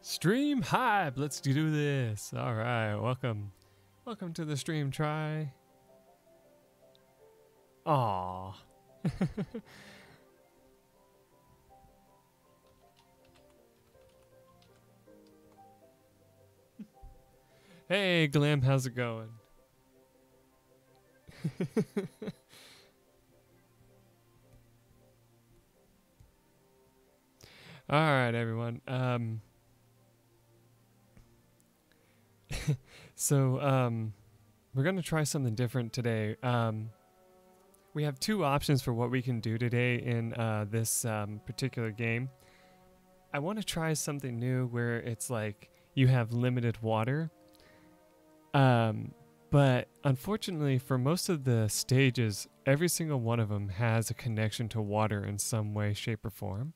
Stream hype. Let's do this. All right. Welcome to the stream try. Aw. Hey, Glam, how's it going? All right, everyone. We're going to try something different today. We have two options for what we can do today in this particular game. I want to try something new where it's like you have limited water. But unfortunately, for most of the stages, every single one of them has a connection to water in some way, shape, or form.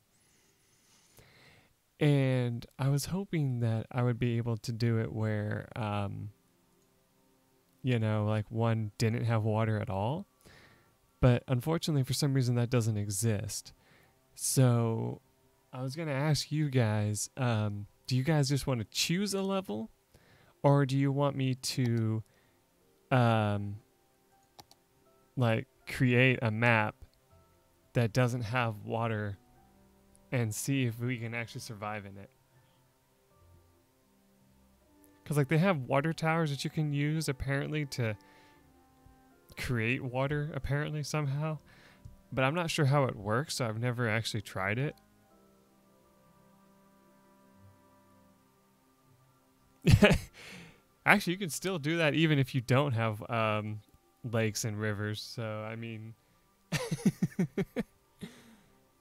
And I was hoping that I would be able to do it where, like one didn't have water at all. But unfortunately, for some reason, that doesn't exist. So I was going to ask you guys, do you guys just want to choose a level? Or do you want me to, create a map that doesn't have water and see if we can actually survive in it? Because, they have water towers that you can use, apparently, to create water, apparently, somehow. But I'm not sure how it works, so I've never actually tried it. Actually, you can still do that even if you don't have lakes and rivers. So, I mean,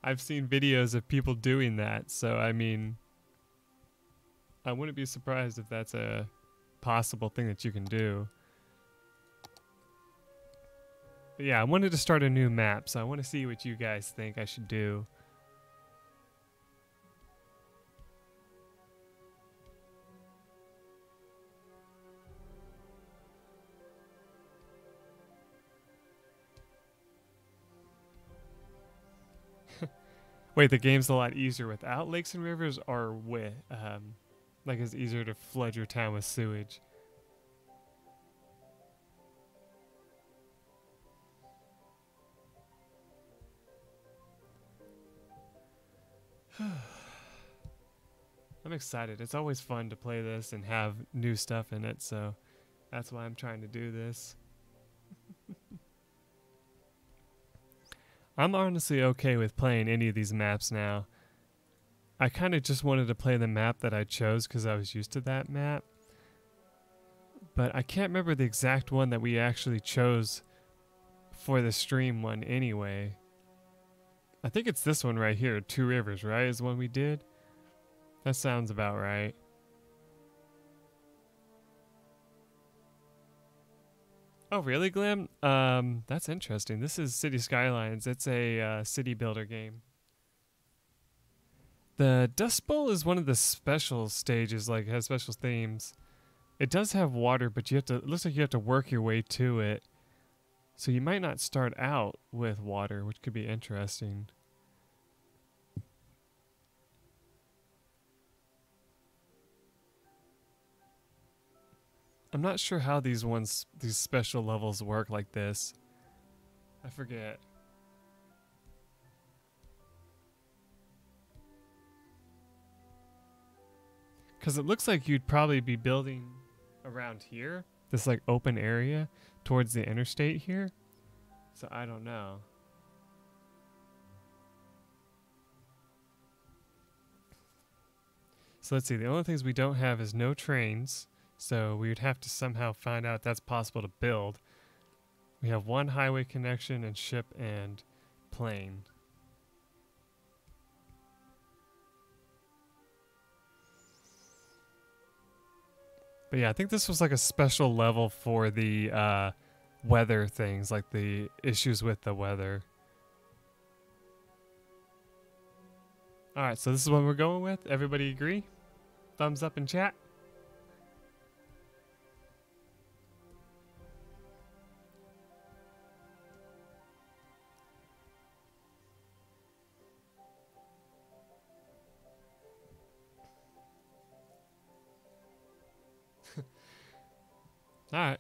I've seen videos of people doing that. So, I mean, I wouldn't be surprised if that's a possible thing that you can do. But yeah, I wanted to start a new map, so I want to see what you guys think I should do. Wait, the game's a lot easier without lakes and rivers, or with, it's easier to flood your town with sewage? I'm excited. It's always fun to play this and have new stuff in it, so that's why I'm trying to do this. I'm honestly okay with playing any of these maps now. I kind of just wanted to play the map that I chose because I was used to that map. But I can't remember the exact one that we actually chose for the stream one anyway. I think it's this one right here, Two Rivers, right? Is the one we did? That sounds about right. Oh, really, Glim? That's interesting. This is Cities Skylines. It's a city builder game. The Dust Bowl is one of the special stages, has special themes. It does have water, but you have to. It looks like you have to work your way to it. So you might not start out with water, which could be interesting. I'm not sure how these special levels work like this. I forget. Because it looks like you'd probably be building around here. This open area towards the interstate here. So I don't know. So let's see. The only things we don't have is no trains. So we would have to somehow find out if that's possible to build. We have one highway connection and ship and plane. But yeah, I think this was a special level for the weather things, the issues with the weather. Alright, so this is what we're going with. Everybody agree? Thumbs up in chat. Alright.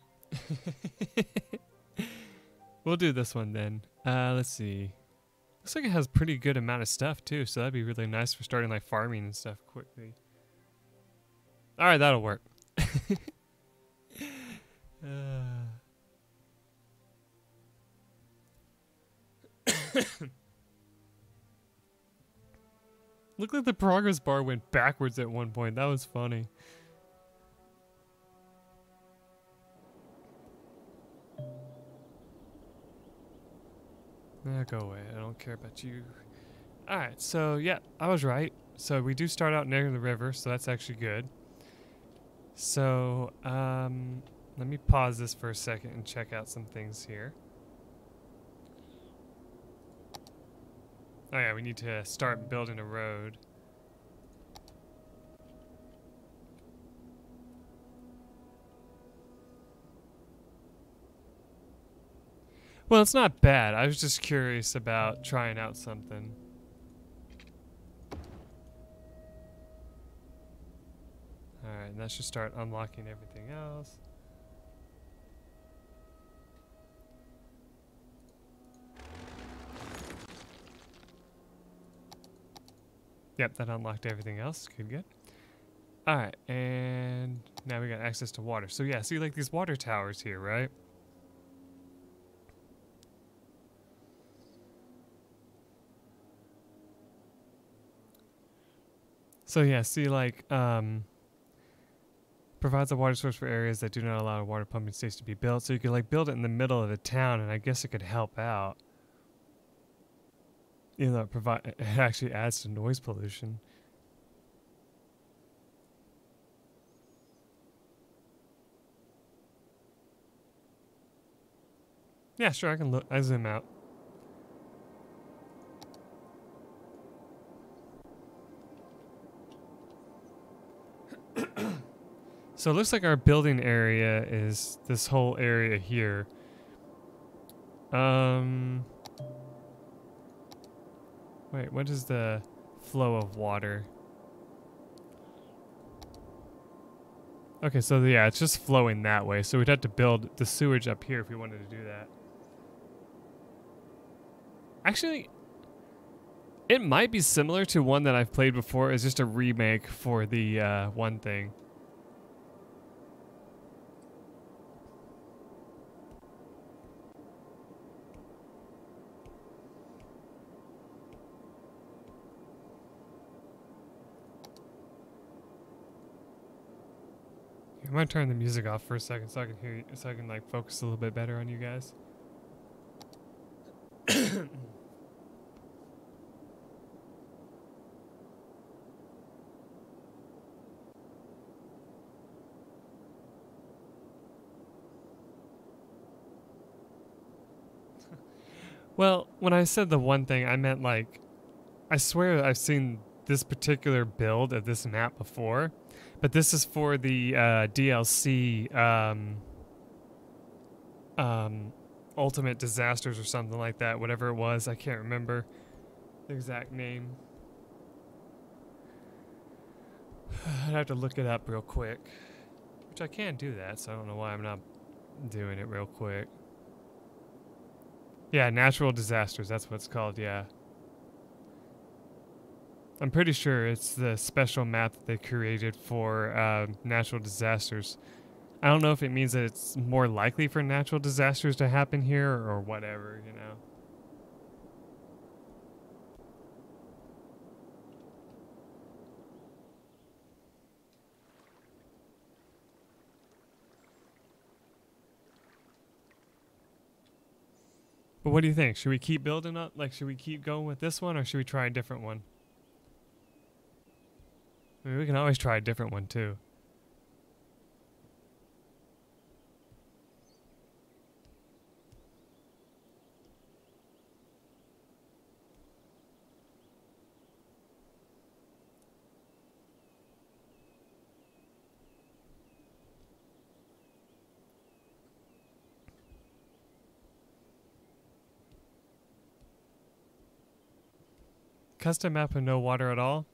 We'll do this one then. Let's see. Looks like it has pretty good amount of stuff too, so that'd be really nice for starting like farming and stuff quickly. Alright, that'll work. Look like the progress bar went backwards at one point. That was funny. Go away. I don't care about you. Alright, so yeah, I was right. So we do start out near the river, so that's actually good. So, let me pause this for a second and check out some things here. Oh yeah, we need to start building a road. Well, it's not bad. I was just curious about trying out something. Alright, and that should start unlocking everything else. Yep, that unlocked everything else. Good. Alright, and now we got access to water. So yeah, see like these water towers here, right? So yeah, see like, provides a water source for areas that do not allow a water pumping station to be built. So you could like build it in the middle of the town, and I guess it could help out. Even though it actually adds to noise pollution. Yeah, sure, I can look. I zoom out. So it looks like our building area is this whole area here. Wait, what is the flow of water? Okay, so yeah, it's just flowing that way. So we'd have to build the sewage up here if we wanted to do that. Actually, it might be similar to one that I've played before. It's just a remake for the one thing. I'm gonna turn the music off for a second so I can hear you, so I can like focus a little bit better on you guys. Well, when I said the one thing, I meant like, I swear I've seen this particular build of this map before, but this is for the DLC Ultimate Disasters or something like that, whatever it was. I can't remember the exact name. I'd have to look it up real quick, which I can do that, so I don't know why I'm not doing it real quick. Yeah, Natural Disasters, that's what it's called, yeah. I'm pretty sure it's the special map that they created for natural disasters. I don't know if it means that it's more likely for natural disasters to happen here or whatever, you know. But what do you think? Should we keep building up? Like, should we keep going with this one or should we try a different one? I mean, we can always try a different one too. Custom map with no water at all?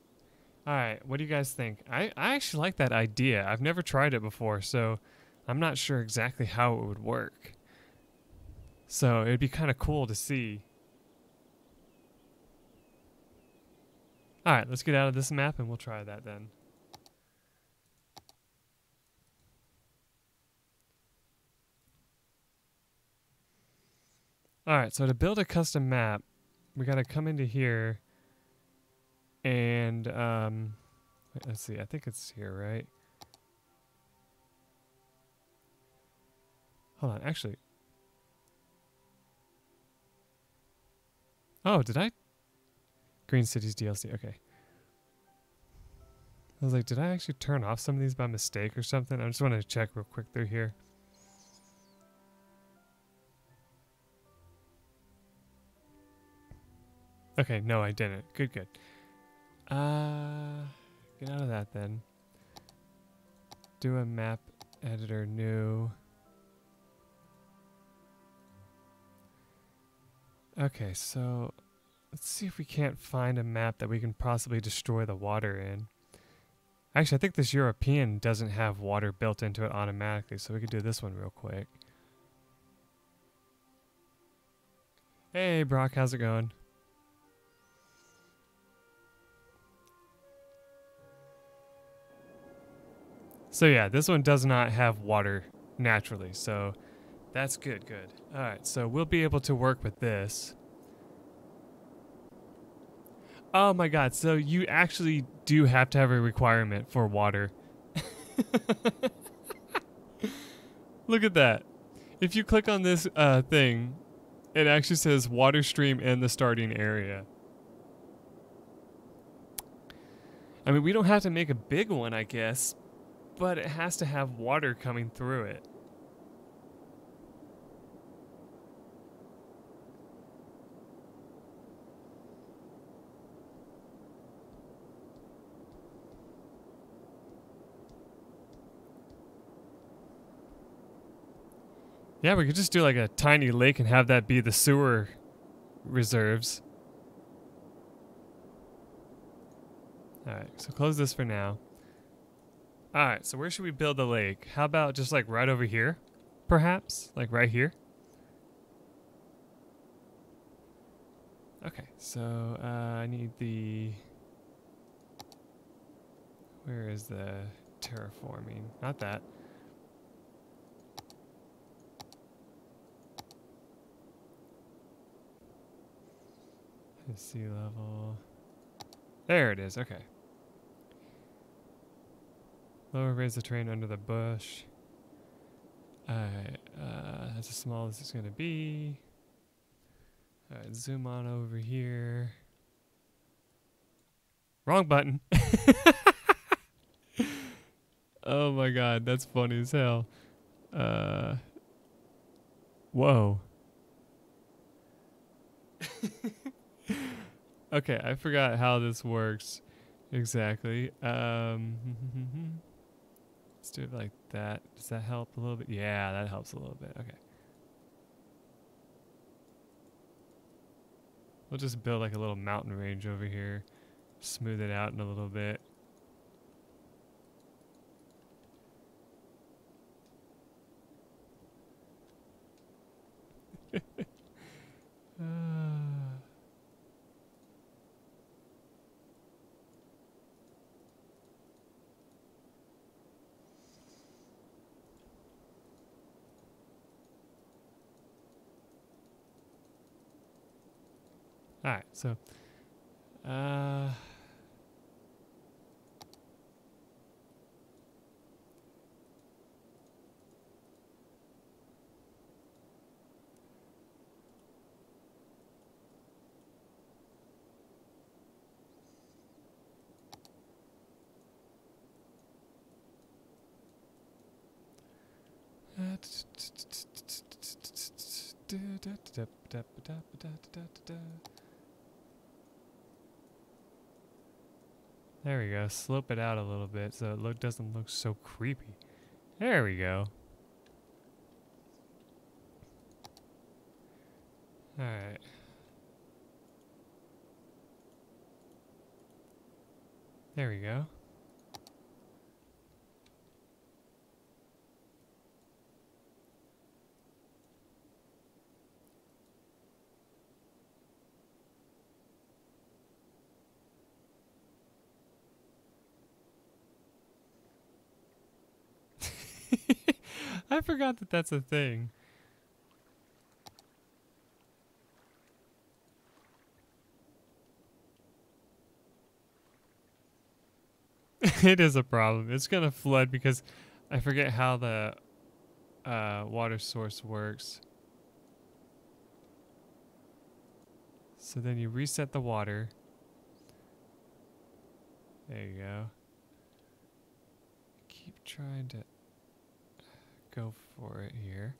Alright, what do you guys think? I actually like that idea. I've never tried it before, so I'm not sure exactly how it would work. So it'd be kind of cool to see. Alright, let's get out of this map and we'll try that then. Alright, so to build a custom map, we gotta come into here and wait, let's see, I think it's here, right? Hold on, actually. Oh, did I? Green Cities DLC, okay. I was like, did I actually turn off some of these by mistake or something? I just want to check real quick through here. Okay, no, I didn't. Good, good. Get out of that then. Do a map editor new. Okay, so let's see if we can't find a map that we can possibly destroy the water in. Actually, I think this European doesn't have water built into it automatically, so we could do this one real quick. Hey, Brock, how's it going? So yeah, this one does not have water naturally, so that's good, good. Alright, so we'll be able to work with this. Oh my god, so you actually do have to have a requirement for water. Look at that. If you click on this thing, it actually says water stream in the starting area. I mean, we don't have to make a big one, I guess, but it has to have water coming through it. Yeah, we could just do like a tiny lake and have that be the sewer reserves. Alright, so close this for now. Alright, so where should we build the lake? How about just like right over here? Perhaps? Like right here? Okay, so I need the... Where is the terraforming? Not that. Sea level. There it is, okay. Lower raise the terrain under the bush. Alright, that's as small as it's gonna be. Alright, zoom on over here. Wrong button. Oh my god, that's funny as hell. Whoa. Okay, I forgot how this works exactly. Let's do it like that. Does that help a little bit? Yeah, that helps a little bit. Okay. We'll just build like a little mountain range over here. Smooth it out in a little bit. Alright, so there we go. Slope it out a little bit so it doesn't look so creepy. There we go. Alright. There we go. I forgot that that's a thing. It is a problem. It's gonna flood because I forget how the water source works. So then you reset the water. There you go. Keep trying to go for it here.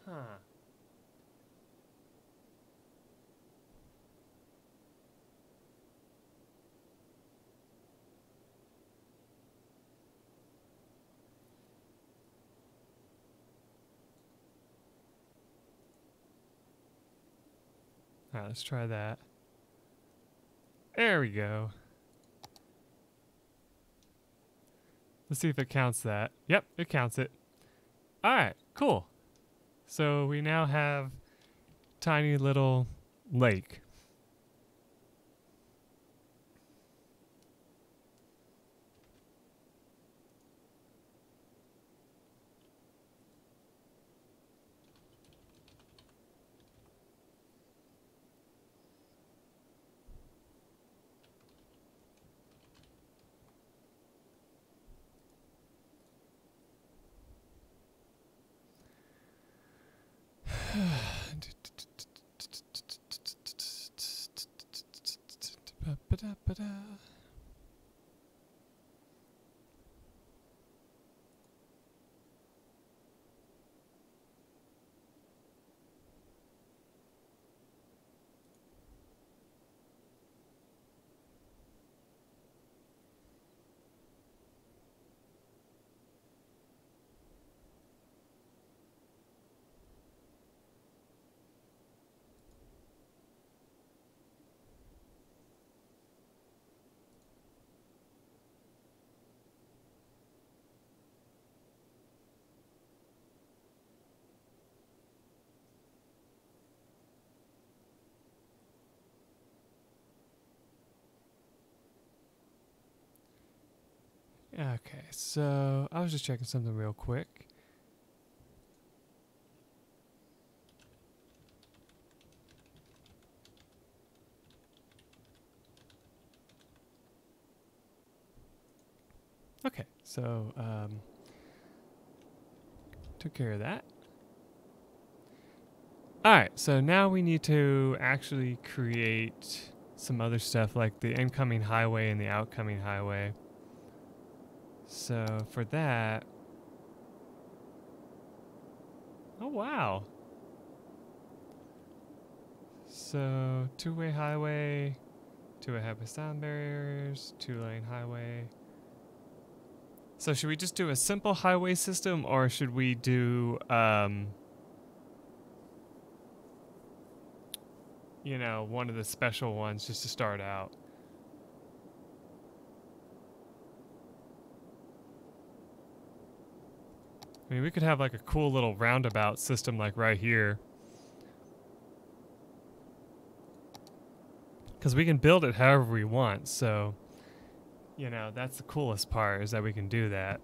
Huh. Alright, let's try that. There we go. Let's see if it counts that. Yep, it counts it. Alright, cool. So we now have tiny little lake. Okay, so I was just checking something real quick. Okay, so took care of that. Alright, so now we need to actually create some other stuff like the incoming highway and the outcoming highway. So for that... Oh wow! So two-way highway, two-way highway sound barriers, two-lane highway. So should we just do a simple highway system or should we do... you know, one of the special ones just to start out? I mean, we could have like a cool little roundabout system like right here. Because we can build it however we want, so... You know, that's the coolest part, is that we can do that.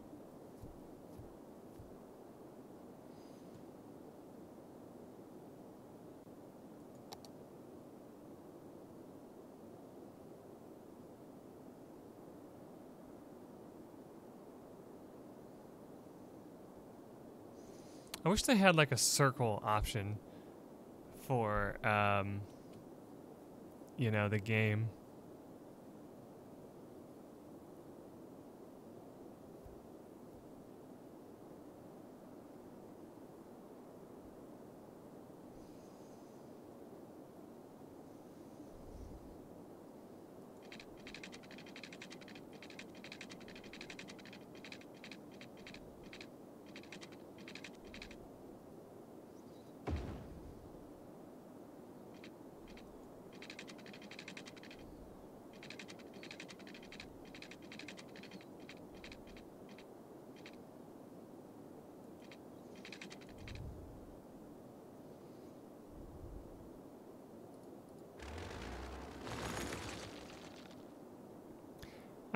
I wish they had like a circle option for, you know, the game.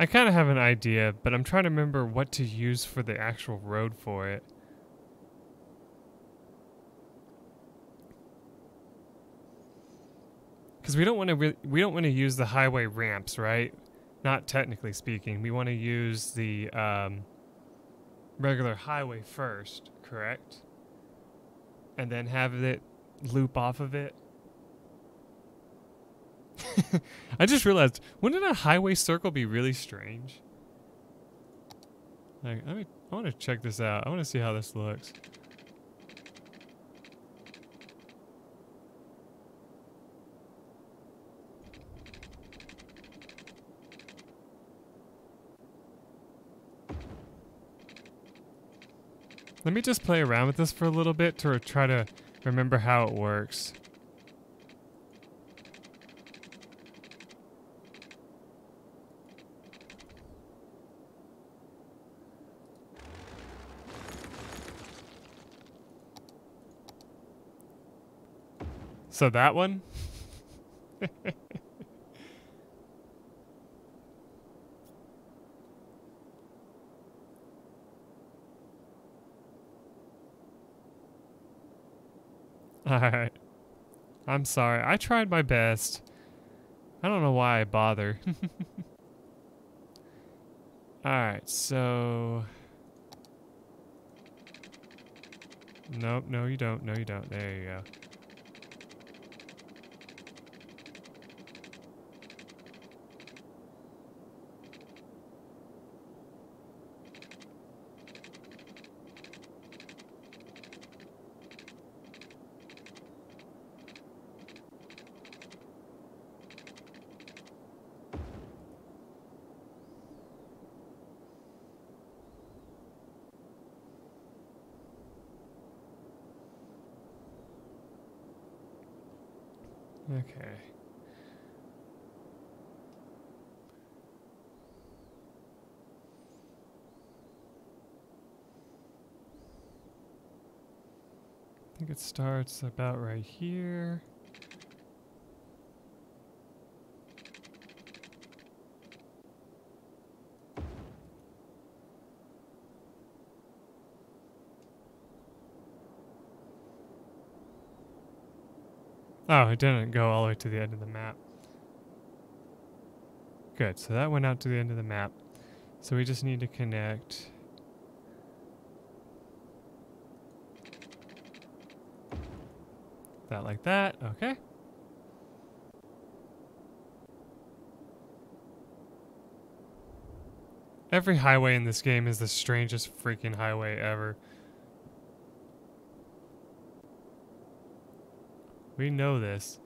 I kind of have an idea, but I'm trying to remember what to use for the actual road for it. Because we don't want to use the highway ramps, right? Not technically speaking. We want to use the regular highway first, correct? And then have it loop off of it. I just realized, wouldn't a highway circle be really strange? Like, I want to check this out. I want to see how this looks. Let me just play around with this for a little bit to try to remember how it works. So that one? Alright. I'm sorry. I tried my best. I don't know why I bother. Alright, so... Nope, no you don't. No you don't. There you go. Okay. I think it starts about right here. Oh, it didn't go all the way to the end of the map. Good, so that went out to the end of the map. So we just need to connect. That like that, okay. Every highway in this game is the strangest freaking highway ever. We know this.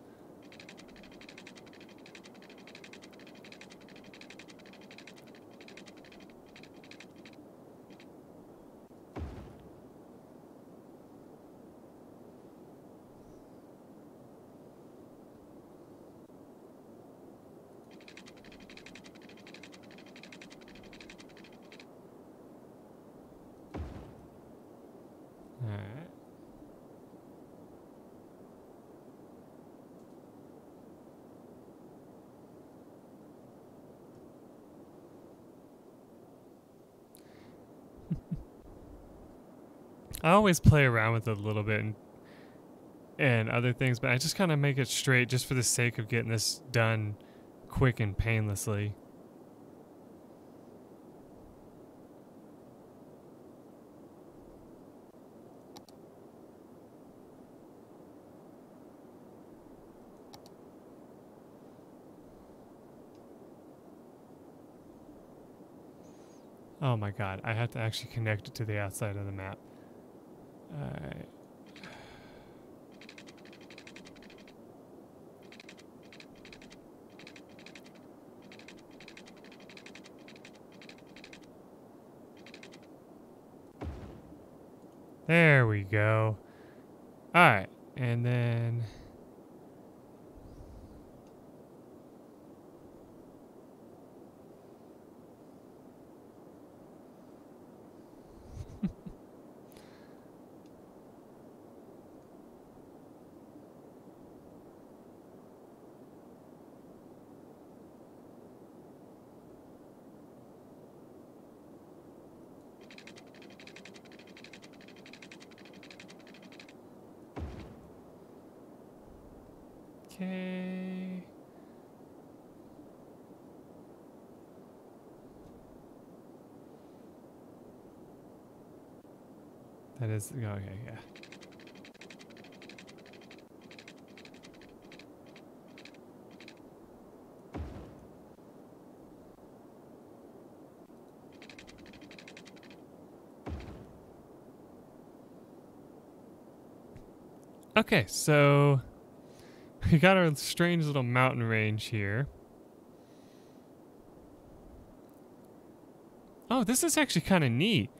Alright. I always play around with it a little bit and other things, but I just kind of make it straight just for the sake of getting this done quick and painlessly. Oh my god, I have to actually connect it to the outside of the map. Alright. There we go. Alright, and then... Okay. That is, okay, yeah. Okay, so we got our strange little mountain range here. Oh, this is actually kind of neat.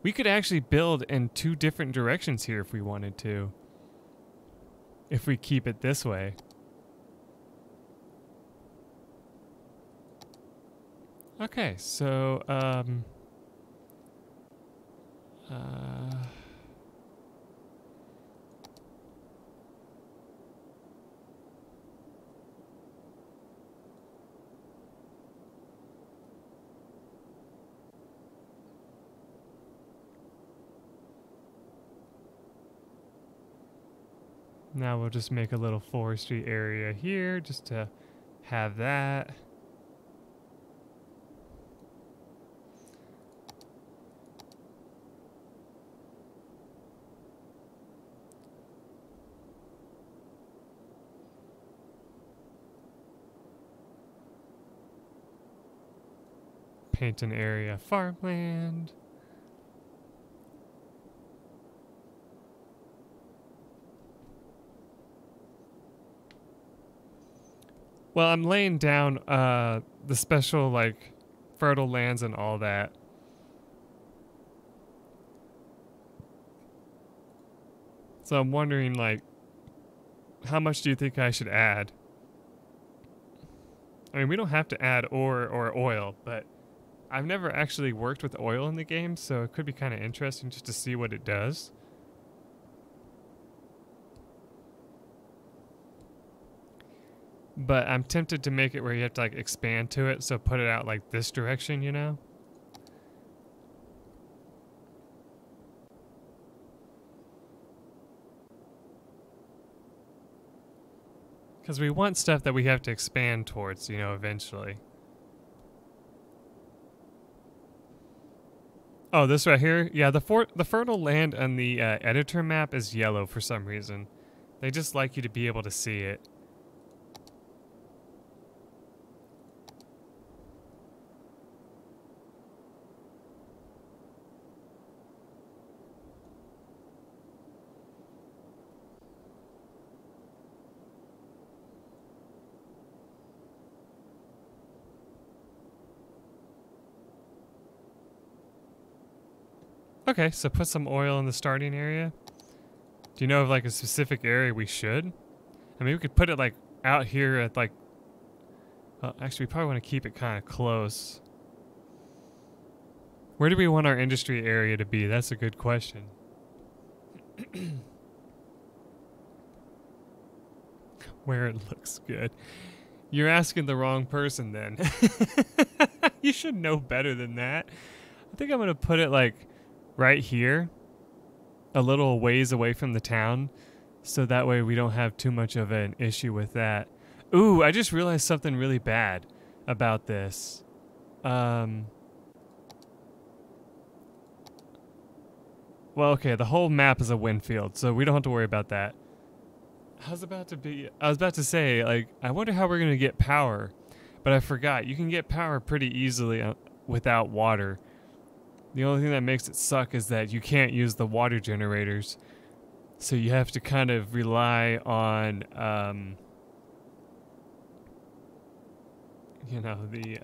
We could actually build in 2 different directions here if we wanted to. If we keep it this way. Okay, so, now we'll just make a little forestry area here just to have that. Paint an area farmland. Well, I'm laying down the special, like, fertile lands and all that. So I'm wondering, like, how much do you think I should add? I mean, we don't have to add ore or oil, but I've never actually worked with oil in the game, so it could be kind of interesting just to see what it does. But I'm tempted to make it where you have to, like, expand to it, so put it out like this direction, you know? Because we want stuff that we have to expand towards, you know, eventually. Oh, this right here? Yeah, the fertile land on the editor map is yellow for some reason. They just like you to be able to see it. Okay, so put some oil in the starting area. Do you know of, like, a specific area we should? I mean, we could put it, like, out here at, like... Well, actually, we probably want to keep it kind of close. Where do we want our industry area to be? That's a good question. Where it looks good. You're asking the wrong person, then. You should know better than that. I think I'm going to put it, like, right here. A little ways away from the town. So that way we don't have too much of an issue with that. Ooh, I just realized something really bad about this. Well, okay, the whole map is a wind field, so we don't have to worry about that. I was about to say, like, I wonder how we're going to get power. But I forgot, you can get power pretty easily without water. The only thing that makes it suck is that you can't use the water generators. So you have to kind of rely on, you know, the,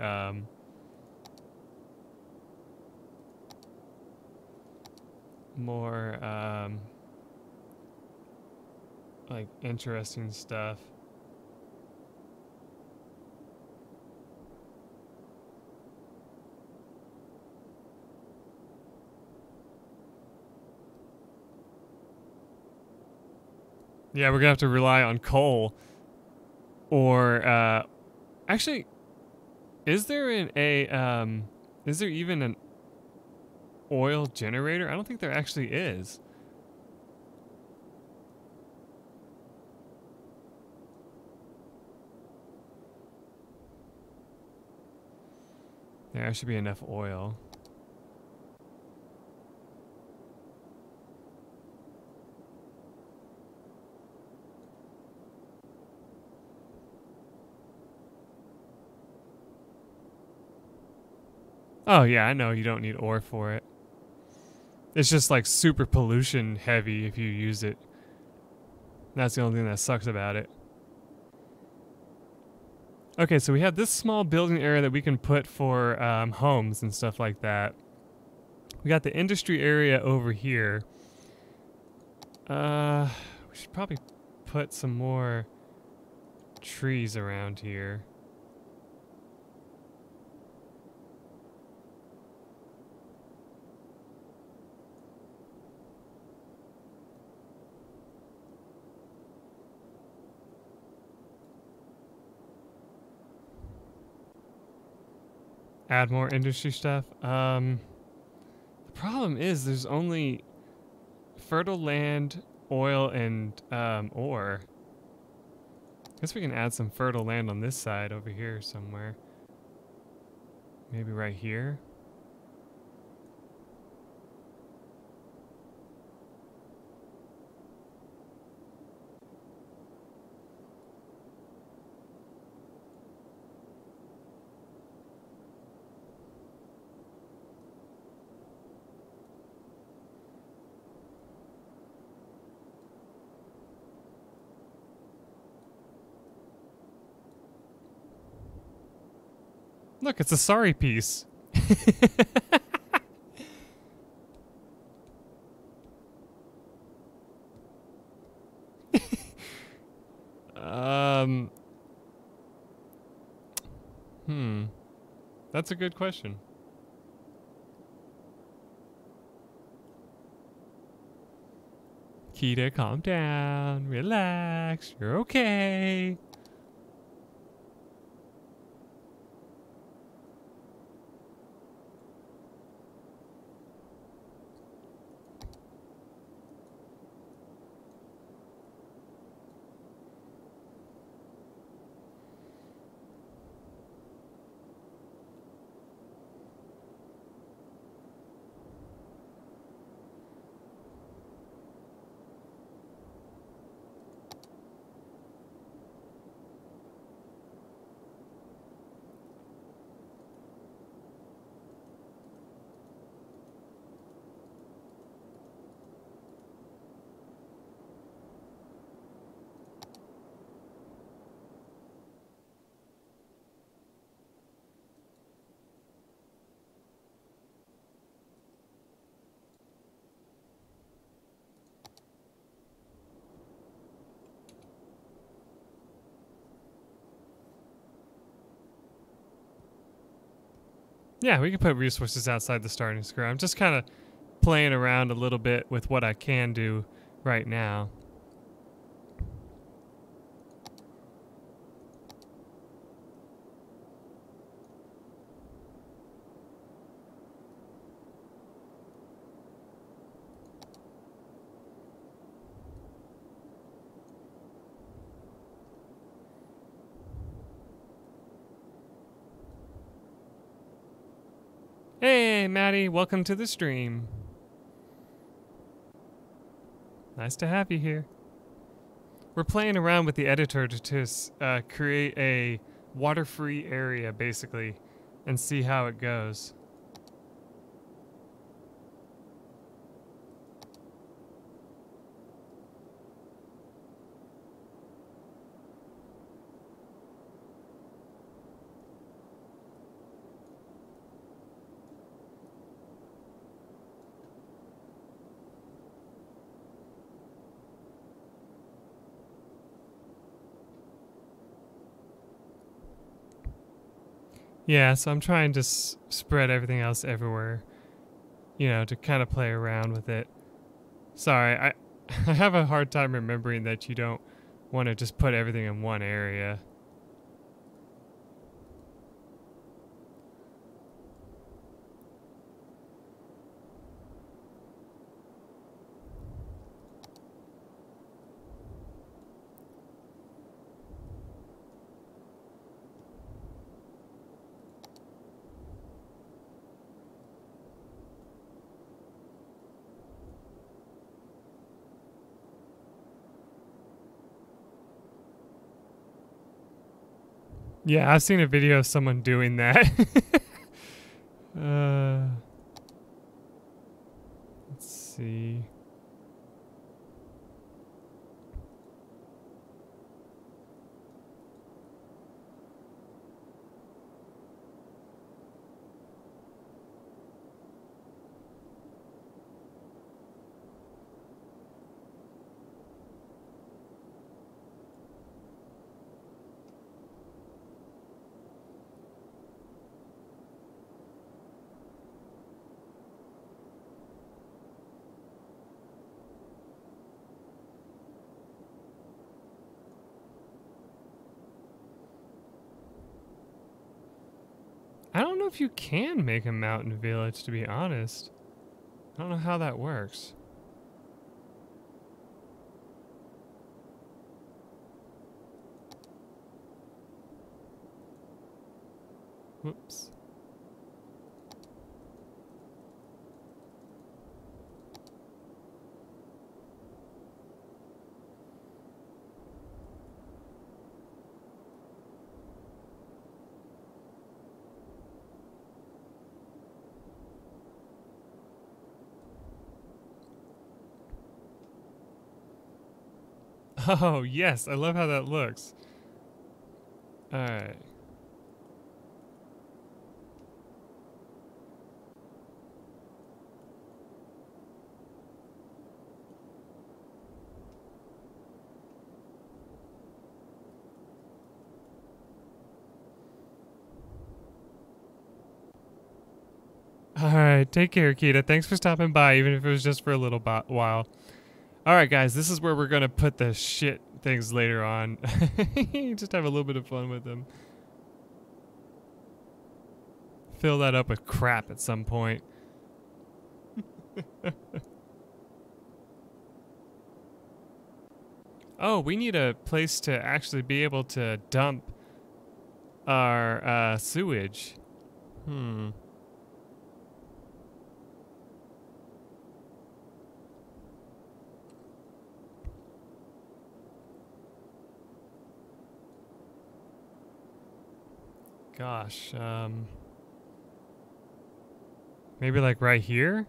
more, like, interesting stuff. Yeah, we're gonna have to rely on coal. Or, actually, is there is there even an oil generator? I don't think there actually is. There should be enough oil. Oh yeah, I know you don't need ore for it. It's just like super pollution heavy if you use it. That's the only thing that sucks about it. Okay, so we have this small building area that we can put for homes and stuff like that. We got the industry area over here. We should probably put some more trees around here. Add more industry stuff. The problem is there's only fertile land, oil, and ore. Guess we can add some fertile land on this side over here somewhere. Maybe right here. Look, it's a sorry piece. um. That's a good question. Kita, calm down. Relax. You're okay. Yeah, we can put resources outside the starting square. I'm just kind of playing around a little bit with what I can do right now. Hey, Maddie, welcome to the stream. Nice to have you here. We're playing around with the editor to create a water-free area, basically, and see how it goes. Yeah, so I'm trying to spread everything else everywhere, you know, to kind of play around with it. Sorry, I have a hard time remembering that you don't want to just put everything in one area. Yeah, I've seen a video of someone doing that. Let's see. I don't know if you can make a mountain village, to be honest. I don't know how that works. Whoops. Oh, yes. I love how that looks. All right. All right. Take care, Kita. Thanks for stopping by, even if it was just for a little while. All right, guys. This is where we're going to put the shit things later on. Just have a little bit of fun with them. Fill that up with crap at some point. Oh, we need a place to actually be able to dump our sewage. Gosh, maybe like right here?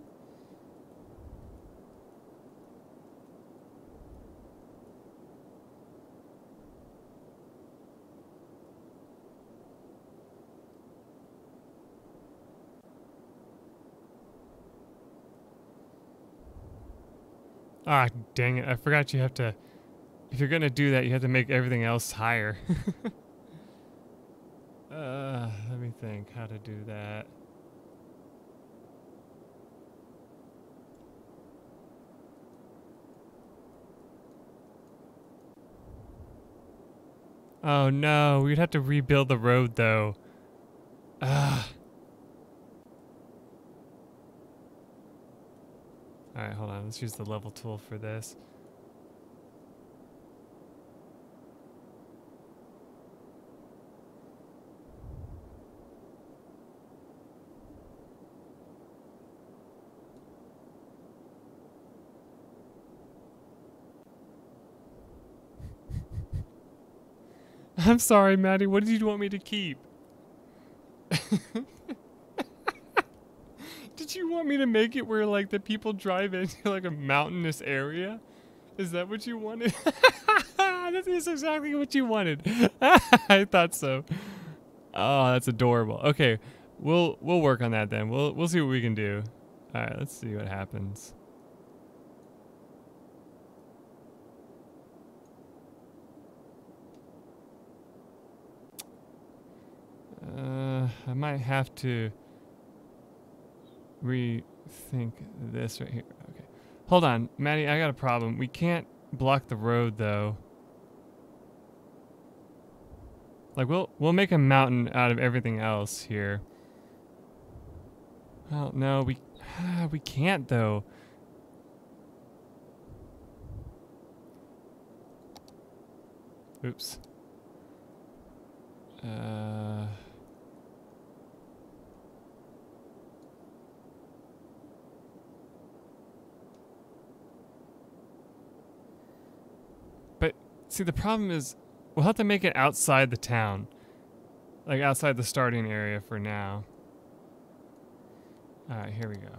Ah, dang it. I forgot you have to... If you're gonna do that, you have to make everything else higher. Let me think how to do that. Oh no, we'd have to rebuild the road though. Alright, hold on. Let's use the level tool for this. I'm sorry, Maddie. What did you want me to keep? Did you want me to make it where, like, the people drive into, like, a mountainous area? Is that what you wanted? That is exactly what you wanted. I thought so. Oh, that's adorable. Okay, we'll work on that then. We'll see what we can do. All right, let's see what happens. I might have to rethink this right here. Okay. Hold on, Maddie, I got a problem. We can't block the road though. Like we'll make a mountain out of everything else here. Oh, no, we can't though. Oops. But see, the problem is we'll have to make it outside the town. Like outside the starting area for now. Alright, here we go.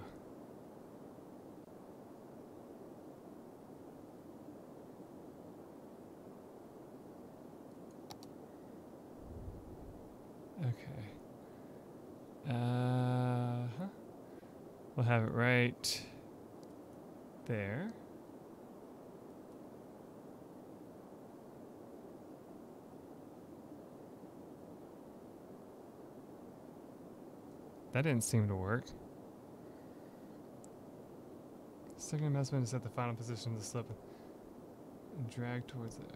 Okay. We'll have it right there. That didn't seem to work. Second investment is at the final position of the slip and drag towards it.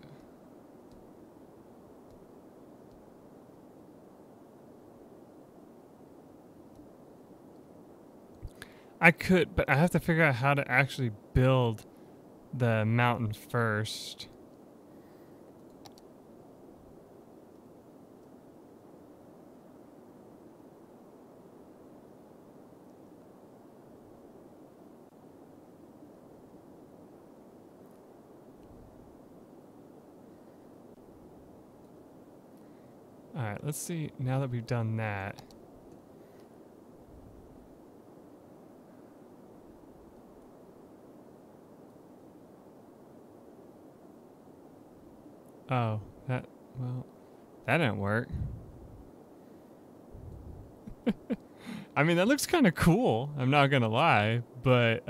I could, but I have to figure out how to actually build the mountain first. Alright, let's see, now that we've done that. Oh, that didn't work. I mean, that looks kind of cool, I'm not gonna lie, but,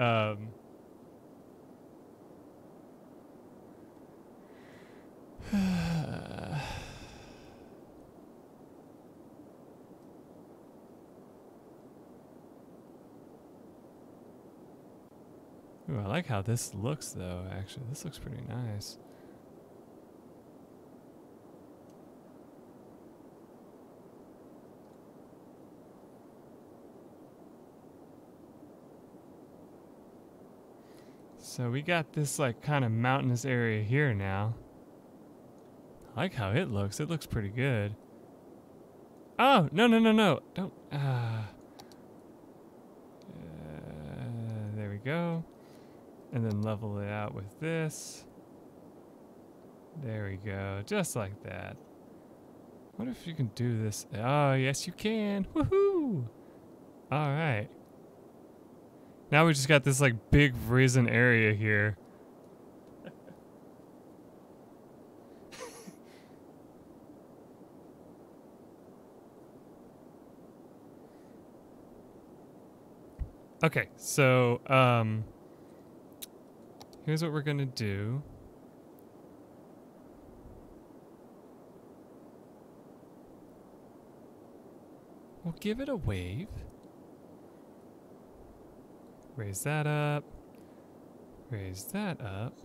Ooh, I like how this looks, though, actually. This looks pretty nice. So we got this, like, kind of mountainous area here now. I like how it looks. It looks pretty good. Oh, no. Don't. There we go. And then level it out with this. There we go. Just like that. What if you can do this? Oh, yes, you can. Woohoo! All right. Now we just got this, like, big risen area here. Okay, so, here's what we're gonna do. We'll give it a wave. Raise that up. Raise that up.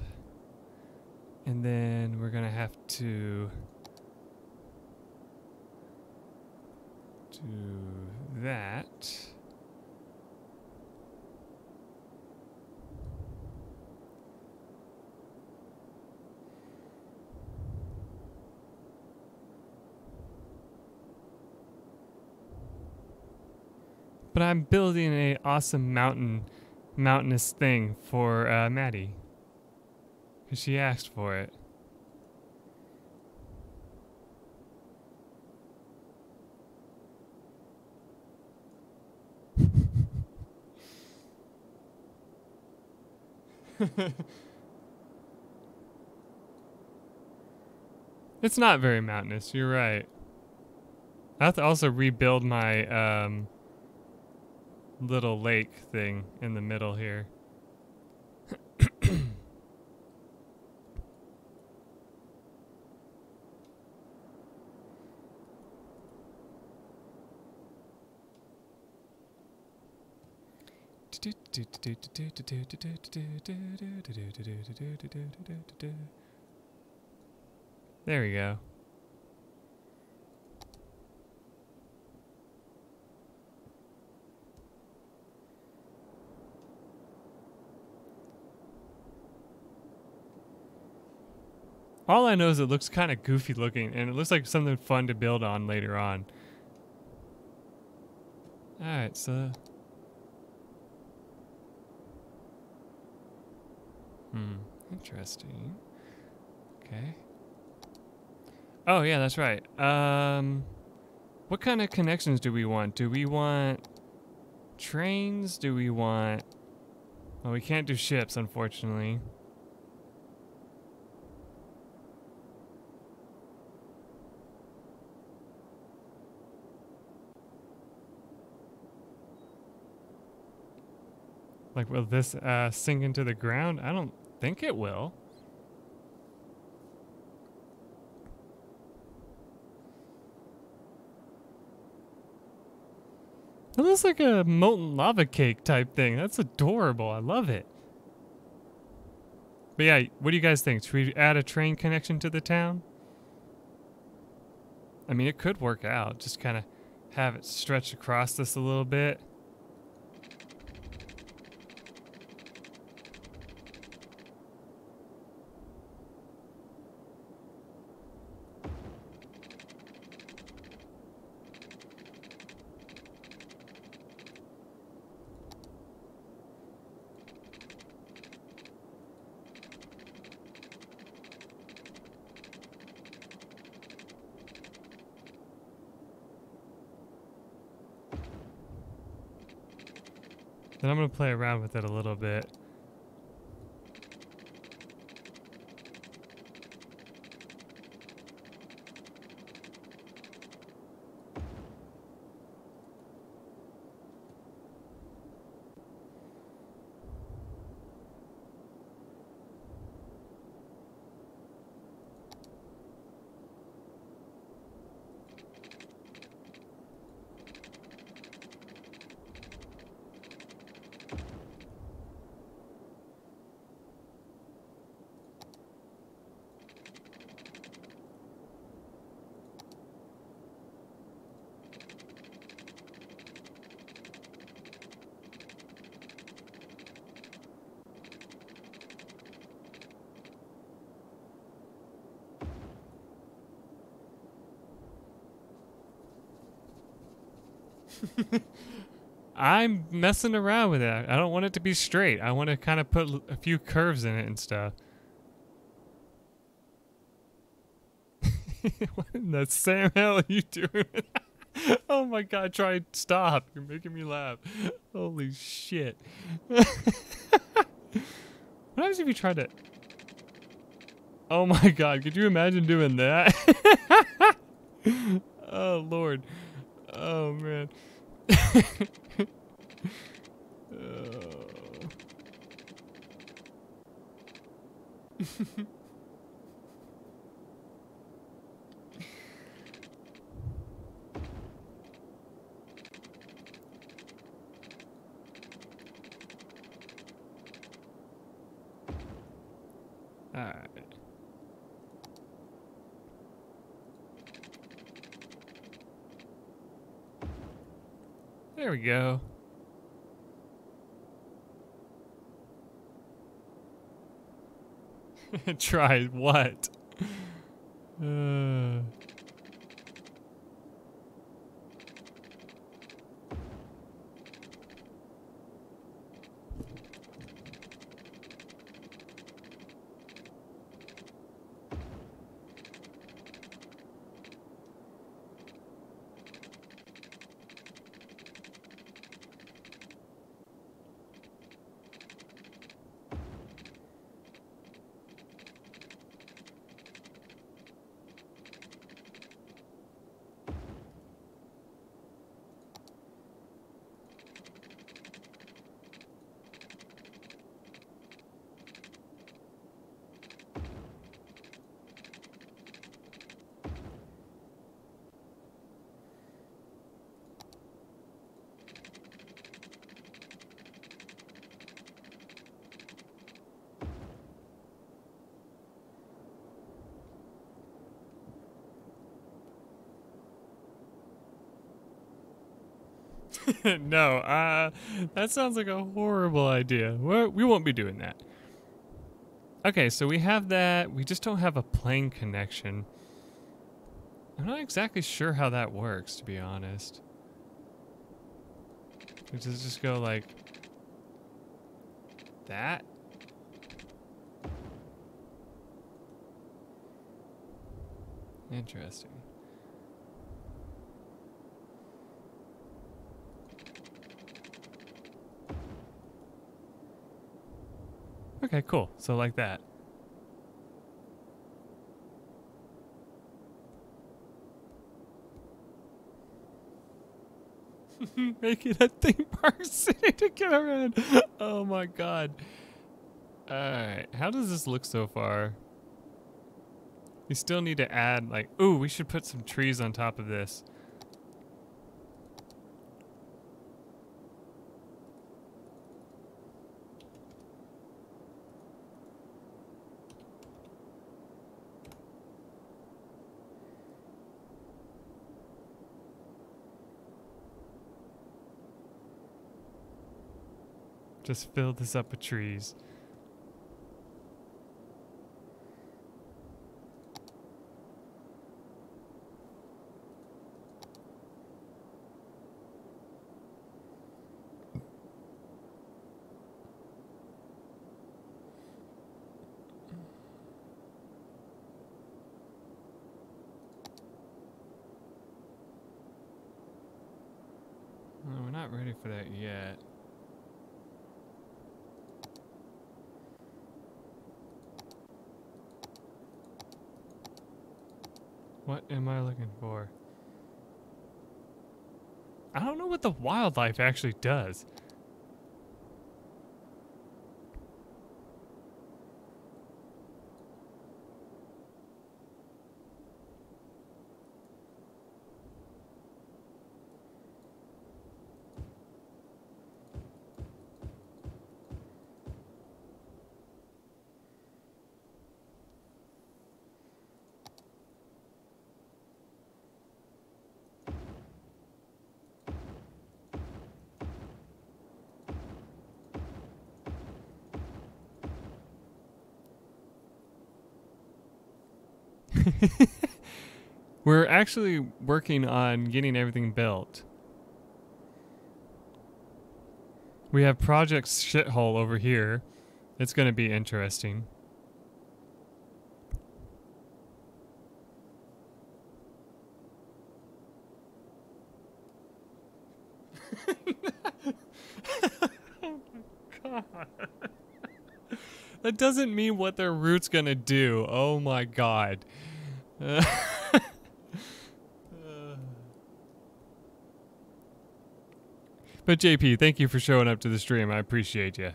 And then we're gonna have to do that. But I'm building an awesome mountainous thing for Maddie. Because she asked for it. It's not very mountainous, you're right. I have to also rebuild my little lake thing in the middle here. There we go. All I know is it looks kind of goofy looking, and it looks like something fun to build on later on. Alright, so... interesting. Okay. Oh, yeah, that's right. What kind of connections do we want? Do we want trains? Do we want... Well, we can't do ships, unfortunately. Like, will this sink into the ground? I don't think it will. It looks like a molten lava cake type thing. That's adorable. I love it. But yeah, what do you guys think? Should we add a train connection to the town? I mean, it could work out. Just kind of have it stretch across this a little bit. Then I'm going to play around with it a little bit. I'm messing around with it. I don't want it to be straight. I want to kind of put a few curves in it and stuff. What in the Sam hell are you doing? Oh my god, try stop. You're making me laugh. Holy shit. What happens if you try to... Oh my god, could you imagine doing that? Oh lord. Oh man. Alright. There we go. Try what? No, that sounds like a horrible idea. We won't be doing that. Okay, so we have that. We just don't have a plane connection. I'm not exactly sure how that works, to be honest. Does it just go like that? Interesting. Okay, cool. So like that. Make it a theme park city to get around. Oh my god. Alright, how does this look so far? We still need to add, like, ooh, we should put some trees on top of this. Just fill this up with trees. No, we're not ready for that yet. What am I looking for? I don't know what the wildlife actually does. We're actually working on getting everything built. We have Project Shithole over here. It's going to be interesting. Oh my god. That doesn't mean what their root's going to do. Oh my god. But JP, thank you for showing up to the stream. I appreciate you.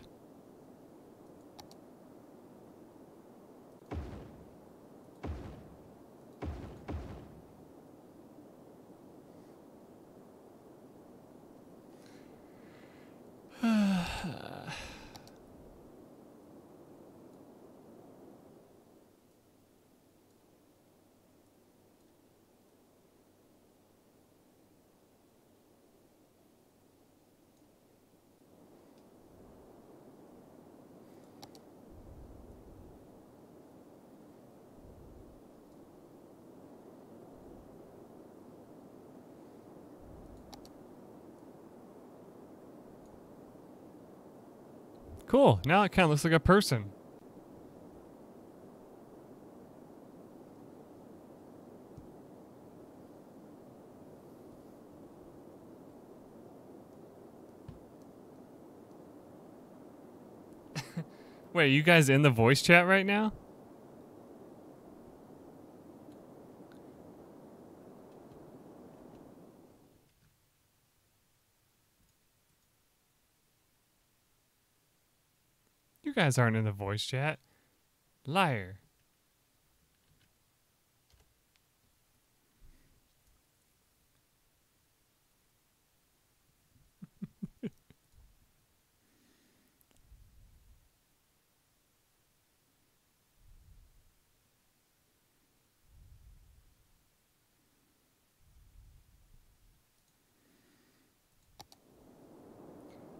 Cool. Now it kind of looks like a person. Wait, you guys in the voice chat right now? You guys aren't in the voice chat. Liar.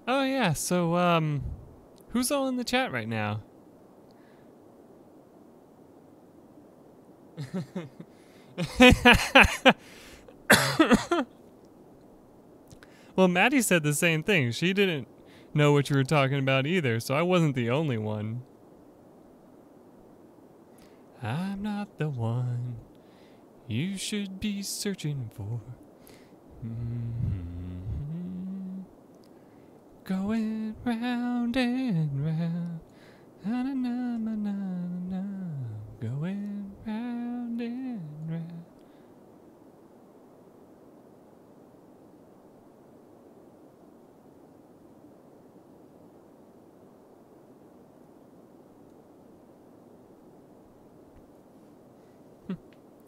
Oh yeah, so who's all in the chat right now? Well, Maddie said the same thing. She didn't know what you were talking about either, so I wasn't the only one. I'm not the one you should be searching for. Going round and round. Going round and round.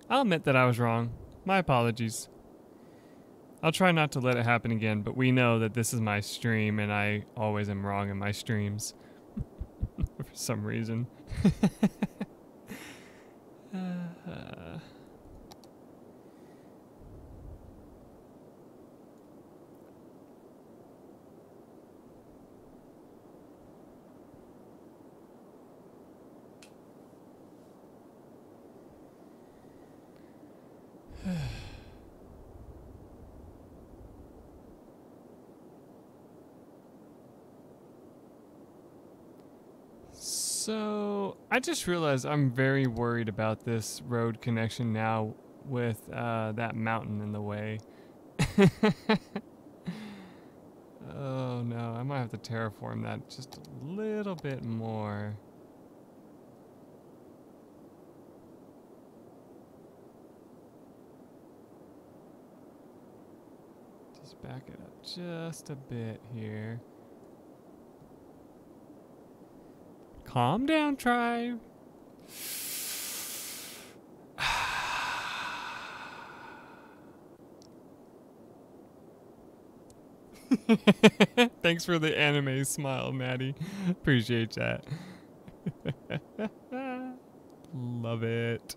I'll admit that I was wrong. My apologies. I'll try not to let it happen again, but we know that this is my stream and I always am wrong in my streams. For some reason. So, I just realized I'm very worried about this road connection now with that mountain in the way. Oh no, I might have to terraform that just a little bit more. Just back it up just a bit here. Calm down, tribe. Thanks for the anime smile, Maddie. Appreciate that. Love it.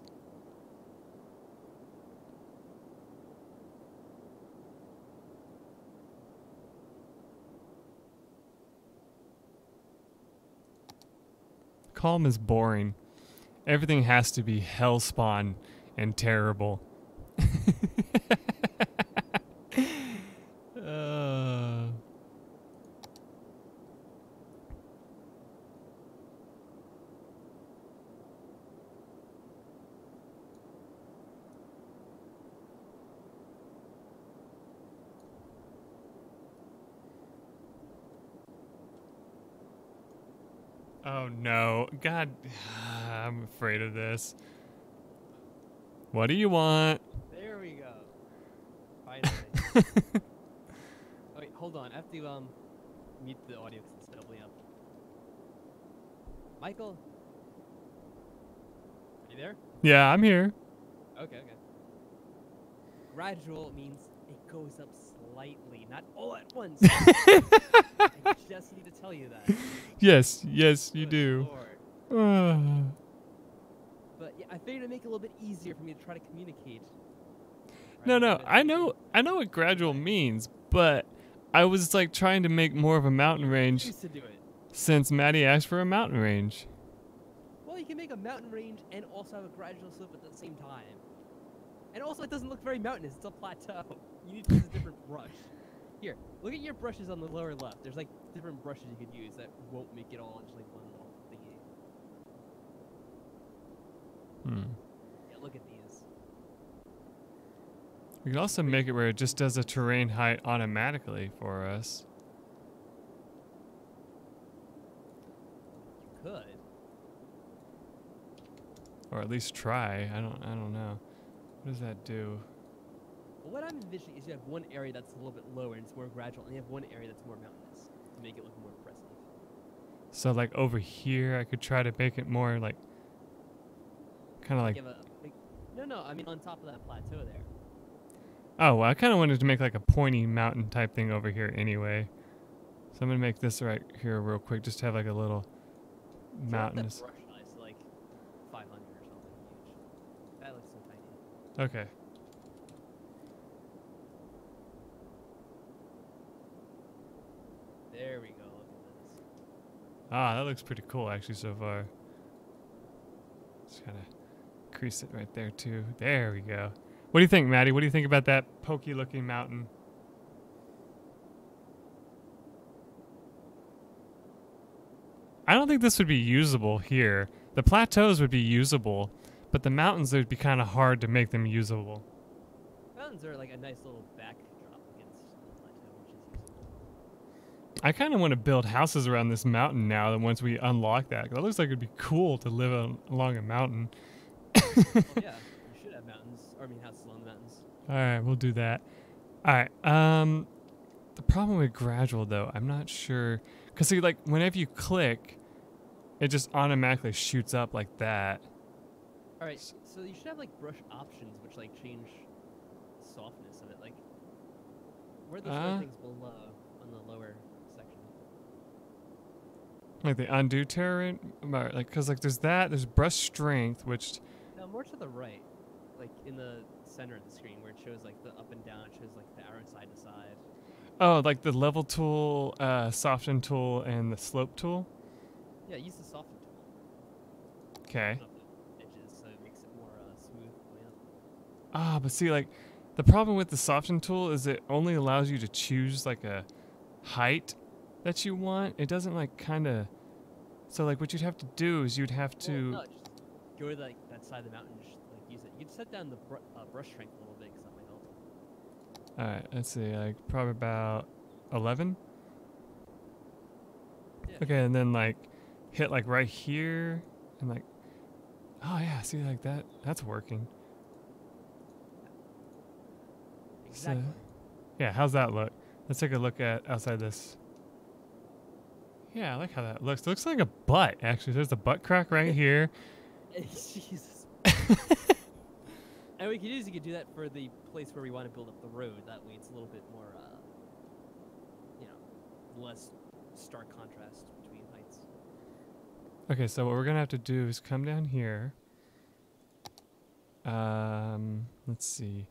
Calm is boring. Everything has to be hellspawn and terrible. Oh no, God, I'm afraid of this. What do you want? There we go. Finally. Oh, wait, hold on. I have to mute the audio because it's doubling up. Michael, are you there? Yeah, I'm here. Okay. Gradual means it goes up slightly, not all at once. I just need to tell you that. Yes, you Good do. Lord. But yeah, I figured it'd make it a little bit easier for me to try to communicate. No, I know what gradual means, but I was like trying to make more of a mountain range Used to do it. since Maddie asked for a mountain range. Well, you can make a mountain range and also have a gradual slope at the same time. And also, it doesn't look very mountainous. It's a plateau. You need to use a different brush. Here, look at your brushes on the lower left. There's like different brushes you could use that won't make it all just like one little thingy. Yeah, look at these. We can also make it where it just does a terrain height automatically for us. You could. Or at least try. I don't know. What does that do? Well, what I'm envisioning is you have one area that's a little bit lower and it's more gradual, and you have one area that's more mountainous to make it look more impressive. So like over here, I could try to make it more like, kind of like. No. I mean on top of that plateau there. Oh, well, I kind of wanted to make like a pointy mountain type thing over here anyway. So I'm gonna make this right here real quick, just to have like a little mountainous. Brush size to like 500 or something huge. That looks so tiny. Okay. There we go. Look at this. Ah, that looks pretty cool actually so far. Just kind of crease it right there too. There we go. What do you think, Maddie? What do you think about that pokey looking mountain? I don't think this would be usable here. The plateaus would be usable, but the mountains, it would be kind of hard to make them usable. Mountains are like a nice little backdrop against the plateau, which is useful. I kind of want to build houses around this mountain now. That once we unlock that, that looks like it'd be cool to live along a mountain. Well, yeah, you should have mountains. Or I mean, houses along the mountains. All right, we'll do that. All right. The problem with gradual though, I'm not sure, cause see, like whenever you click, it just automatically shoots up like that. All right, so you should have like brush options, which like change the softness of it. Like, where are those other things below on the lower section? Like the undo terrain, like cause like there's brush strength, which. No, more to the right, like in the center of the screen where it shows like the up and down. It shows like the arrow side to side. Oh, like the level tool, soften tool, and the slope tool. Yeah, use the soften tool. Okay. Edges, so it makes it more smooth going up. Ah, but see, like, the problem with the soften tool is it only allows you to choose like a height that you want. It doesn't like kind of. So like, what you'd have to do is you'd have to. Well, no, just go to like that side of the mountain. And just like use it. You can set down the brush strength a little bit, because that might help. All right, let's see, like probably about 11. Yeah. Okay, and then like hit like right here and like. Oh yeah, see like that. That's working. Exactly. So, yeah, how's that look? Let's take a look at outside this. Yeah, I like how that looks. It looks like a butt, actually. There's a butt crack right here. Jesus. And what you can do is you can do that for the place where we want to build up the road. That way it's a little bit more, less stark contrast between heights. Okay, so what we're going to have to do is come down here. Let's see.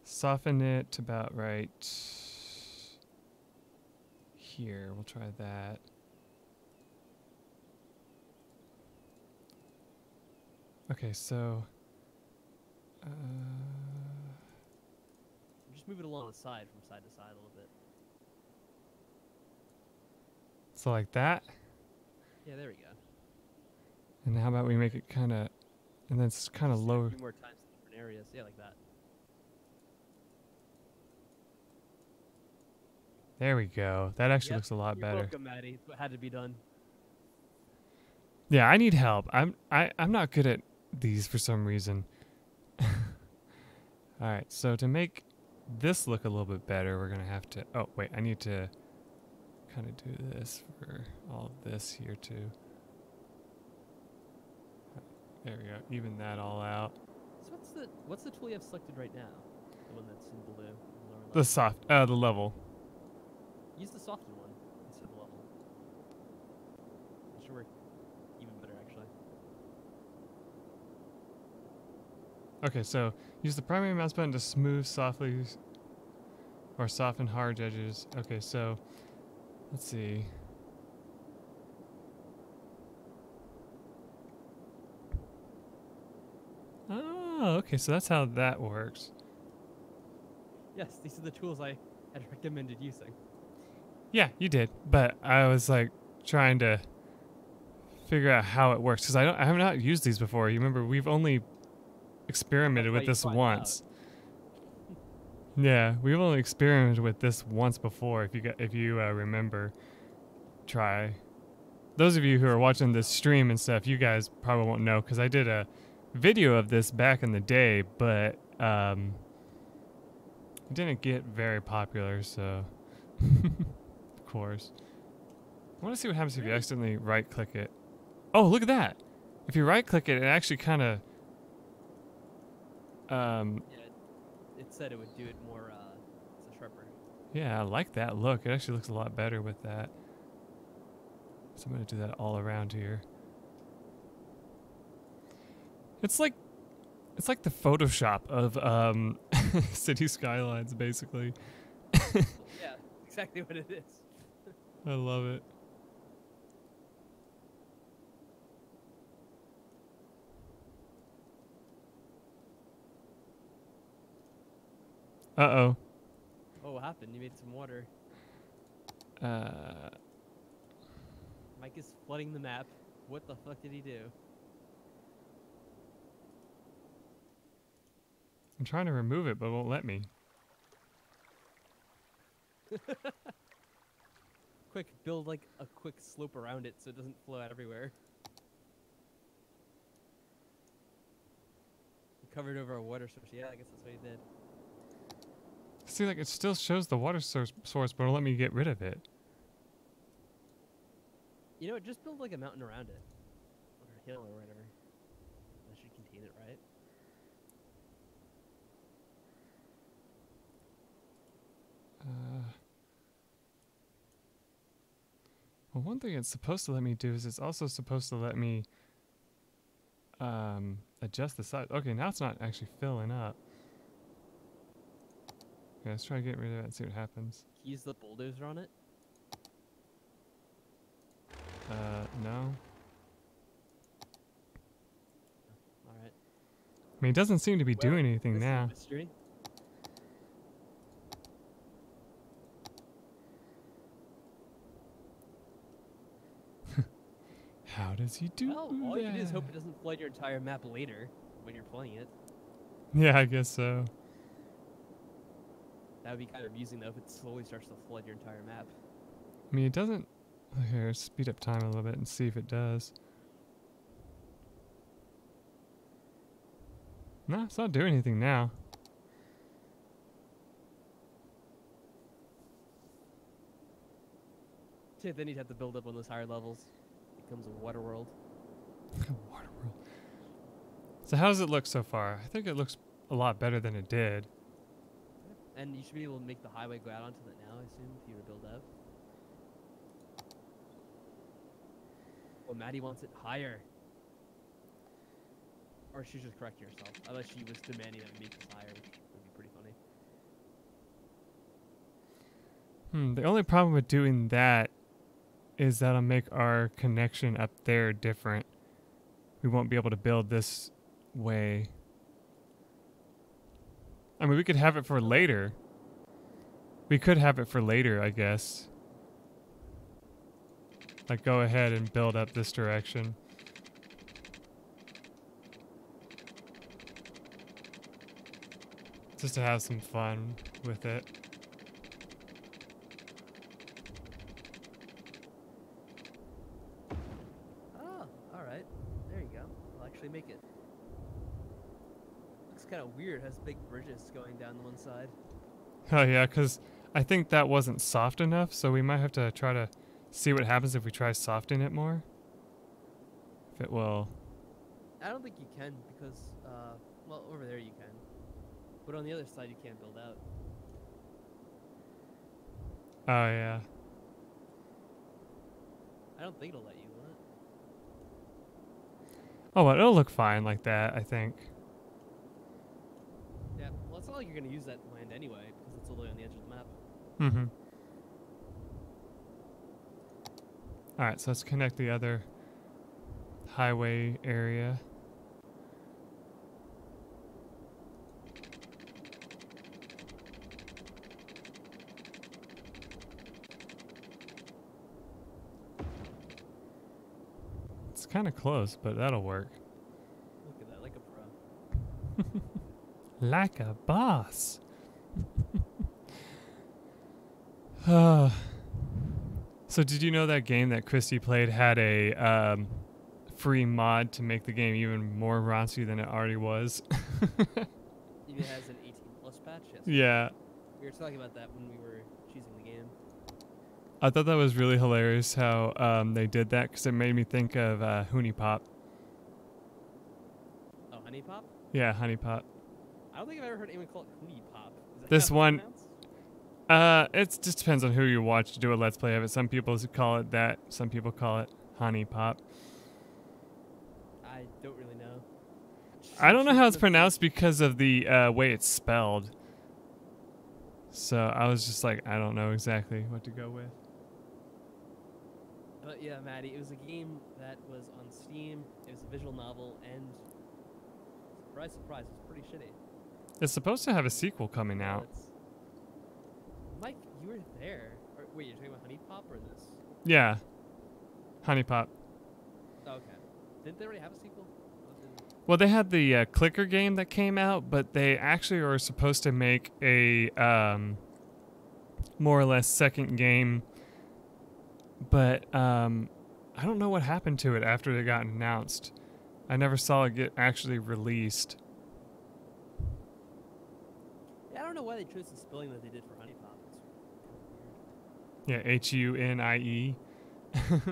Soften it to about right here. We'll try that. Okay, so Just move it along the side, from side to side a little bit. so like that. Yeah, there we go. And how about we make it kind of, and then it's kind of Just lower. a few more times in different areas. Yeah, like that. There we go. That actually Yep, looks a lot you're better. welcome, Maddie. It's what had to be done. Yeah, I need help. I'm not good at these for some reason. All right, so to make this look a little bit better, we're gonna have to. Oh wait, I need to kind of do this for all of this here too. There we go. Even that all out. So what's the tool you have selected right now? The one that's in blue. The level. Use the softened one instead of the level. It should work even better, actually. Okay, so use the primary mouse button to smooth softly or soften hard edges. Okay, so let's see. Oh, okay, so that's how that works. Yes, these are the tools I had recommended using. Yeah, you did, but I was like trying to figure out how it works because I have not used these before. You remember we've only experimented with this once. Yeah, we've only experimented with this once before. If you remember, try. Those of you who are watching this stream and stuff, you guys probably won't know because I did a video of this back in the day, but it didn't get very popular. So, of course, I want to see what happens if you accidentally right-click it. Oh, look at that! If you right-click it, it actually kind of Yeah, it said it would do it more so sharper. yeah, I like that look. It actually looks a lot better with that. So I'm going to do that all around here. It's like the Photoshop of City Skylines, basically. Yeah, exactly what it is. I love it. Uh-oh. Oh, what happened? You made some water. Mike is flooding the map. What the fuck did he do? I'm trying to remove it, but it won't let me. quick, build like a quick slope around it so it doesn't flow out everywhere. Covered over a water source. Yeah, I guess that's what he did. See, like, it still shows the water source, but it'll let me get rid of it. You know what? Just build like a mountain around it. Or a hill or whatever. That should contain it, right? Well, one thing it's supposed to let me do is it's also supposed to let me adjust the size. Okay, now it's not actually filling up. Okay, let's try getting rid of it and see what happens. Use the bulldozer on it. No. Alright. I mean, it doesn't seem to be Well, doing anything this is a now. mystery. How does he do Well, all you can do is that? hope it doesn't flood your entire map later when you're playing it. Yeah, I guess so. That would be kind of amusing though if it slowly starts to flood your entire map. I mean, it doesn't... Here, speed up time a little bit and see if it does. No, it's not doing anything now. Yeah, then you'd have to build up on those higher levels. Becomes a water world. Water world. So how does it look so far? I think it looks a lot better than it did. And you should be able to make the highway go out onto that now, I assume, if you were to build up. Well, Maddie wants it higher. Or she's just correcting herself. Unless she was demanding that we make this higher, which would be pretty funny. The only problem with doing that is that'll make our connection up there different. We won't be able to build this way. I mean, we could have it for later. We could have it for later, I guess. Like, go ahead and build up this direction. Just to have some fun with it. Oh, alright. There you go. I'll actually make it. Looks kind of weird. It has big bridges going down the one side. Oh yeah, because I think that wasn't soft enough, so we might have to try to see what happens if we try softening it more. If it will. I don't think you can because, well, over there you can. But on the other side you can't build out. Oh yeah. I don't think it'll let you, will it? Oh well, it'll look fine like that, I think. Yeah, well, it's not like you're going to use that land anyway, because it's all the way on the edge of the map. Mm-hmm. Alright, so let's connect the other highway area. It's kind of close, but that'll work. Look at that, like a pro. Like a boss. So did you know that game that Christy played had a free mod to make the game even more raunchy than it already was? Even has an 18 plus patch? Yes. Yeah. We were talking about that when we were choosing the game. I thought that was really hilarious how they did that because it made me think of Honey Pop. Oh, Honey Pop? Yeah, Honey Pop. I don't think I've ever heard anyone call it Honey Pop. Is that This how it's one- pronounced? It just depends on who you watch to do a Let's Play of it. Some people call it that. Some people call it Honey Pop. I don't really know. I don't know how it's pronounced because of the way it's spelled. So I was just like, I don't know exactly what to go with. But yeah, Maddie, it was a game that was on Steam. It was a visual novel, and surprise, surprise, it was pretty shitty. It's supposed to have a sequel coming Yeah, out. it's- Mike, you were there. Or, wait, you're talking about Honey Pop or this? Yeah. Honey Pop. Oh, okay. Didn't they already have a sequel? Well, they had the clicker game that came out, but they actually are supposed to make a more or less second game but I don't know what happened to it after it got announced. I never saw it get actually released. Yeah, I don't know why they chose the spelling that they did for honeypop. It's Yeah, Hunie.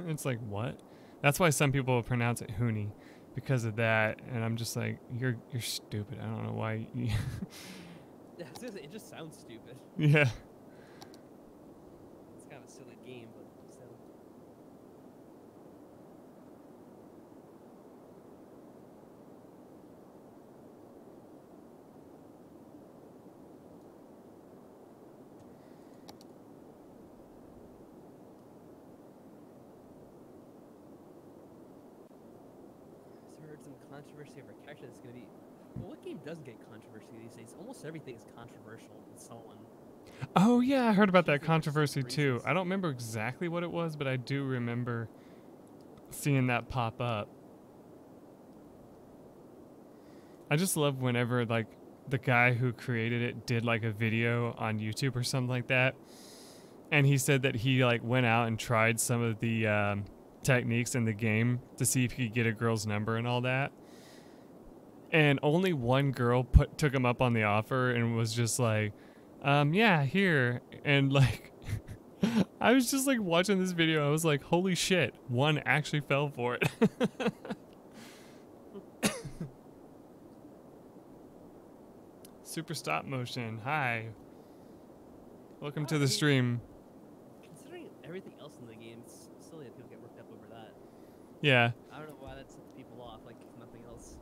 It's like, what? That's why some people pronounce it Hoonie, because of that. And I'm just like, you're stupid. I don't know why. yeah, seriously, it just sounds stupid. Yeah. It's kind of a silly game, but still. So I heard some controversy over a character that's going to be. Well, what game doesn't get controversy these days? Almost everything is controversial in someone. Oh, yeah, I heard about that Usually for controversy certain too. reasons. I don't remember exactly what it was, but I do remember seeing that pop up. I just love whenever, like, the guy who created it did, like, a video on YouTube or something like that. And he said that he, like, went out and tried some of the techniques in the game to see if he could get a girl's number and all that. And only one girl took him up on the offer and was just like, yeah, here. And like, I was just like watching this video. I was like, holy shit, one actually fell for it. Super stop motion. Hi. Welcome to the stream. Considering everything else in the game, it's silly that people get worked up over that. Yeah. I don't know why that sets people off, like nothing else.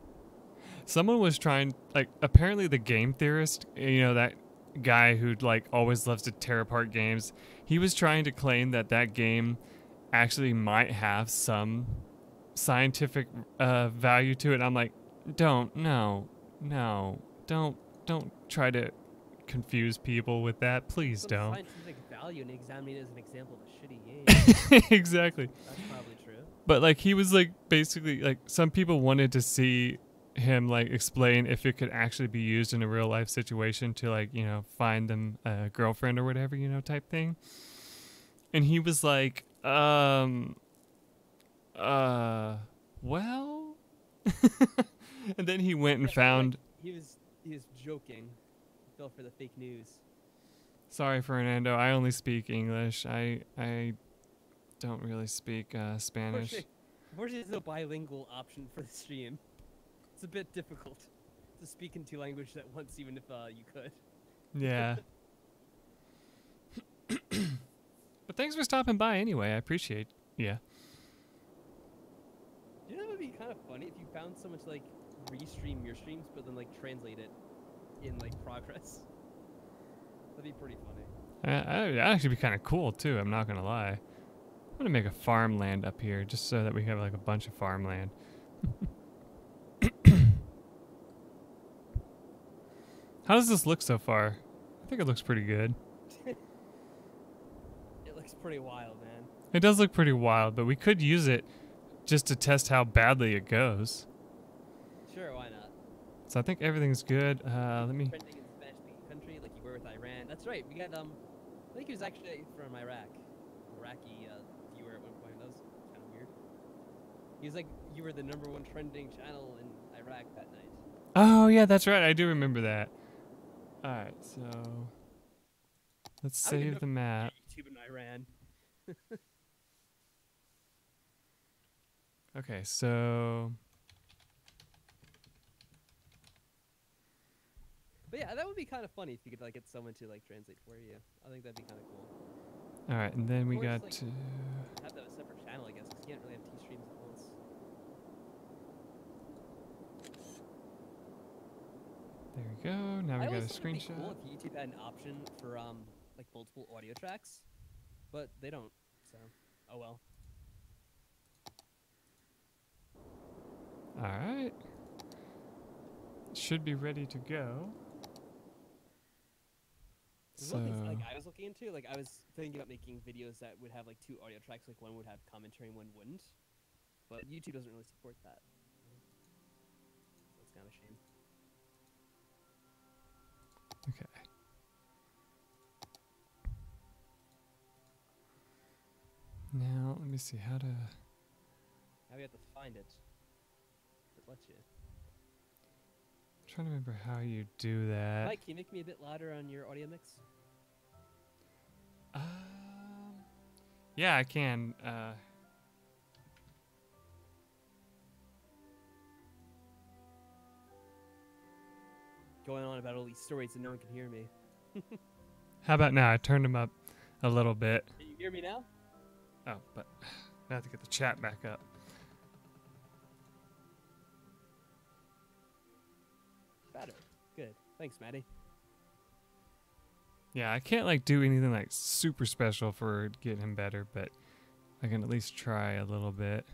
Someone was trying, like, apparently the game theorist, you know, that guy who, like, always loves to tear apart games, he was trying to claim that that game actually might have some scientific value to it. I'm like, don't try to confuse people with that. Please Some don't. scientific value and examining it as an example of a shitty game. Exactly. That's probably true. But like he was like basically like some people wanted to see him like explain if it could actually be used in a real life situation to like, you know, find them a girlfriend or whatever, you know, type thing. And he was like, well. And then he went and Yeah, found. like, he was joking. He fell for the fake news. Sorry, Fernando. I only speak English. I don't really speak Spanish. Unfortunately, there's no bilingual option for the stream. It's a bit difficult to speak in two languages at once, even if you could. Yeah. But thanks for stopping by anyway. I appreciate. Yeah. You know, it would be kind of funny if you found someone to like restream your streams, but then like translate it in like progress. That'd be pretty funny. That'd actually be kind of cool too. I'm not gonna lie. I'm gonna make a farmland up here just so that we have like a bunch of farmland. How does this look so far? I think it looks pretty good. It looks pretty wild, man. It does look pretty wild, but we could use it just to test how badly it goes. Sure, why not? So I think everything's good. Let me. Trending in Spanish-speaking country, like you were with Iran. That's right. We got I think he was actually from Iraq. Iraqi viewer at one point. That was kind of weird. He was like, you were the #1 trending channel in Iraq that night. Oh yeah, that's right. I do remember that. All right, so let's save the map. YouTube in Iran. Okay, so But yeah, that would be kind of funny if you could like get someone to like translate for you. I think that'd be kind of cool. all right, and then we Or got just, to. Have that as a separate channel, I guess, because you can't really have 2 streams at once. There we go. Now we got a always thought it'd be screenshot. cool if YouTube had an option for like multiple audio tracks, but they don't. So, oh well. All right, should be ready to go. There's So one thing like I was looking into, like I was thinking about making videos that would have like 2 audio tracks, like one would have commentary and one wouldn't. But YouTube doesn't really support that. So it's kind of a shame. okay. Now let me see how to. Now we have to find it. It lets you. I'm trying to remember how you do that. Mike, can you make me a bit louder on your audio mix? Um, yeah, I can. Going on about all these stories and no one can hear me. How about now? I turned them up a little bit. Can you hear me now? Oh, but I have to get the chat back up. Better. Good. Thanks, Maddie. Yeah, I can't like do anything like super special for getting him better, but I can at least try a little bit.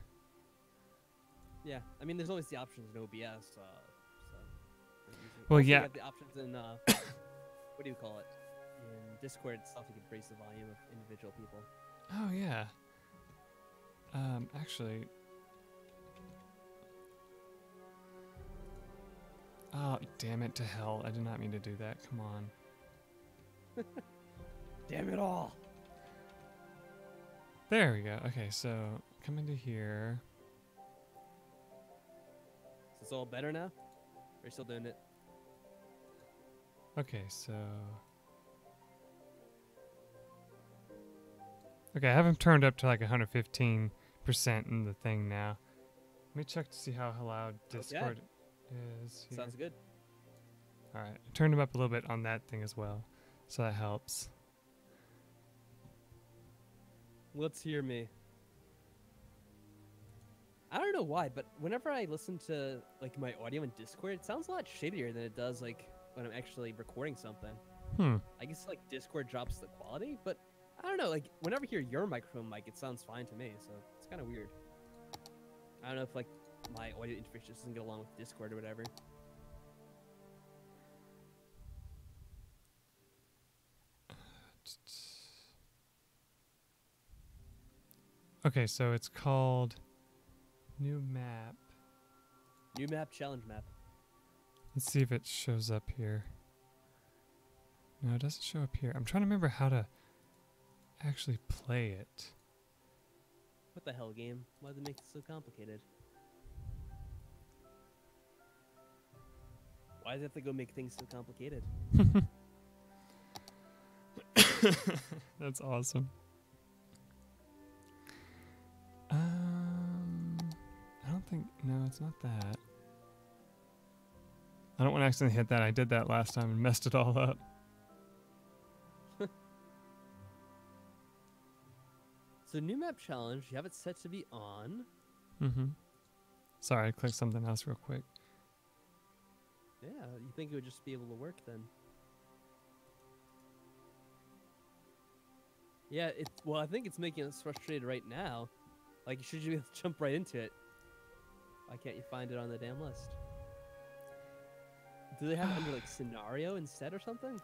Yeah, I mean, there's always the options in OBS. So. Well, also, yeah. You have the options in what do you call it? In Discord itself, you can raise the volume of individual people. Oh yeah. Actually. Oh, damn it to hell. I did not mean to do that. Come on. Damn it all. There we go. Okay, so come into here. Is this all better now? Or are you still doing it? Okay, so. Okay, I have him turned up to like 115% in the thing now. Let me check to see how loud Discord is here. Sounds good. Alright, I turned him up a little bit on that thing as well, so that helps. Let's hear me. I don't know why, but whenever I listen to like my audio in Discord, it sounds a lot shittier than it does like when I'm actually recording something. I guess like Discord drops the quality, but I don't know. Like whenever I hear your microphone mic, it sounds fine to me. So it's kind of weird. I don't know if like my audio interface just doesn't get along with Discord or whatever. Okay, so it's called New Map. New map, challenge map. Let's see if it shows up here. No, it doesn't show up here. I'm trying to remember how to actually play it. What the hell, game? Why did they make it so complicated? Why does it have to go make things so complicated? That's awesome. I don't think... No, it's not that. I don't want to accidentally hit that. I did that last time and messed it all up. So new map challenge, you have it set to be on. Sorry, I clicked something else real quick. Yeah, you think it would just be able to work then? Yeah, well, I think it's making us frustrated right now. Like, you should be able to jump right into it. Why can't you find it on the damn list? Do they have it under, like, scenario instead or something?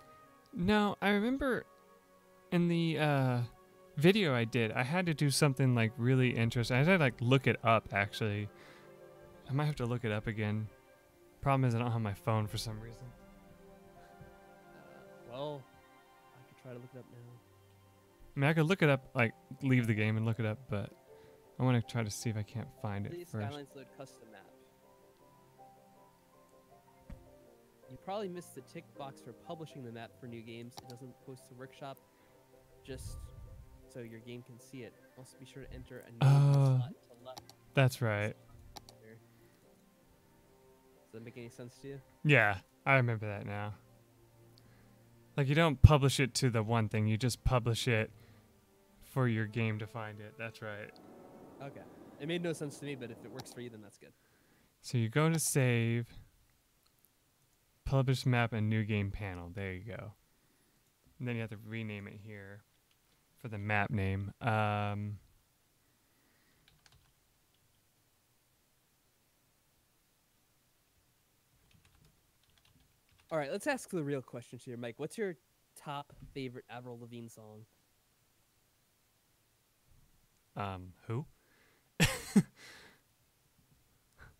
No, I remember in the video I did, I had to do something, like, really interesting. I had to, like, look it up, actually. I might have to look it up again. Problem is I don't have my phone for some reason. Well, I could try to look it up now. I mean, I could look it up, like, leave the game and look it up, but I want to try to see if I can't find it Cities first. Skylines load custom map. You probably missed the tick box for publishing the map for new games. It doesn't post to workshop, just so your game can see it. Also, be sure to enter a name slot to left. That's right. Does that make any sense to you? Yeah, I remember that now. Like, you don't publish it to the one thing, you just publish it for your game to find it. That's right. Okay. It made no sense to me, but if it works for you, then that's good. So you go to save, publish map, and new game panel. There you go. And then you have to rename it here for the map name. All right, let's ask the real questions here, Mike. What's your top favorite Avril Lavigne song? Who?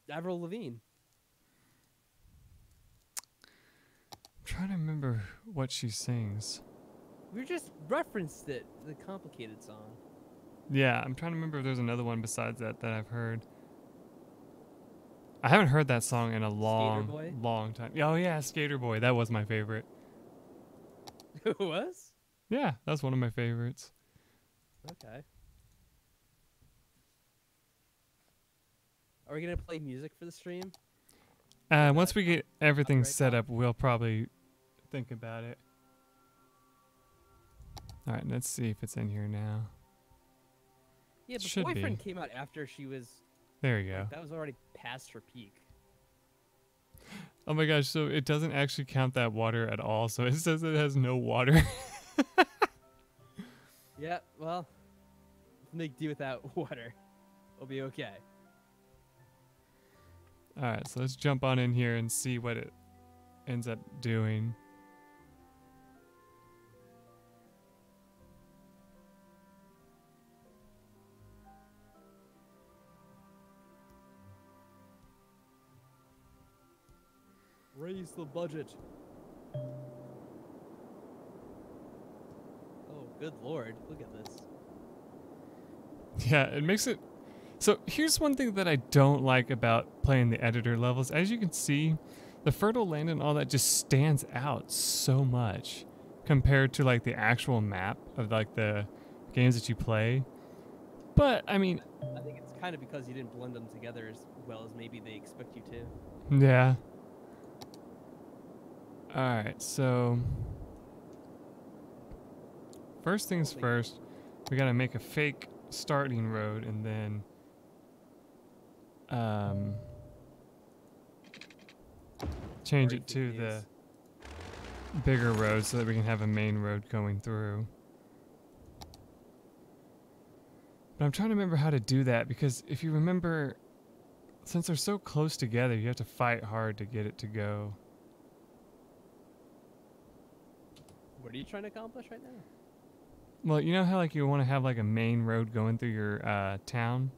Avril Lavigne. I'm trying to remember what she sings. We just referenced it, the complicated song. Yeah, I'm trying to remember if there's another one besides that I've heard. I haven't heard that song in a Skater Boy? long time. Oh yeah, Skater Boy. That was my favorite. Who was? Yeah, that's one of my favorites. Okay. Are we gonna play music for the stream? Once we get everything copyright set now? up, we'll probably think about it. All right, let's see if it's in here now. Yeah, but Should Boyfriend be. came out after she was. There you go. Like, that was already past her peak. Oh my gosh, so it doesn't actually count that water at all. So it says it has no water. Yeah, well, make do without water. We'll be okay. All right, so let's jump on in here and see what it ends up doing. Raise the budget. Oh, good lord. Look at this. Yeah, it makes it... So here's one thing that I don't like about playing the editor levels. As you can see, the fertile land and all that just stands out so much compared to like the actual map of like the games that you play. But, I mean... I think it's kind of because you didn't blend them together as well as maybe they expect you to. Yeah. Alright, so... First things first, we gotta make a fake starting road and then... change it to the bigger road so that we can have a main road going through. But I'm trying to remember how to do that because if you remember, since they're so close together, you have to fight hard to get it to go. What are you trying to accomplish right now? Well, you know how like you want to have like a main road going through your town?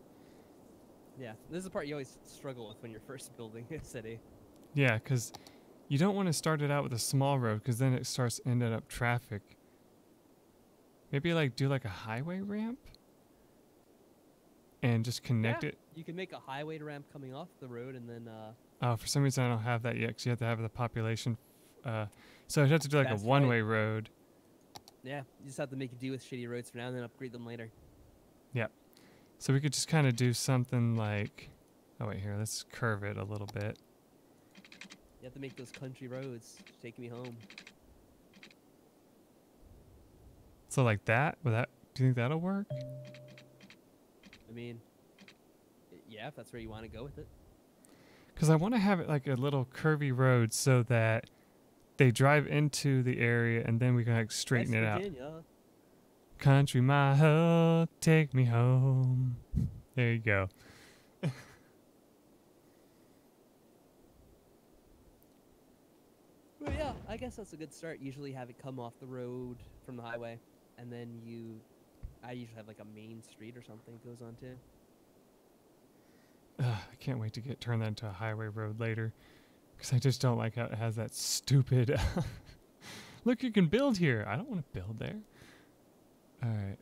Yeah, this is the part you always struggle with when you're first building a city. Yeah, because you don't want to start it out with a small road because then it starts ending up traffic. Maybe like do like a highway ramp and just connect it. You can make a highway ramp coming off the road and then Oh, for some reason I don't have that yet because you have to have the population. So I'd have to do like That's a one-way road. yeah, you just have to make it do with shitty roads for now and then upgrade them later. Yep. So we could just kind of do something like... Oh, wait, here. Let's curve it a little bit. You have to make those country roads. Take me home. So like that? Do you think that'll work? I mean, yeah, if that's where you want to go with it. Because I want to have it like a little curvy road so that they drive into the area and then we can like straighten it out. Country mile, take me home. There you go. Well, yeah, I guess that's a good start. Usually have it come off the road from the highway, and then I usually have like a main street or something it goes on to. I can't wait to turn that into a highway road later. Because I just don't like how it has that stupid... Look, you can build here. I don't want to build there. Alright,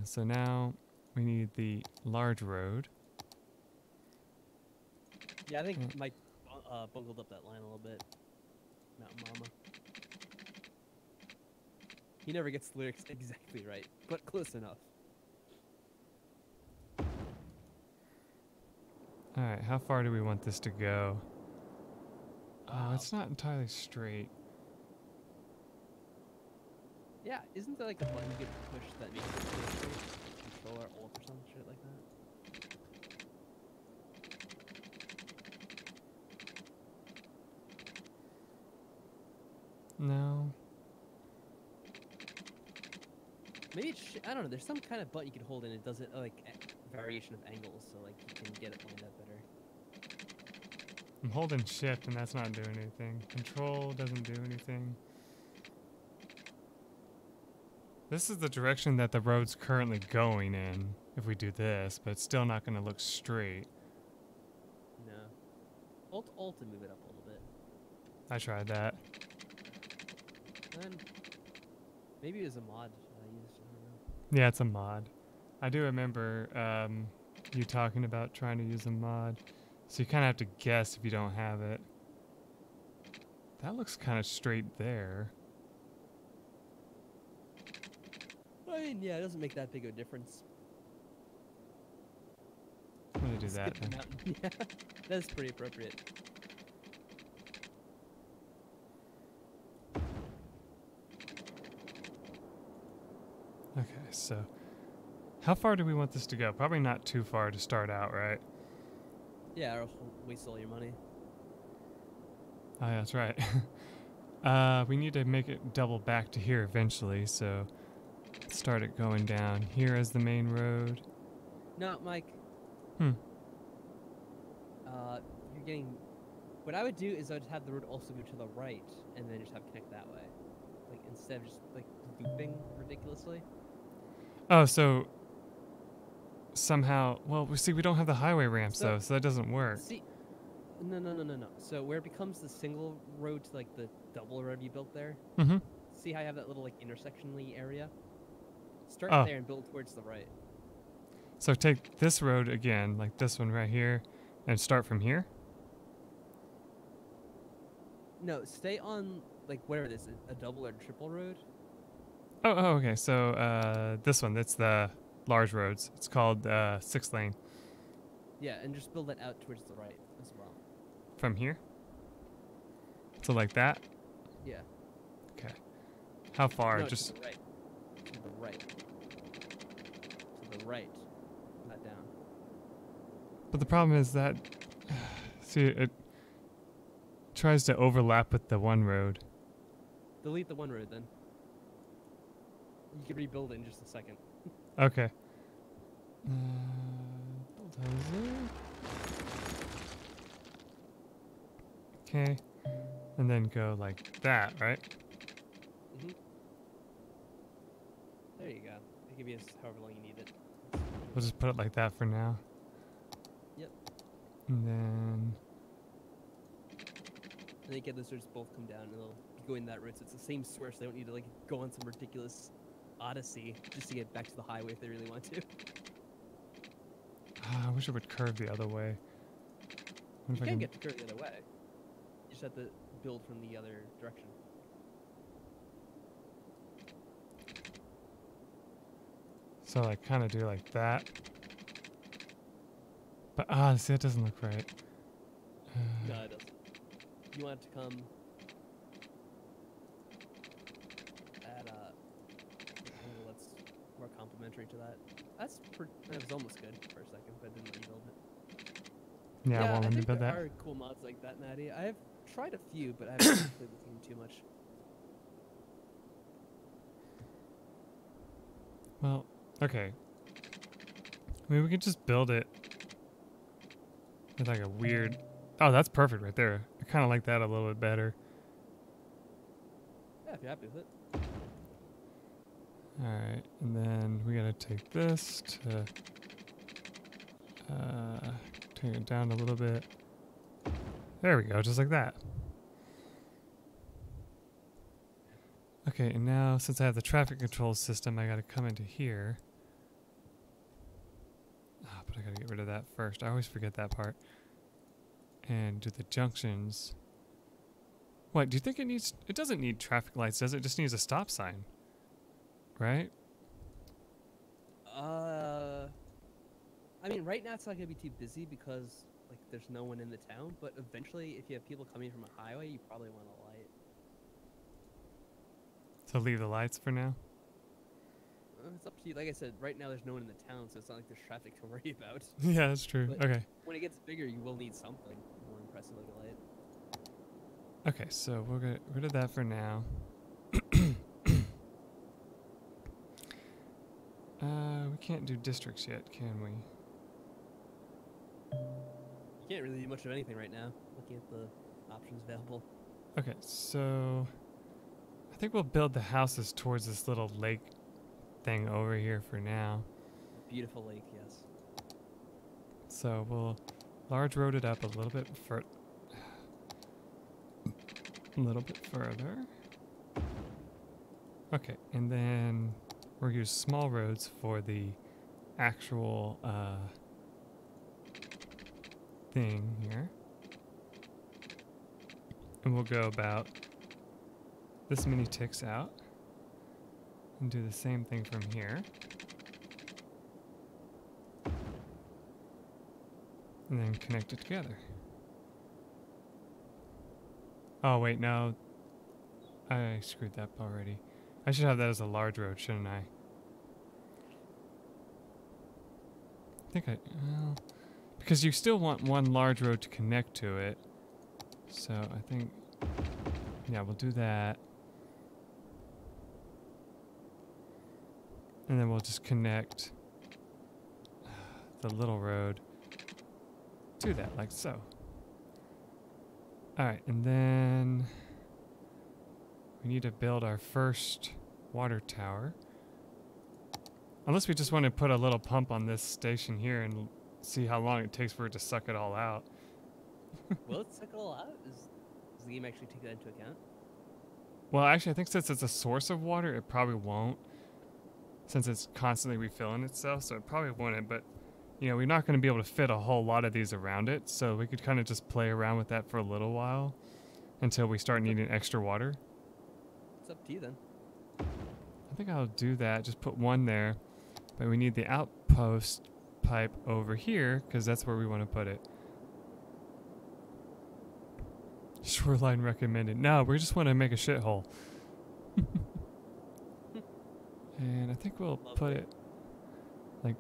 so now we need the large road. Yeah, I think Mike bungled up that line a little bit. Mountain Mama. He never gets the lyrics exactly right, but close enough. Alright, how far do we want this to go? Oh, it's not entirely straight. Yeah, isn't there like a button you can push that makes it straight? Control or Alt or some shit like that? No. Maybe it's I don't know. There's some kind of button you can hold and it does it like variation of angles, so like you can get it lined up better. I'm holding shift and that's not doing anything. Control doesn't do anything. This is the direction that the road's currently going in if we do this, but it's still not going to look straight. No. Alt to move it up a little bit. I tried that. And maybe it was a mod I used. I don't know. Yeah, it's a mod. I do remember you talking about trying to use a mod. So you kind of have to guess if you don't have it. That looks kind of straight there. I mean, yeah, it doesn't make that big of a difference. I'm gonna do that Skip the then. mountain. Yeah, that's pretty appropriate. Okay, so how far do we want this to go? Probably not too far to start out, right? Yeah, or else we'll waste all your money. Oh, yeah, that's right. We need to make it double back to here eventually, so start it going down here as the main road. No, Mike. Hmm. You're getting. What I would do is I'd have the road also go to the right, and then just have it connect that way, like instead of just like looping ridiculously. Oh, so somehow, well, we don't have the highway ramps So- though, so that doesn't work. See, no. So where it becomes the single road to like the double road you built there. Mm-hmm. See how you have that little like intersection-y area? Start Oh. there and build towards the right. So take this road again, like this one right here, and start from here. No, stay on like whatever it is, a double or triple road. Oh, okay. So this one, that's the large roads. It's called 6 lane. Yeah, and just build that out towards the right as well. From here. So like that. Yeah. Okay. How far? No, Just to the right. To the right. To the right. Not down. But the problem is that, see, it tries to overlap with the one road. Delete the one road then. You can rebuild it in just a second. Okay. Bulldozer. Okay. And then go like that, right? Mm-hmm. There you go. It give you however long you need it. We'll just put it like that for now. Yep. And then, And then you get those roads both come down and they'll go in that road. So it's the same source. They don't need to like go on some ridiculous odyssey just to get back to the highway if they really want to. I wish it would curve the other way. What You if I can get to curve the other way. You just have to build from the other direction. So like kind of do like that. But see, that doesn't look right. No, it doesn't. You want it to come at an angle that's more complementary to that. That was almost good for a second, but I didn't let you build it. Yeah, well, I let me think build there that. are cool mods like that, Maddie. I have tried a few, but I haven't played with them too much. Well, okay. I mean, we could just build it with like a weird. Oh, that's perfect right there. I kind of like that a little bit better. Yeah, if you're happy with it. All right, and then we gotta take this to turn it down a little bit. There we go, just like that. Okay, and now since I have the traffic control system, I gotta come into here. But I gotta get rid of that first. I always forget that part. And do the junctions. What, do you think it needs... It doesn't need traffic lights, does it? It just needs a stop sign. Right? I mean, right now it's not gonna be too busy because like there's no one in the town. But eventually, if you have people coming from a highway, you probably want a light. So leave the lights for now? It's up to you. Like I said, right now there's no one in the town, so it's not like there's traffic to worry about. Yeah, that's true. But Okay. when it gets bigger, you will need something more impressive like a light. Okay, so we'll get rid of that for now. We can't do districts yet, can we? You can't really do much of anything right now, looking at the options available. Okay, so I think we'll build the houses towards this little lake thing over here for now. Beautiful lake, yes. So we'll large road it up a little bit further. Okay, and then we'll use small roads for the actual thing here. And we'll go about this many ticks out and do the same thing from here. And then connect it together. Oh wait, no. I screwed that up already. I should have that as a large road, shouldn't I? I think well, because you still want one large road to connect to it. So I think, yeah, we'll do that. And then we'll just connect the little road to that, like so. Alright, and then we need to build our first water tower. Unless we just want to put a little pump on this station here and see how long it takes for it to suck it all out. Will it suck it all out? Does the game actually take that into account? Well, actually, I think since it's a source of water, it probably won't. Since it's constantly refilling itself, so it probably wouldn't. But, you know, we're not going to be able to fit a whole lot of these around it. So we could kind of just play around with that for a little while until we start needing extra water. It's up to you then. I think I'll do that. Just put one there. But we need the outpost pipe over here because that's where we want to put it. Shoreline recommended. No, we just want to make a shithole. And I think we'll put it like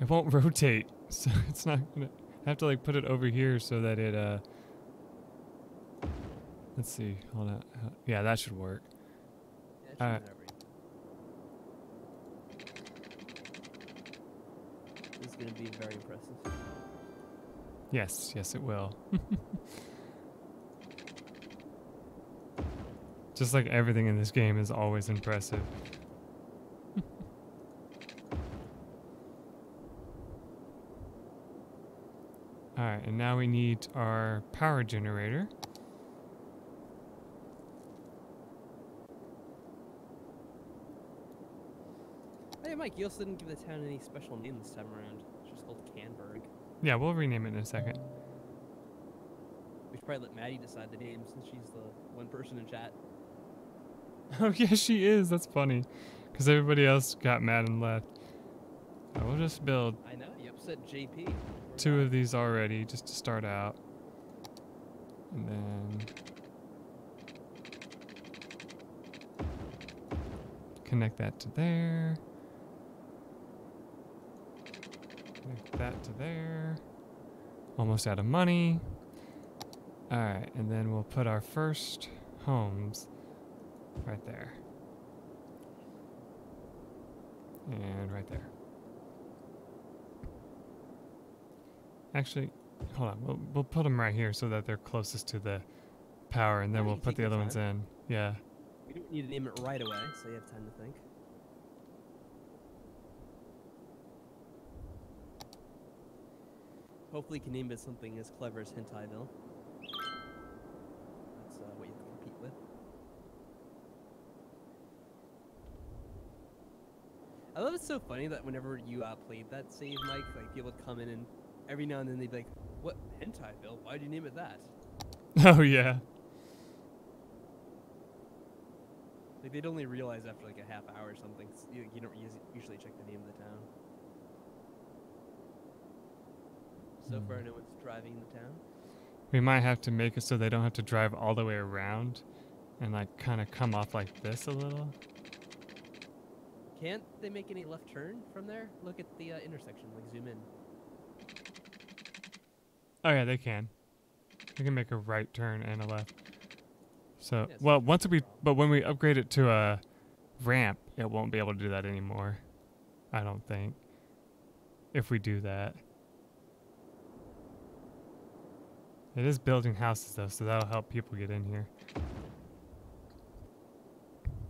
it won't rotate, so it's not gonna. I have to like put it over here so that it let's see, hold on. Yeah, that should work. Yeah, Alright. This is gonna be very impressive. Yes, yes it will. Just like everything in this game is always impressive. Alright, and now we need our power generator. Hey Mike, you also didn't give the town any special name this time around. It's just called Canberg. Yeah, we'll rename it in a second. We should probably let Maddie decide the name since she's the one person in chat. Oh yeah, she is. That's funny. Because everybody else got mad and left. We'll just build I know, you upset JP. 2 of these already, just to start out. And then connect that to there. Connect that to there. Almost out of money. Alright, and then we'll put our first homes right there. And right there. Actually, hold on. We'll put them right here so that they're closest to the power, and then we'll put the other ones in. Yeah. We don't need to name it right away, so you have time to think. Hopefully you can name it something as clever as Hentaiville. That's what you have to compete with. I love it's so funny that whenever you played that save, Mike, like people would come in and every now and then they'd be like, "What Hentaiville? Why'd you name it that?" Oh yeah. Like they'd only realize after like a half hour or something. You don't usually check the name of the town. So far, no one's driving in the town. We might have to make it so they don't have to drive all the way around and like kind of come off like this a little. Can't they make any left turn from there? Look at the intersection, like zoom in. Oh yeah, they can. They can make a right turn and a left. So, Yes. well, but when we upgrade it to a ramp, it won't be able to do that anymore. I don't think. If we do that. It is building houses though, so that'll help people get in here.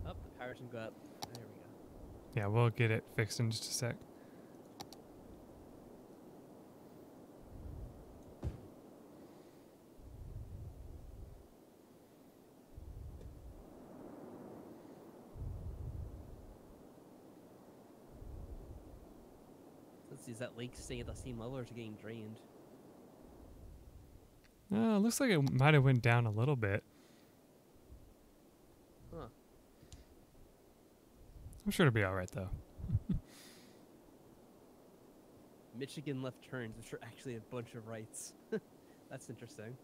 Oh, the power should go up. There we go. Yeah, we'll get it fixed in just a sec. Let's see, is that lake staying at the same level or is it getting drained? Looks like it might have went down a little bit. Huh. I'm sure it'll be all right though. Michigan left turns, which are actually a bunch of rights. That's interesting.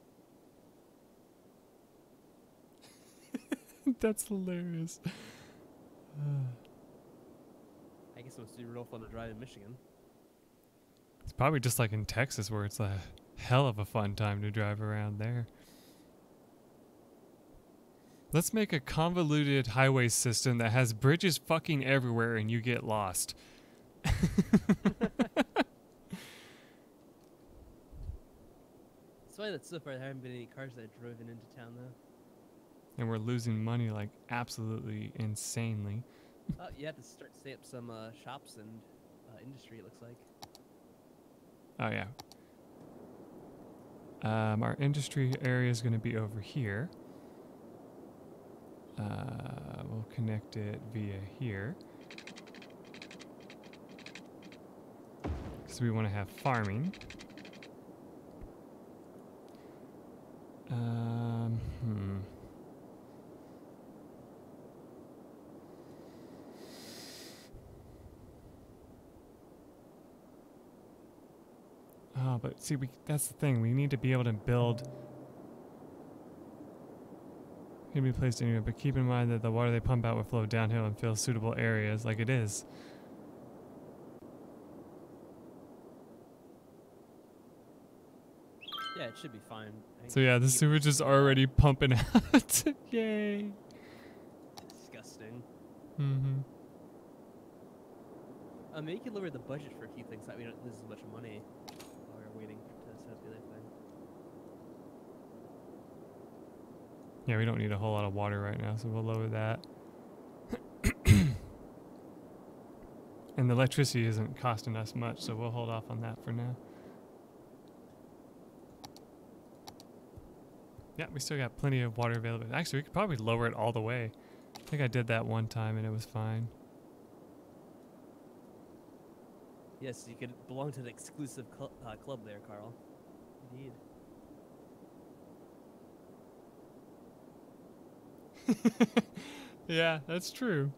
That's hilarious. I guess it must be real fun to drive in Michigan. It's probably just like in Texas where it's a hell of a fun time to drive around there. Let's make a convoluted highway system that has bridges fucking everywhere and you get lost. It's funny that so far there haven't been any cars that have driven into town though. And we're losing money like absolutely insanely. Oh, you have to start to stay up some shops and industry, it looks like. Oh yeah. Our industry area is going to be over here. We'll connect it via here. Because we want to have farming. Oh, but see, that's the thing. We need to be able to build. Can be placed anywhere, but keep in mind that the water they pump out will flow downhill and fill suitable areas like it is. Yeah, it should be fine. So yeah, the sewage is already pumping out. Yay. Disgusting. Mm-hmm. Maybe you could lower the budget for a few things so that we don't lose as much money while we're waiting to set up the other thing. Yeah, we don't need a whole lot of water right now, so we'll lower that. And the electricity isn't costing us much, so we'll hold off on that for now. Yeah, we still got plenty of water available. Actually, we could probably lower it all the way. I think I did that one time and it was fine. Yes, you could belong to the exclusive club there, Carl. Indeed. Yeah, that's true.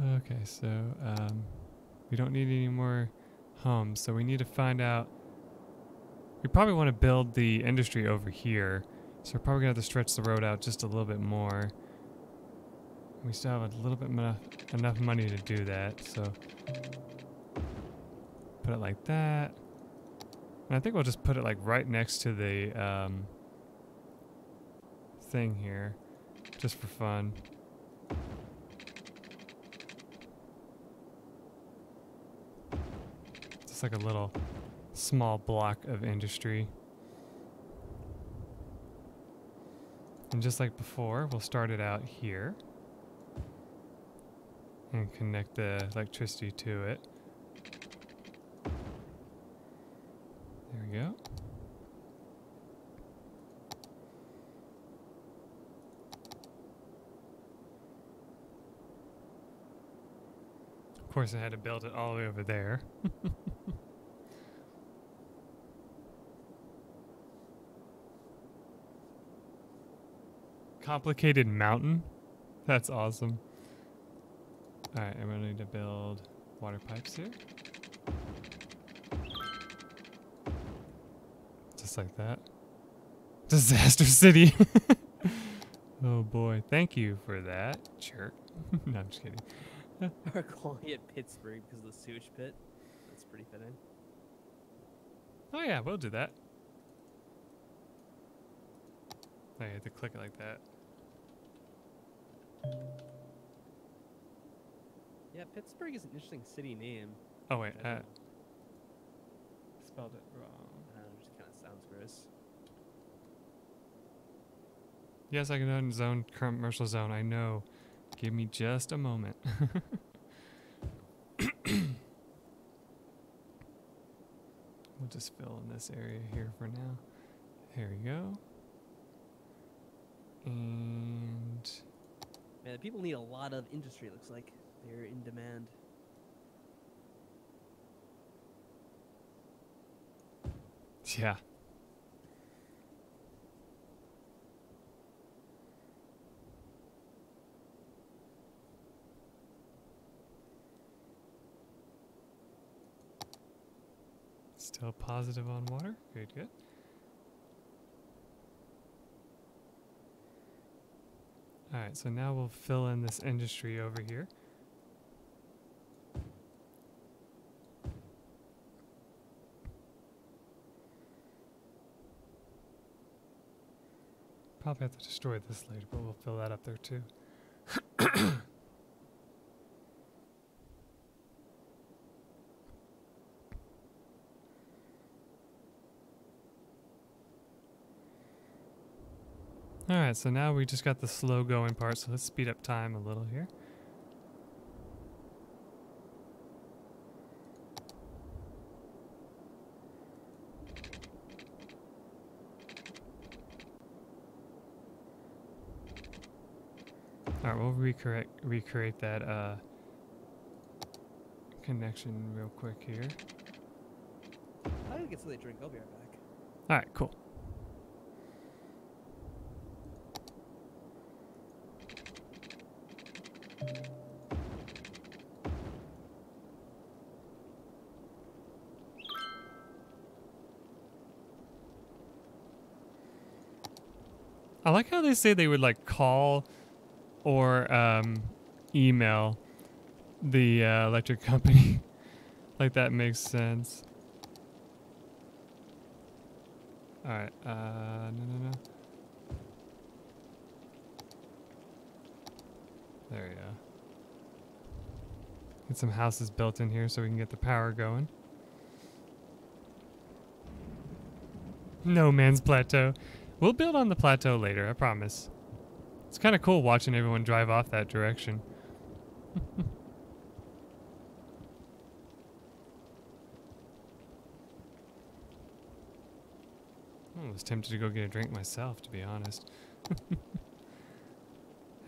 Okay, so we don't need any more homes, so we need to find out. We probably want to build the industry over here, so we're probably going to have to stretch the road out just a little bit more. We still have a little bit enough money to do that, so put it like that. And I think we'll just put it like right next to the thing here, just for fun. Just like a little small block of industry. And just like before, we'll start it out here and connect the electricity to it. There we go. Of course, I had to build it all the way over there. Complicated mountain? That's awesome. Alright, I'm gonna need to build water pipes here. Just like that. Disaster City! Oh boy, thank you for that, jerk. No, I'm just kidding. We're calling it Pittsburgh because of the sewage pit. That's pretty fitting. Oh yeah, we'll do that. I had to click it like that. Yeah, Pittsburgh is an interesting city name. Oh wait, I don't spelled it wrong. know, it just kind of sounds gross. Yes, I can own zone, commercial zone, I know. Give me just a moment. We'll just fill in this area here for now. There we go. And Man, the people need a lot of industry, it looks like. They're in demand. Yeah. Still positive on water. Good, good. All right, so now we'll fill in this industry over here. Probably have to destroy this later, but we'll fill that up there too. Alright, so now we just got the slow going part, so let's speed up time a little here. Alright, we'll recreate that connection real quick here. I'm gonna get something to drink. I'll be right back. Alright, cool. I like how they say they would like call or email the electric company. Like that makes sense. Alright, no. There we go. Get some houses built in here so we can get the power going. No Man's Plateau. We'll build on the plateau later, I promise. It's kind of cool watching everyone drive off that direction. I was tempted to go get a drink myself, to be honest.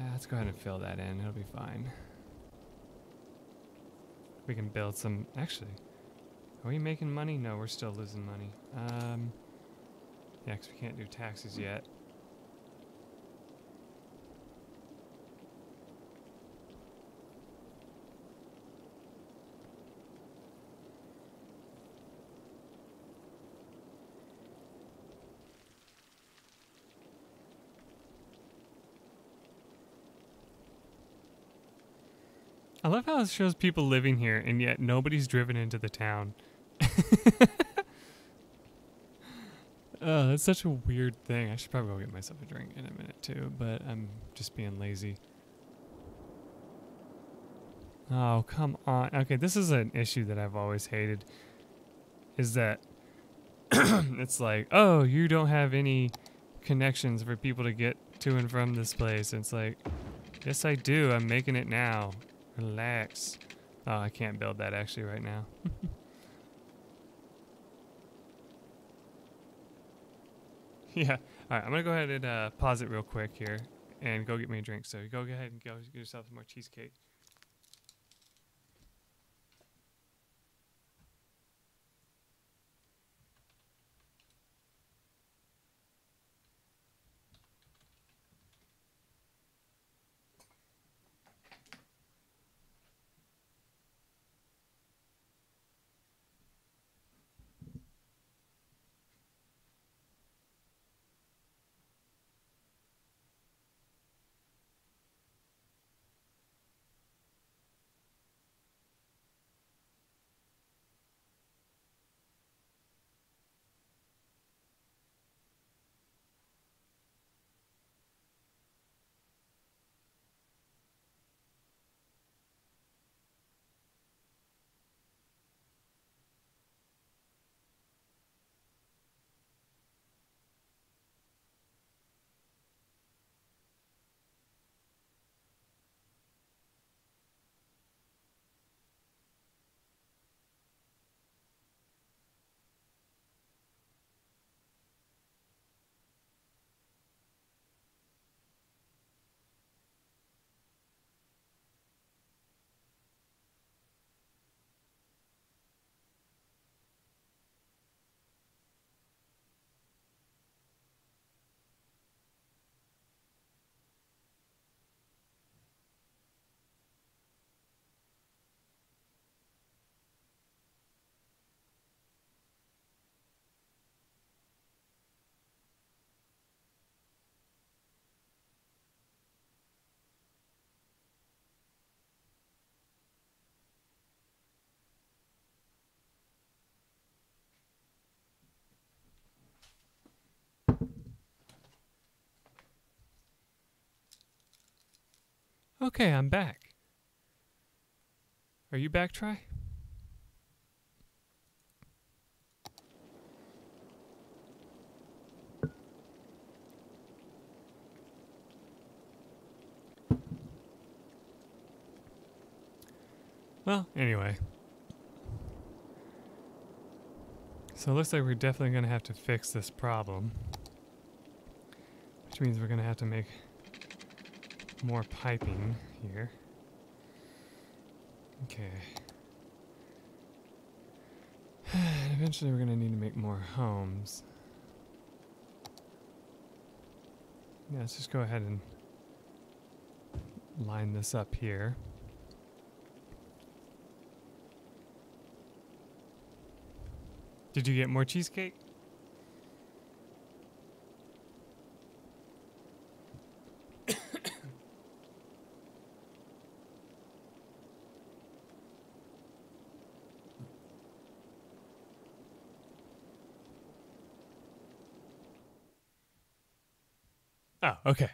Let's go ahead and fill that in. It'll be fine. We can build some... Actually, are we making money? No, we're still losing money. Yeah, because we can't do taxes yet. I love how it shows people living here, and yet nobody's driven into the town. Oh, that's such a weird thing. I should probably go get myself a drink in a minute too, but I'm just being lazy. Oh, come on. Okay, this is an issue that I've always hated. Is that it's like, oh, you don't have any connections for people to get to and from this place. And it's like, yes, I do. I'm making it now. Relax. Oh, I can't build that actually right now. Yeah. All right, I'm going to go ahead and pause it real quick here and go get me a drink. So go ahead and go get yourself some more cheesecake. Okay, I'm back. Are you back, Try? Well, anyway. So it looks like we're definitely going to have to fix this problem. Which means we're going to have to make more piping here. Okay. Eventually we're going to need to make more homes. Yeah, let's just go ahead and line this up here. Did you get more cheesecake? Oh, okay.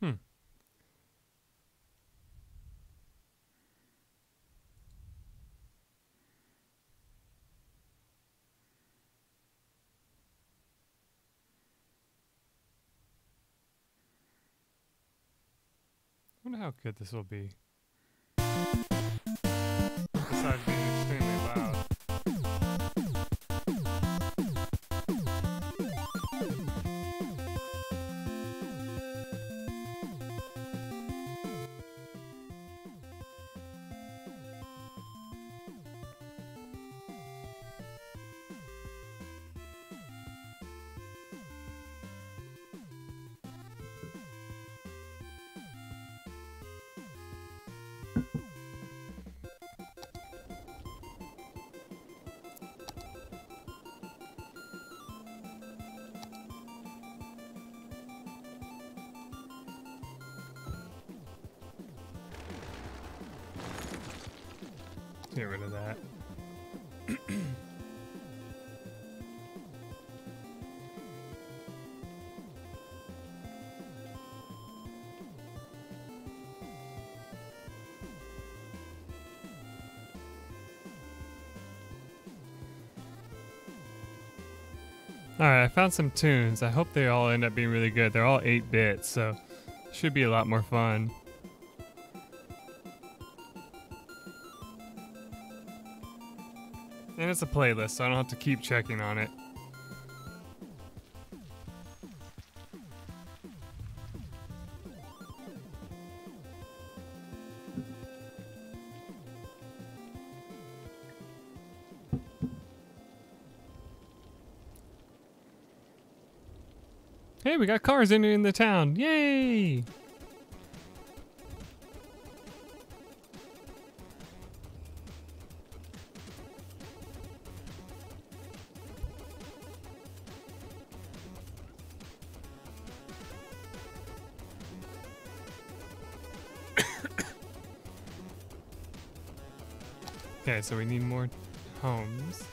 Hmm. I wonder how good this will be. Besides being extremely loud. Get rid of that. Alright, I found some tunes. I hope they all end up being really good. They're all 8-bit, so should be a lot more fun. And it's a playlist, so I don't have to keep checking on it. Hey, we got cars entering the town. Yay! Okay, so we need more homes.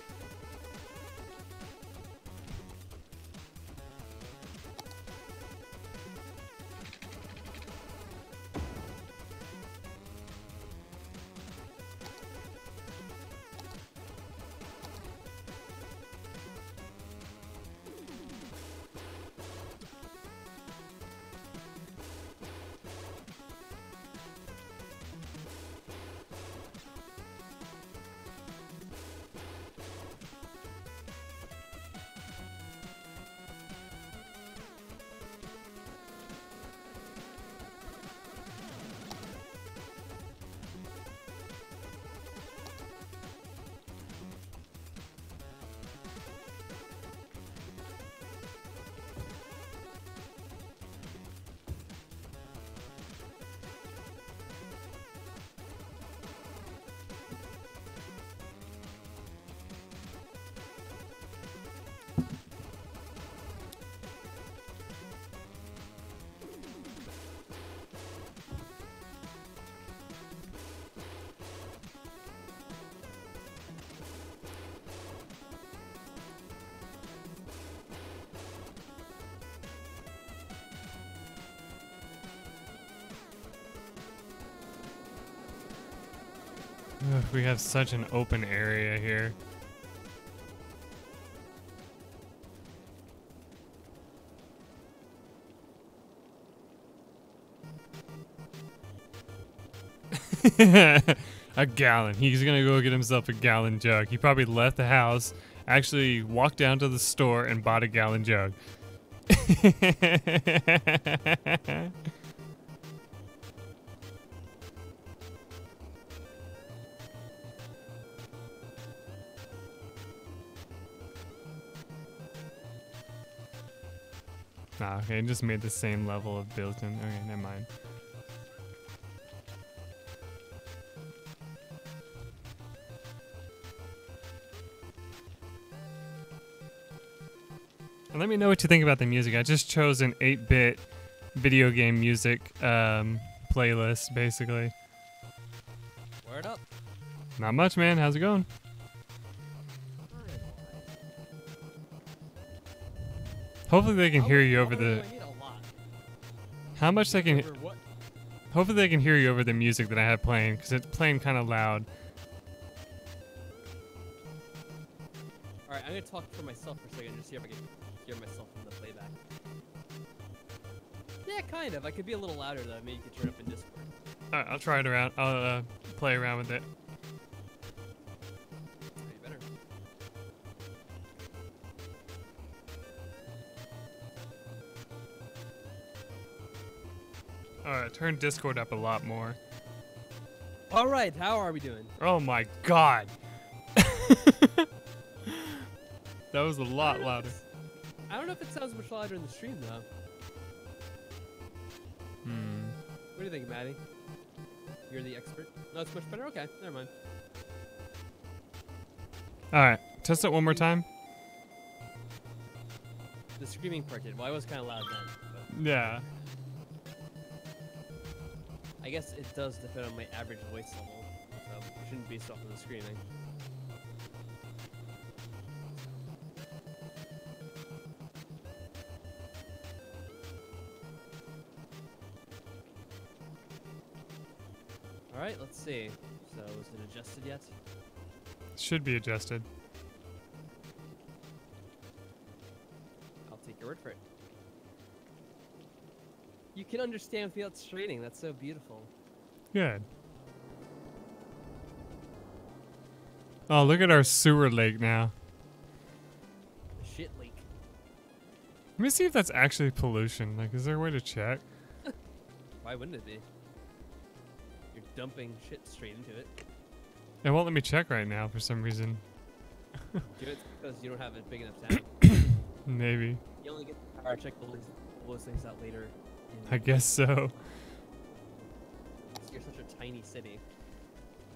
Ugh, we have such an open area here. A gallon. He's gonna go get himself a gallon jug. He probably left the house, actually walked down to the store and bought a gallon jug. Nah, okay, I just made the same level of built-in. Okay, never mind. And let me know what you think about the music. I just chose an 8-bit video game music playlist, basically. Word up. Not much, man. How's it going? Hopefully they can hear you over the... How much they can... Hopefully they can hear you over the music that I have playing, because it's playing kind of loud. Alright, I'm going to talk for myself for a second, just see if I can hear myself from the playback. Yeah, kind of. I could be a little louder, though. Maybe you could turn it up in Discord. Alright, I'll try it around. I'll play around with it. You better. Alright, turn Discord up a lot more. Alright, how are we doing? Oh my god! That was a lot louder. I don't know if it sounds much louder in the stream, though. What do you think, Maddie? You're the expert. No, it's much better? Okay, never mind. Alright, test it one more time. The screaming part did. Well, I was kind of loud then. Yeah. I guess it does depend on my average voice level, so it shouldn't be so often the screaming. Alright, let's see. So, is it adjusted yet? Should be adjusted. I'll take your word for it. You can understand without straining. That's so beautiful. Good. Oh, look at our sewer lake now. The shit leak. Let me see if that's actually pollution. Like, is there a way to check? Why wouldn't it be? You're dumping shit straight into it. It won't let me check right now for some reason. Do it because you don't have a big enough tank. Maybe. You only get the power to check those things out later. I guess so. You're such a tiny city.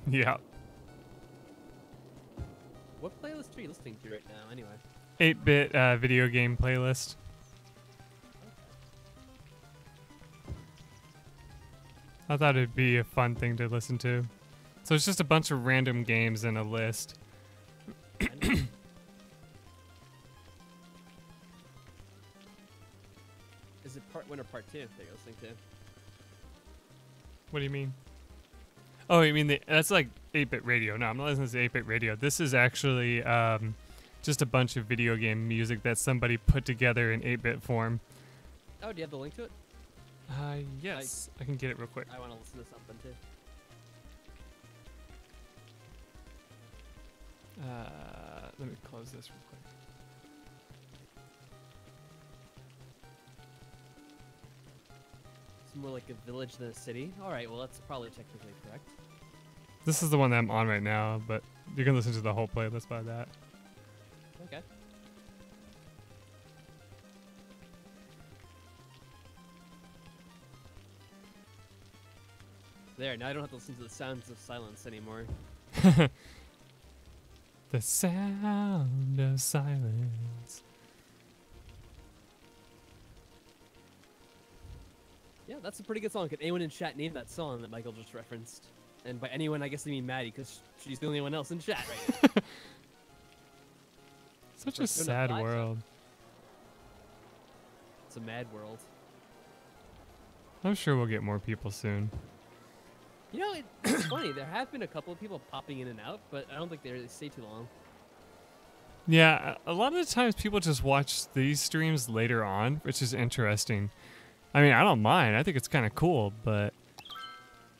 Yeah. What playlist are you listening to right now, anyway? 8-bit video game playlist. I thought it'd be a fun thing to listen to. So it's just a bunch of random games in a list. Is it part 1 or part 2 that you're listening to? What do you mean? Oh, you mean that's like 8-bit radio. No, I'm not listening to 8-bit radio. This is actually just a bunch of video game music that somebody put together in 8-bit form. Oh, do you have the link to it? Yes. I can get it real quick. I want to listen to something too. Let me close this real quick. It's more like a village than a city. Alright, well that's probably technically correct. This is the one that I'm on right now, but you can listen to the whole playlist by that. Okay. There, now I don't have to listen to the sounds of silence anymore. The sound of silence. Yeah, that's a pretty good song. Could anyone in chat name that song that Michael just referenced? And by anyone, I guess they mean Maddie, because she's the only one else in chat right now. Such a sad world. It's a mad world. I'm sure we'll get more people soon. You know, it's funny. There have been a couple of people popping in and out, but I don't think they stay too long. Yeah, a lot of the times people just watch these streams later on, which is interesting. I mean, I don't mind. I think it's kind of cool, but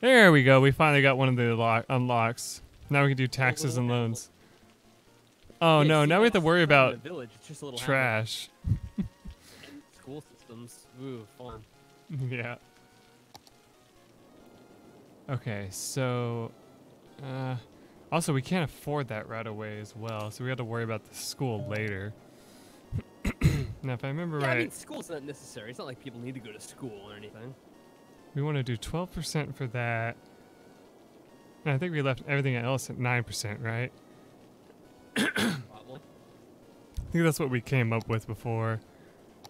there we go. We finally got one of the unlocks. Now we can do taxes and loans. Oh Yeah, no, see, now we have to it's worry not in about a village. It's just a little hamlet. trash. And school systems. Ooh, fun. Yeah. Okay, so also we can't afford that right away as well, so we have to worry about the school later. Now, if I remember Yeah, right, I mean, school's not necessary. It's not like people need to go to school or anything. we want to do 12% for that. And I think we left everything else at 9%, right? Probably. I think that's what we came up with before.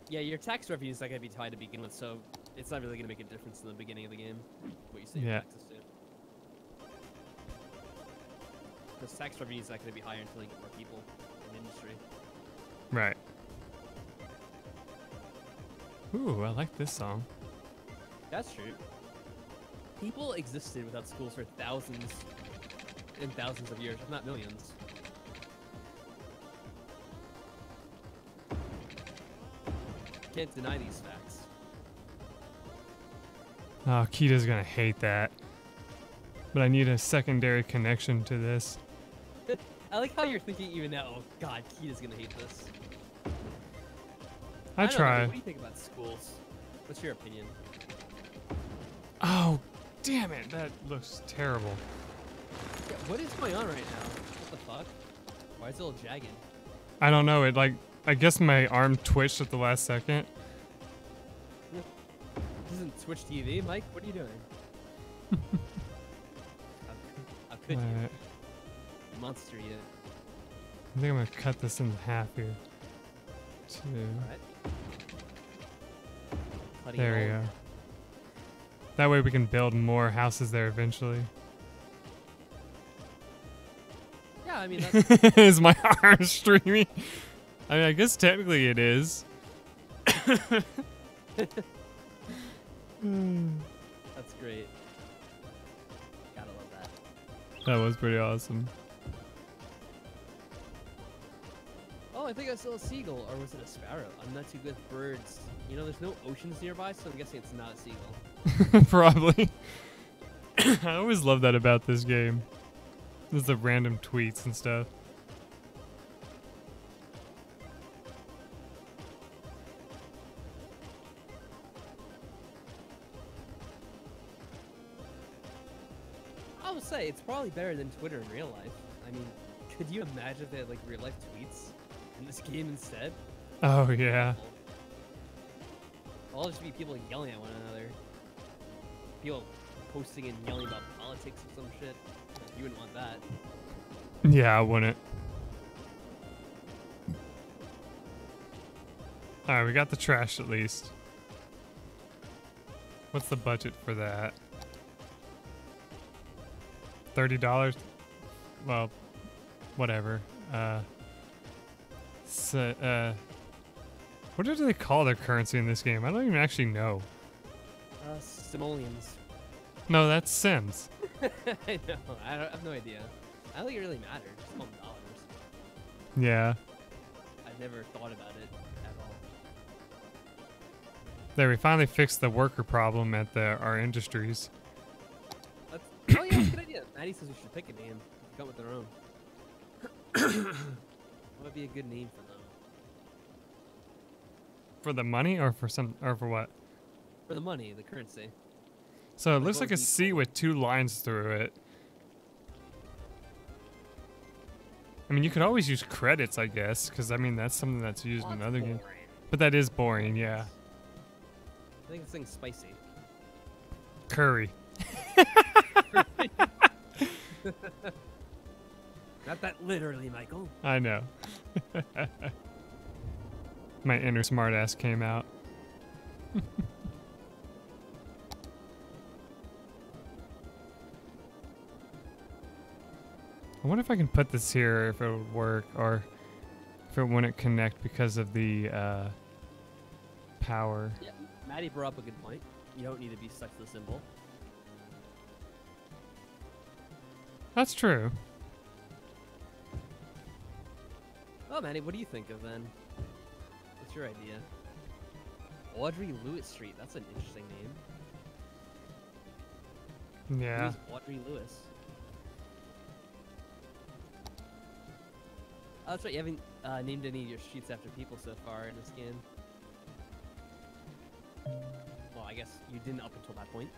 Yeah, your tax revenue is not going to be high to begin with, so it's not really going to make a difference in the beginning of the game. What you say your Yeah. taxes do. Because tax revenue is not going to be higher until you get more people in the industry. Right. Ooh, I like this song. That's true. People existed without schools for thousands and thousands of years, if not millions. Can't deny these facts. Oh, Kita's gonna hate that. But I need a secondary connection to this. I like how you're thinking even now, oh god, Kita's gonna hate this. I don't know, try. what do you think about schools? What's your opinion? Oh, damn it. That looks terrible. Yeah, what is going on right now? What the fuck? Why is it all jagged? I don't know. It like, I guess my arm twitched at the last second. This isn't Twitch TV, Mike. What are you doing? How could you? Alright. Monster you. I think I'm gonna cut this in half here. Two. Alright. Cutting There it we all. go. That way we can build more houses there eventually. Yeah, I mean, that's, Is my arm streaming? I mean, I guess technically it is. that's great. Gotta love that. That was pretty awesome. Oh, I think I saw a seagull, or was it a sparrow? I'm not too good with birds. You know, there's no oceans nearby, so I'm guessing it's not a seagull. Probably. I always love that about this game. There's the random tweets and stuff. I would say it's probably better than Twitter in real life. I mean, could you imagine if they had like real life tweets in this game instead? Oh, yeah. All just be people yelling at one another. People posting and yelling about politics or some shit. You wouldn't want that. Yeah, I wouldn't. Alright, we got the trash at least. What's the budget for that? $30? Well, whatever. What do they call their currency in this game? I don't even actually know. Simoleons. No, that's Sims. I know. I have no idea. I don't think it really matters. Just call them dollars. Yeah. I've never thought about it at all. There, we finally fixed the worker problem at our industries. Oh yeah, that's a good idea. Maddie says we should pick a name. Come with their own. What would be a good name for them? For the money or for what? For the money, the currency. So it Like, looks what like would a be C called? with 2 lines through it. I mean, you could always use credits, I guess, because I mean that's something that's used Well, in that's other games. boring. But that is boring, yeah. I think this thing's spicy. Curry. Not that literally, Michael. I know. My inner smartass came out. I wonder if I can put this here, if it would work, or if it wouldn't connect because of the power. Yeah, Maddie brought up a good point. You don't need to be stuck to the symbol. That's true. Oh, Manny, what do you think of then? What's your idea? Audrey Lewis Street. That's an interesting name. Yeah. Who's Audrey Lewis? Oh, that's right. You haven't named any of your streets after people so far in this game. Well, I guess you didn't up until that point.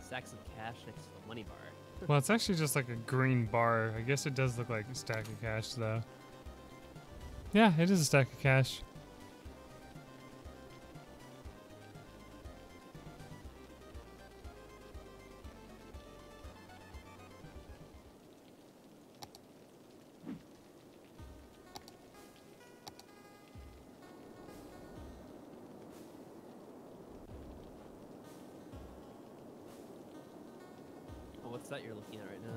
Stacks of cash next to the money bar. Well, it's actually just like a green bar. I guess it does look like a stack of cash, though. Yeah, it is a stack of cash. Oh, what's that you're looking at right now?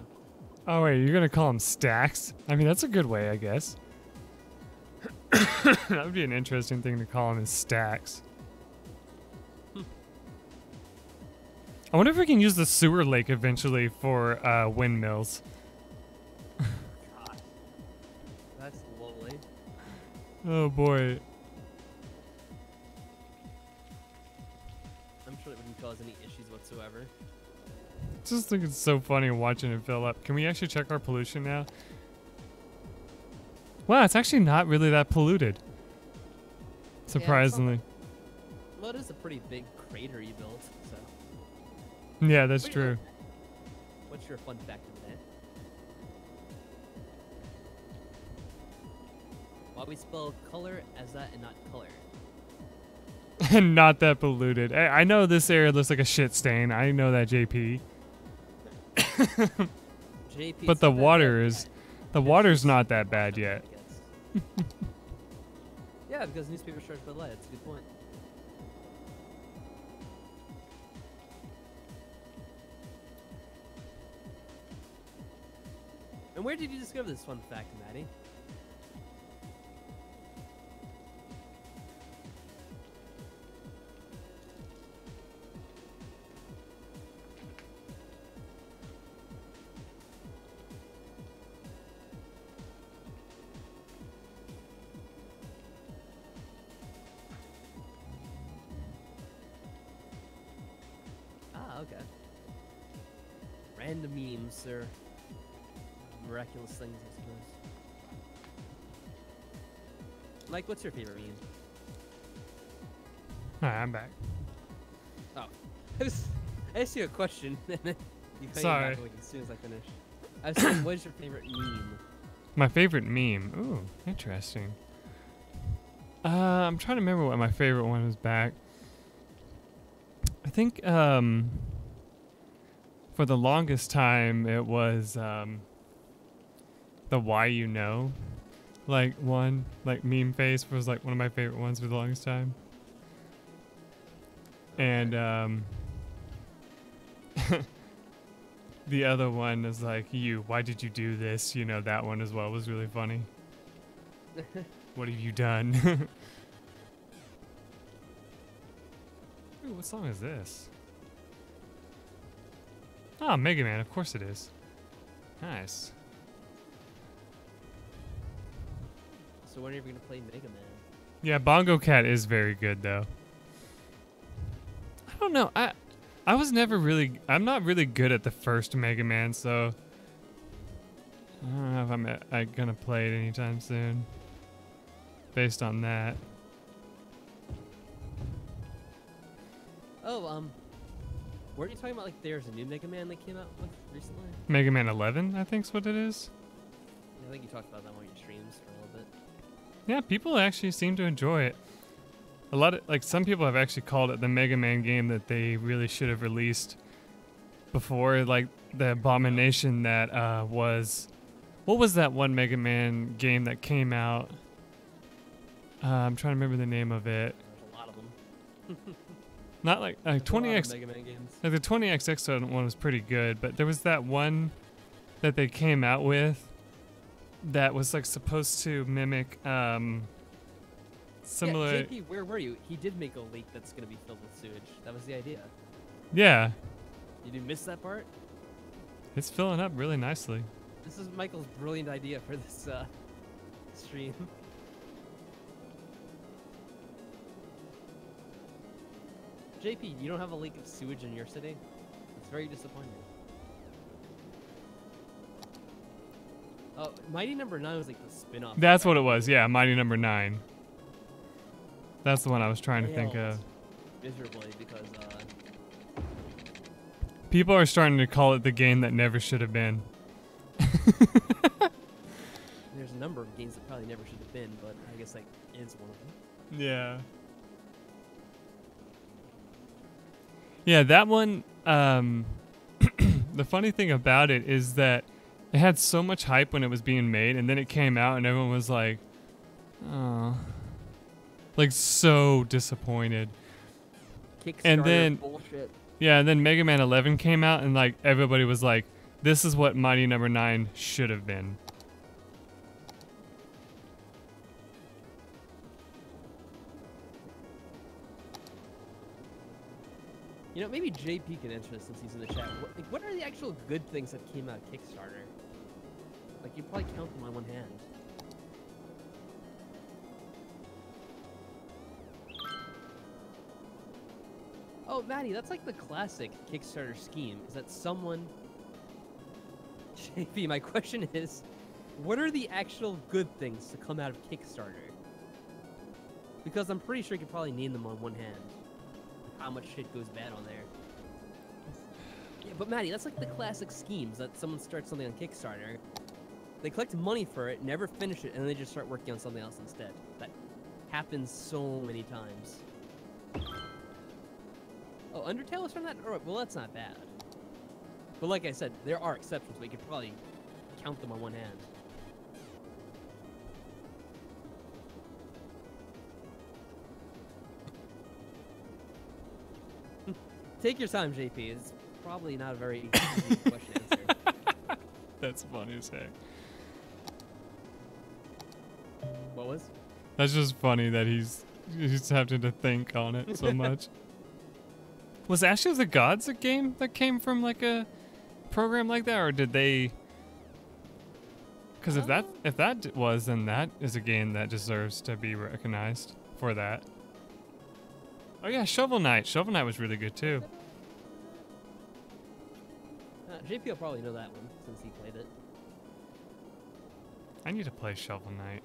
Oh, wait, you're going to call them stacks? I mean, that's a good way, I guess. That would be an interesting thing to call them, is stacks. I wonder if we can use the sewer lake eventually for windmills. God. That's lovely. Oh, boy. I'm sure it wouldn't cause any issues whatsoever. Just think it's so funny watching it fill up. Can we actually check our pollution now? Wow, it's actually not really that polluted. Surprisingly. Well, it is a pretty big crater you built, so. Yeah, that's Wait, true. What's your fun fact of the day? Why we spell color as that and not color? And not that polluted. I know this area looks like a shit stain. I know that, JP. JP, But the water is... The water's not that bad yet. Yeah, because newspapers charge by light. That's a good point. And where did you discover this fun fact, Maddie? Ah, okay. Random memes, or miraculous things, I suppose. Mike, what's your favorite meme? Alright, I'm back. Oh, I asked you a question, and then you cut Sorry. back as soon as I finish. I was saying, what is your favorite meme? My favorite meme. Ooh, interesting. I'm trying to remember what my favorite one was back. I think, for the longest time, it was, the why you know, like, one. Like, meme face was, like, one of my favorite ones for the longest time. And, the other one is, like, why did you do this? You know, that one as well was really funny. What have you done? Ooh, what song is this? Oh, Mega Man, of course it is. Nice. So when are you going to play Mega Man? Yeah, Bongo Cat is very good, though. I don't know. I was never really... I'm not really good at the first Mega Man, so... I don't know if I'm gonna play it anytime soon. Based on that. Oh, weren't you talking about, like, there's a new Mega Man that came out with recently? Mega Man 11, I think's what it is. I think you talked about that on one of your streams for a little bit. Yeah, people actually seem to enjoy it. A lot of, like, some people have actually called it the Mega Man game that they really should have released before, like, the abomination that was... What was that one Mega Man game that came out? I'm trying to remember the name of it. There's a lot of them. Not like There's a lot of 20X. Mega Man games. Like the 20XX one was pretty good, but there was that one that they came out with. that was like supposed to mimic similar. Yeah, JP, where were you? He did make a lake that's gonna be filled with sewage. That was the idea. Yeah, Did you miss that part? it's filling up really nicely. This is Michael's brilliant idea for this stream. JP, you don't have a lake of sewage in your city? It's very disappointing. Oh, Mighty Number 9 was like the spin-off. That's what it was. Yeah, Mighty Number 9. That's the one I was trying to think of. Miserably because People are starting to call it the game that never should have been. there's a number of games that probably never should have been, but I guess that is one of them. Yeah. Yeah, that one, the funny thing about it is that it had so much hype when it was being made, and then it came out and everyone was like, oh, like so disappointed. Kickstarter And then, bullshit. yeah, and then Mega Man 11 came out and like everybody was like, this is what Mighty Number 9 should have been. You know, maybe JP can answer this since he's in the chat. What are the actual good things that came out of Kickstarter? Like, you probably count them on one hand. Oh, Maddie, that's like the classic Kickstarter scheme, is that someone... JP, my question is, what are the actual good things to come out of Kickstarter? Because I'm pretty sure you could probably name them on one hand. How much shit goes bad on there. Yeah, but Maddie, that's like the classic schemes that someone starts something on Kickstarter, they collect money for it, never finish it, and then they just start working on something else instead. That happens so many times. Oh, Undertale was from that? Alright, well that's not bad. But like I said, there are exceptions, but you could probably count them on one hand. Take your time, JP. It's probably not a very easy question to answer. That's funny as heck. What was? That's just funny that he's having to think on it so much. Was Ashes of the Gods a game that came from like a program like that, or did they? Because if that was, then that is a game that deserves to be recognized for that. Oh yeah, Shovel Knight. Shovel Knight was really good too. JP will probably know that one since he played it. I need to play Shovel Knight.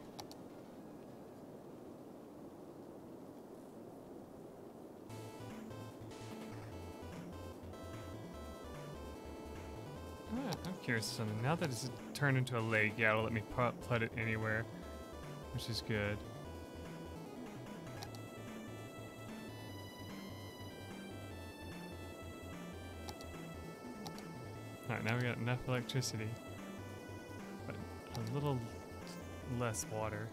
I'm curious of something. Now that it's turned into a lake, yeah, it'll let me put it anywhere, which is good. Alright, now we got enough electricity, but a little less water.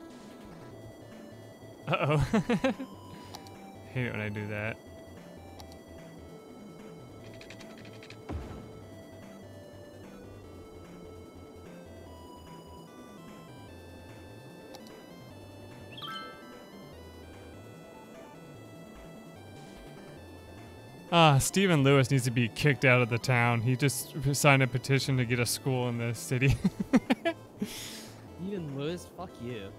Uh-oh. Hate it when I do that. Stephen Lewis needs to be kicked out of the town. He just signed a petition to get a school in the city. Stephen Lewis, fuck you.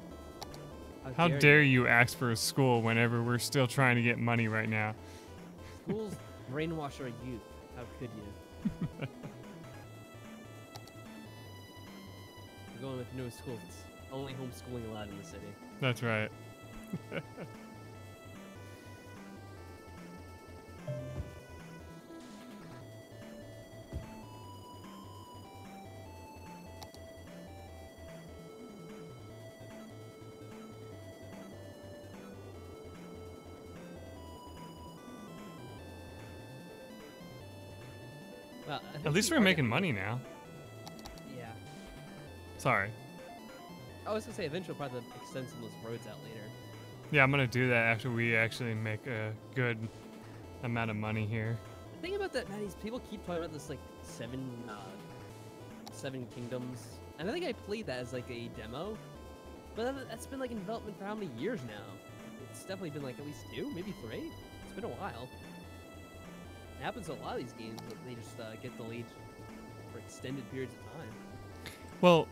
How dare you ask for a school whenever we're still trying to get money right now? Schools brainwash our youth. How could you? We're going with no schools. Only homeschooling allowed in the city. That's right. Well, At least we're making money now. Yeah. Sorry. I was gonna say eventually we'll probably extend some of those roads out later. Yeah, I'm gonna do that after we actually make a good amount of money here. The thing about that, Matt, is people keep talking about this like seven kingdoms And I think I played that as like a demo, but that's been like in development for how many years now? It's definitely been like at least 2, maybe 3. It's been a while. It happens to a lot of these games, but they just get delayed for extended periods of time. Well,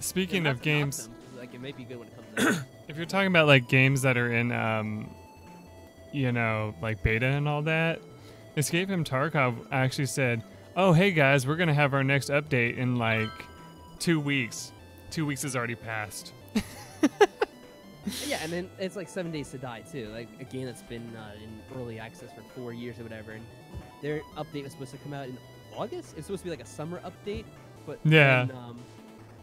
speaking Not of to knock games, them, 'cause, like it might be good when it comes out. if you're talking about like games that are in, you know, like beta and all that, Escape from Tarkov actually said, "Oh, hey guys, we're gonna have our next update in like 2 weeks." 2 weeks has already passed. Yeah, and then it's like 7 Days to Die too. Like a game that's been in early access for 4 years or whatever, and their update was supposed to come out in August. It's supposed to be like a summer update, but Yeah. then,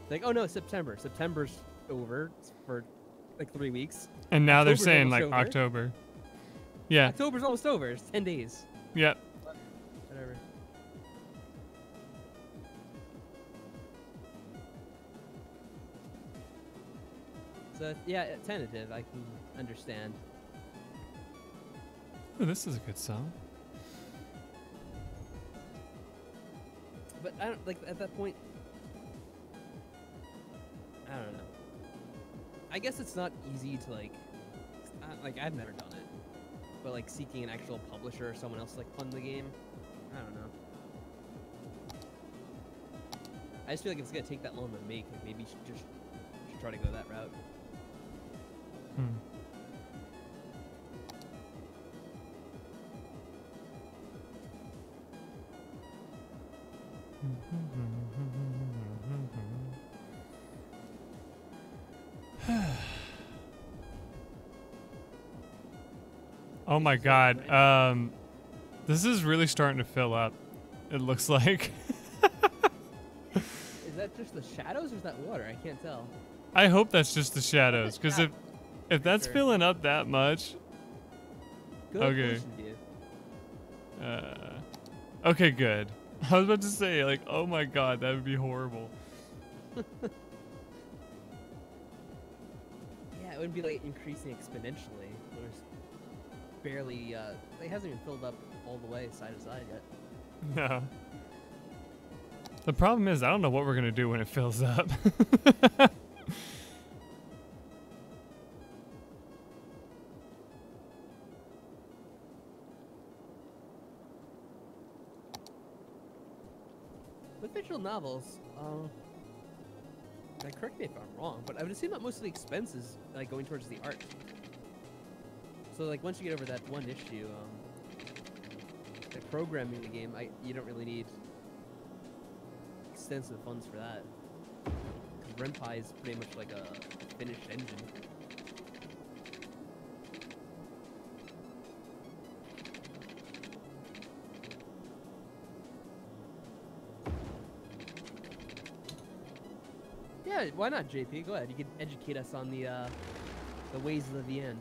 like, oh no, September. September's over for like 3 weeks. And now they're October's saying almost like over. October. Yeah. October's almost over. It's 10 days. Yep. Whatever. So yeah, tentative. I can understand. Oh, this is a good song. But I don't like at that point. I don't know. I guess it's not easy to like I've never done it, but like seeking an actual publisher or someone else to, like fund the game. I don't know. I just feel like if it's gonna take that long to make, like maybe you should try to go that route. Hmm. Oh my god. This is really starting to fill up. It looks like. Is that just the shadows or is that water? I can't tell. I hope that's just the shadows, because if that's Sure. filling up that much, Good Okay. ocean view. okay, good. I was about to say, like, oh my god, that would be horrible. Yeah, it wouldn't be like increasing exponentially. There's barely, it hasn't even filled up all the way side to side yet. No. The problem is, I don't know what we're gonna do when it fills up. With visual novels, like, correct me if I'm wrong, but I would assume that most of the expense is like going towards the art. So like once you get over that one issue, like programming the game, you don't really need extensive funds for that. Because Ren'Py is pretty much like a finished engine. Yeah, why not, JP? Go ahead. You can educate us on the ways of the VN.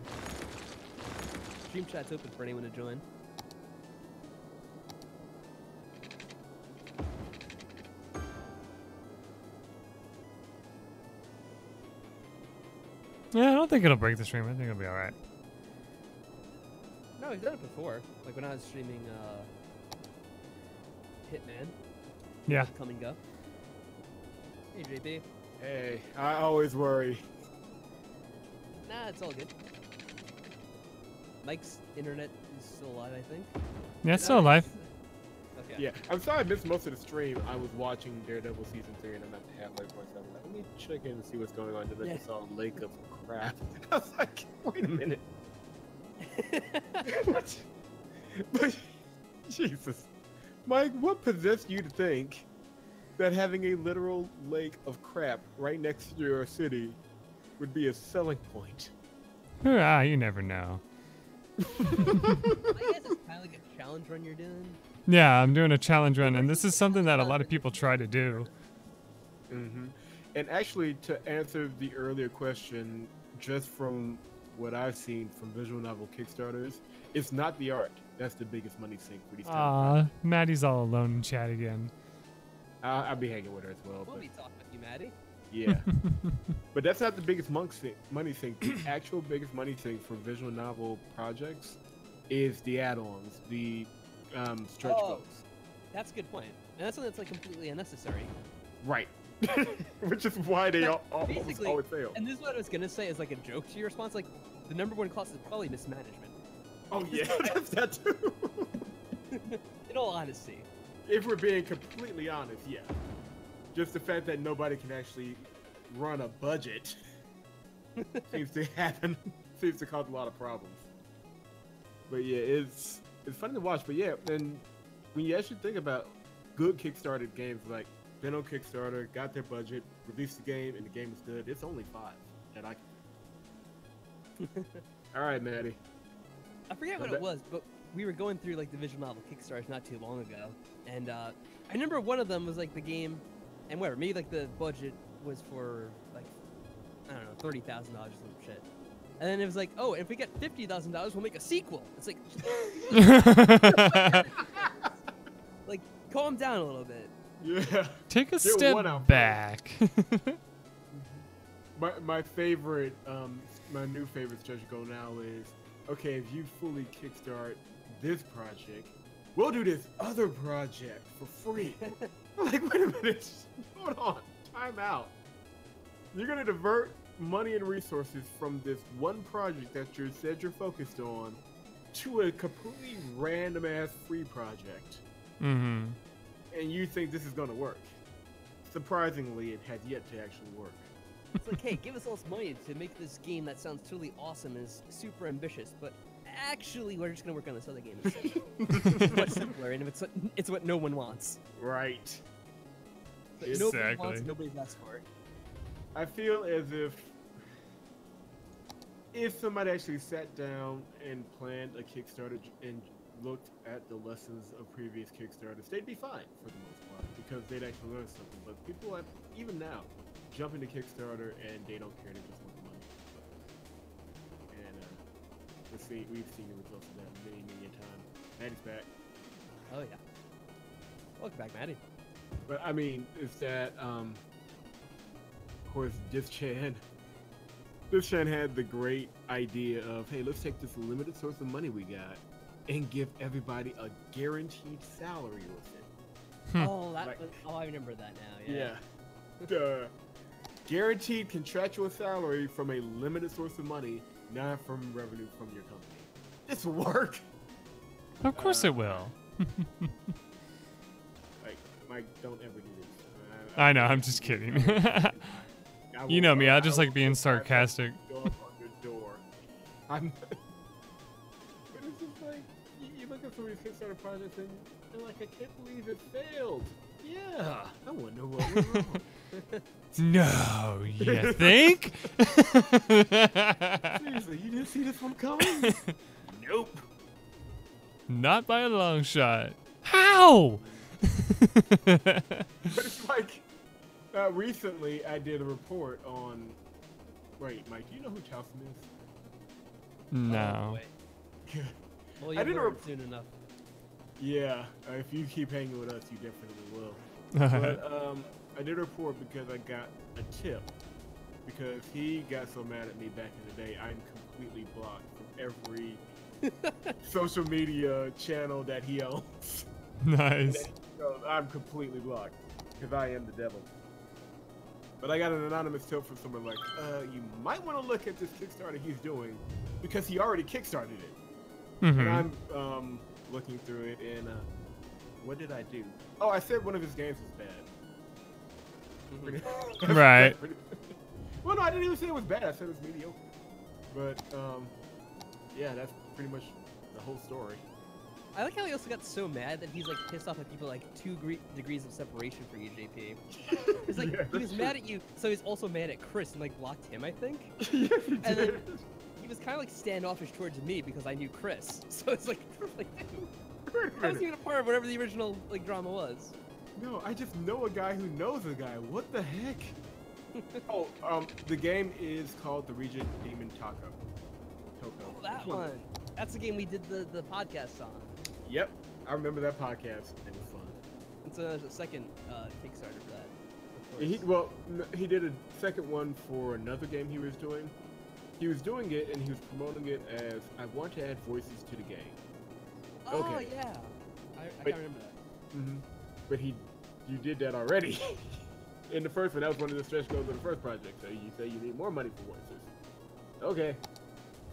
Stream chat's open for anyone to join. Yeah, I don't think it'll break the stream. I think it'll be alright. No, I've done it before. Like when I was streaming Hitman. Yeah. Come and go. Hey, JP. Hey, I always worry. Nah, it's all good. Mike's internet is still alive, I think. Yeah, it's still alive. Okay. Yeah, I'm sorry I missed most of the stream. I was watching Daredevil season 3 and I'm at the halfway point. So I'm like, let me check in and see what's going on. Then I Yeah. just saw a lake of crap. I was like, wait a minute. What? But Jesus, Mike, what possessed you to think that having a literal lake of crap right next to your city would be a selling point? You never know. I guess it's kind of like a challenge run you're doing. Yeah, I'm doing a challenge run, and this is something that a lot of people try to do. Mm-hmm. And actually, to answer the earlier question, just from what I've seen from visual novel Kickstarters, it's not the art. That's the biggest money sink for these. Aw, Maddie's all alone in chat again. I'll be hanging with her as well. We'll But be talking with you, Maddie. yeah, but that's not the biggest money sink. The actual biggest money sink for visual novel projects is the add-ons, the stretch goals. That's a good point. And that's something that's like completely unnecessary. Right. Which is why they almost Basically, always fail. and this is what I was gonna say as like a joke to your response. Like, the number one cause is probably mismanagement. Oh yeah, that's that too. In all honesty. If we're being completely honest, yeah. Just the fact that nobody can actually run a budget seems to happen. Seems to cause a lot of problems. But yeah, it's fun to watch. But yeah, and when you actually think about good Kickstarter games, like been on Kickstarter, got their budget, released the game, and the game was good. It's only 5 that I can. All right, Maddie. I forget what it was, but we were going through like the visual novel Kickstarters not too long ago, and I remember one of them was like the game, and whatever, maybe like the budget was for like, I don't know, $30,000 or some shit. And then it was like, oh, if we get $50,000, we'll make a sequel. It's like, like, calm down a little bit. Yeah. Take a step back. my favorite, my new favorite stretch goal now is, okay, if you fully kickstart this project, we'll do this other project for free. Like, wait a minute, hold on, time out. You're gonna divert money and resources from this one project that you said you're focused on to a completely random ass free project. Mm-hmm. And you think this is gonna work. Surprisingly, it has yet to actually work. It's like, hey, give us all this money to make this game that sounds totally awesome and is super ambitious, but actually, we're just gonna work on this other game instead. It's much simpler, and it's what no one wants. Right. But Exactly. nobody wants it, nobody's asked for it. I feel as if somebody actually sat down and planned a Kickstarter and looked at the lessons of previous Kickstarters, they'd be fine for the most part because they'd actually learn something. But people, even now, jump into Kickstarter and they don't care; they just want the money. And we've seen the results of that many a time. Maddie's back. Oh yeah. Welcome back, Maddie. But I mean, it's that of course, This Chan had the great idea of, hey, let's take this limited source of money we got and give everybody a guaranteed salary with it. Oh, I remember that now. Yeah. The guaranteed contractual salary from a limited source of money, not from revenue from your company. This will work. Of course it will. Like, Mike, don't ever do this. I know, I'm just kidding. You know me, I just like being sarcastic. Go up on your door. But it's just like, you look at some of these Kickstarter projects and you're like, I can't believe it failed. Yeah, I want to know what went wrong. No, you think? Seriously, you didn't see this one coming? Nope. Not by a long shot. How? But it's like, recently I did a report on. Wait, Mike, do you know who Towson is? No. Well, I you'll did a learn soon enough. Yeah, if you keep hanging with us, you definitely will. But I did a report because I got a tip. Because he got so mad at me back in the day, I'm completely blocked from every social media channel that he owns. Nice. So I'm completely blocked because I am the devil. But I got an anonymous tip from someone like, you might want to look at this Kickstarter he's doing because he already kickstarted it. Mm-hmm. And I'm looking through it, and what did I do? Oh, I said one of his games was bad. Right. Well, no, I didn't even say it was bad. I said it was mediocre. But yeah, that's pretty much the whole story. I like how he also got so mad that he's like pissed off at people like 2 degrees of separation for you, JP. It's like Yeah, he was that's mad true. at you, so he's also mad at Chris and like blocked him, I think. Yes, he And then did. he was kind of like standoffish towards me because I knew Chris. So it's like, dude, Wait a I wasn't minute. even a part of whatever the original like drama was. No, I just know a guy who knows a guy. What the heck? Oh, the game is called The Regent Demon Taco. Toko. Oh, that Which one. That's the game we did the podcast on. Yep, I remember that podcast. It was fun. It's a second Kickstarter for that. Of He he did a second one for another game he was doing. He was doing it and he was promoting it as, I want to add voices to the game. Oh Okay. yeah, I Wait. can't remember that. But you did that already. in the first one, that was one of the stretch goals of the first project. So you say you need more money for voices. Okay.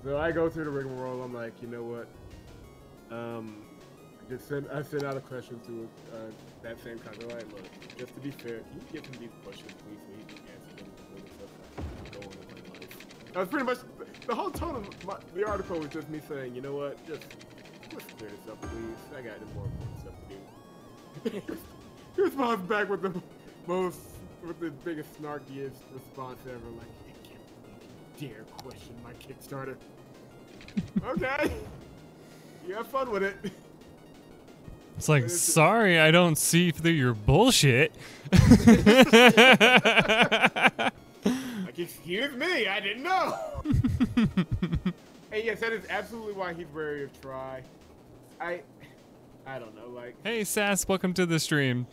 So I go through the rigmarole. I'm like, you know what? I sent out a question to that same kind of like, look, just to be fair, can you give him these questions, please, so he can answer them really so I can go on with my life. That was pretty much the whole tone of the article was just me saying, you know what, just let's clear this up, please. I got more important stuff to do. He responds back with the biggest snarkiest response ever, like, I can't believe you dare question my Kickstarter. Okay. You have fun with it. It's like, sorry, I don't see through your bullshit. Like, excuse me, I didn't know. And yes, that is absolutely why he's wary of Try. I don't know, like. Hey, Sass, welcome to the stream.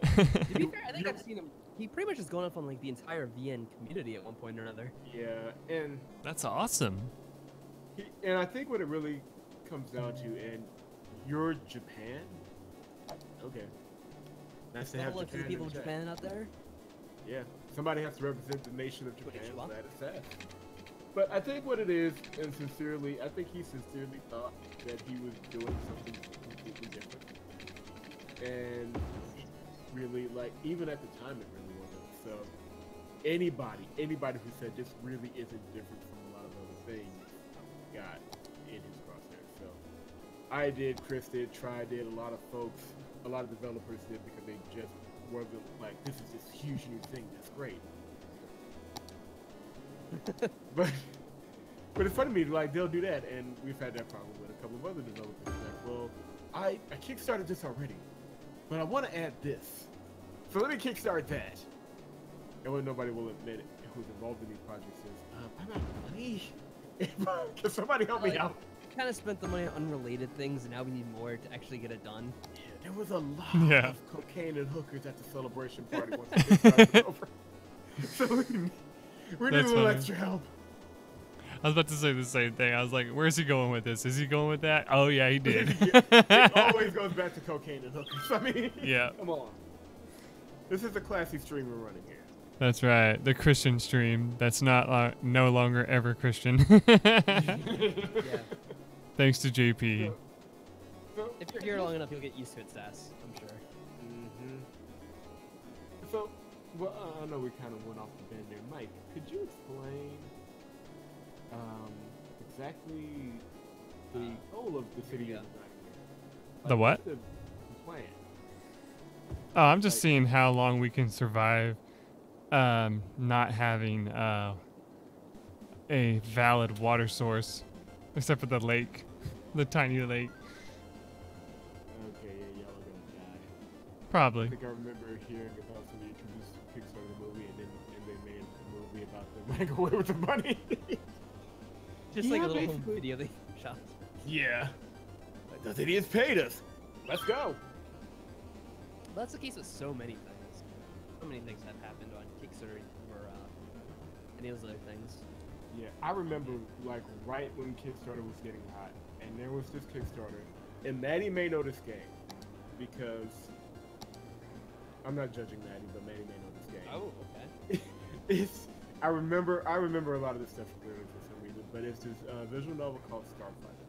To be fair, I think I've seen him. He pretty much has gone up on like the entire VN community at one point or another. Yeah, and That's awesome. and I think what it really comes down to, and you're Japan. Okay. Nice to have Hello to the Japan people in of chat. Japan out there. Yeah, somebody has to represent the nation of Japan. Konnichiwa. That is sad. But I think what it is, and sincerely, I think he sincerely thought that he was doing something completely different. And really, like, even at the time, it really wasn't. So anybody who said this really isn't different from a lot of other things got in his crosshairs. So I did, Chris did, Try did, a lot of folks, a lot of developers did, because they just wasn't like, this is this huge new thing that's great. but it's funny to me, like, they'll do that, and we've had that problem with a couple of other developers. Like, well, I kickstarted this already, but I want to add this, so let me kickstart that. And when nobody will admit it, who's involved in these projects says, I'm out of money. Can somebody help me out? Kind of spent the money on unrelated things, and now we need more to actually get it done. Yeah, there was a lot Yeah. of cocaine and hookers at the celebration party once the kickstart was over. So we need a That's little funny. extra help. I was about to say the same thing. I was like, where's he going with this? Is he going with that? Oh, yeah, he did. It always goes back to cocaine and hookers. I mean, Yeah. come on. This is a classy stream we're running here. That's right. The Christian stream. That's not no longer ever Christian. Yeah. Thanks to JP. So, If you're here long enough, you'll get used to it, Sass. I'm sure. So, well, I know we kind of went off the bend there. Mike, could you explain exactly the goal of the city yeah. design here? The what? what's the plan? Oh, I'm just seeing how long we can survive not having a valid water source, except for the lake, the tiny lake. Okay, yeah, y'all are gonna die. I Probably. think I remember hearing about somebody introduced Kickstarter movie, and they made a movie about them running away with the money. Just Yeah, like a little home basically. video they shot. Yeah. Like, those idiots paid us. Let's go. That's the case with so many things. So many things have happened on Kickstarter or any of those other things. Yeah, I remember like right when Kickstarter was getting hot, and there was this Kickstarter, and Maddie may know this game because I'm not judging Maddie, but Maddie may know this game. Oh, okay. It's I remember a lot of this stuff clearly for some reason, but it's this visual novel called Starfighter,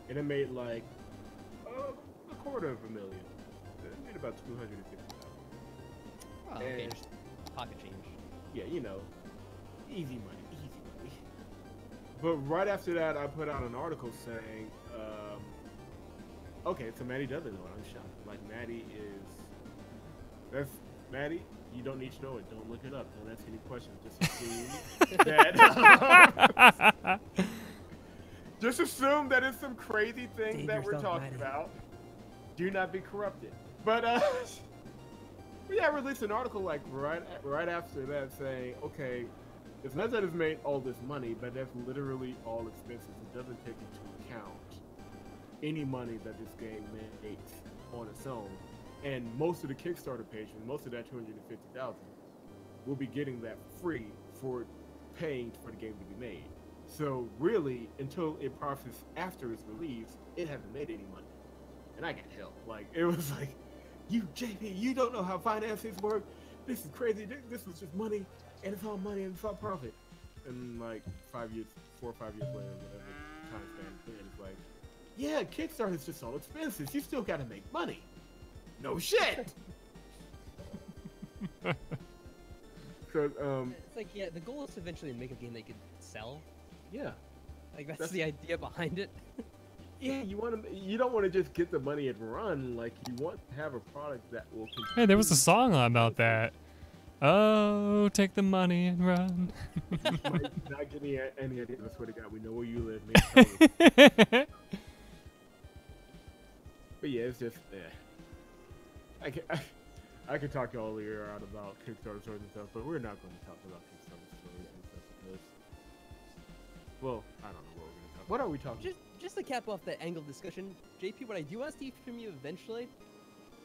and it made like $250,000. It made about $250,000. Oh, okay. And- Just pocket change. Yeah, you know, easy money. But right after that, I put out an article saying, okay, so Maddie doesn't know it. I'm shocked. Like, Maddie, you don't need to know it. Don't look it up. Don't ask any questions. Just assume that it's some crazy thing Save that we're yourself, talking Maddie. about. Do not be corrupted. But, yeah, I released an article like right after that saying, okay, it's not that it's made all this money, but that's literally all expenses. It doesn't take into account any money that this game makes on its own. And most of the Kickstarter patrons, most of that $250,000, will be getting that free for paying for the game to be made. So really, until it profits after it's released, it hasn't made any money. And I got help. Like, it was like, you, JP, you don't know how finances work. this is crazy. This was just money, and it's all money, and it's all profit. And like 4 or 5 years later, whatever time span, it's like, yeah, Kickstarter's just all expenses. You still got to make money. No shit. So It's like, yeah, the goal is to eventually make a game they could sell. yeah. Like that's the idea behind it. Yeah, you don't want to just get the money and run. Like you want to have a product that will continue. Hey, there was a song about that. Oh, take the money and run. Mike, not getting any idea. I swear to God, we know where you live. Man. But yeah, it's just I could talk all year out about Kickstarter stories and stuff, but we're not going to talk about Kickstarter stories and stuff because, well, I don't know what we're going to talk. What are we talking? Just to cap off that angle discussion, JP, what I do want to see from you eventually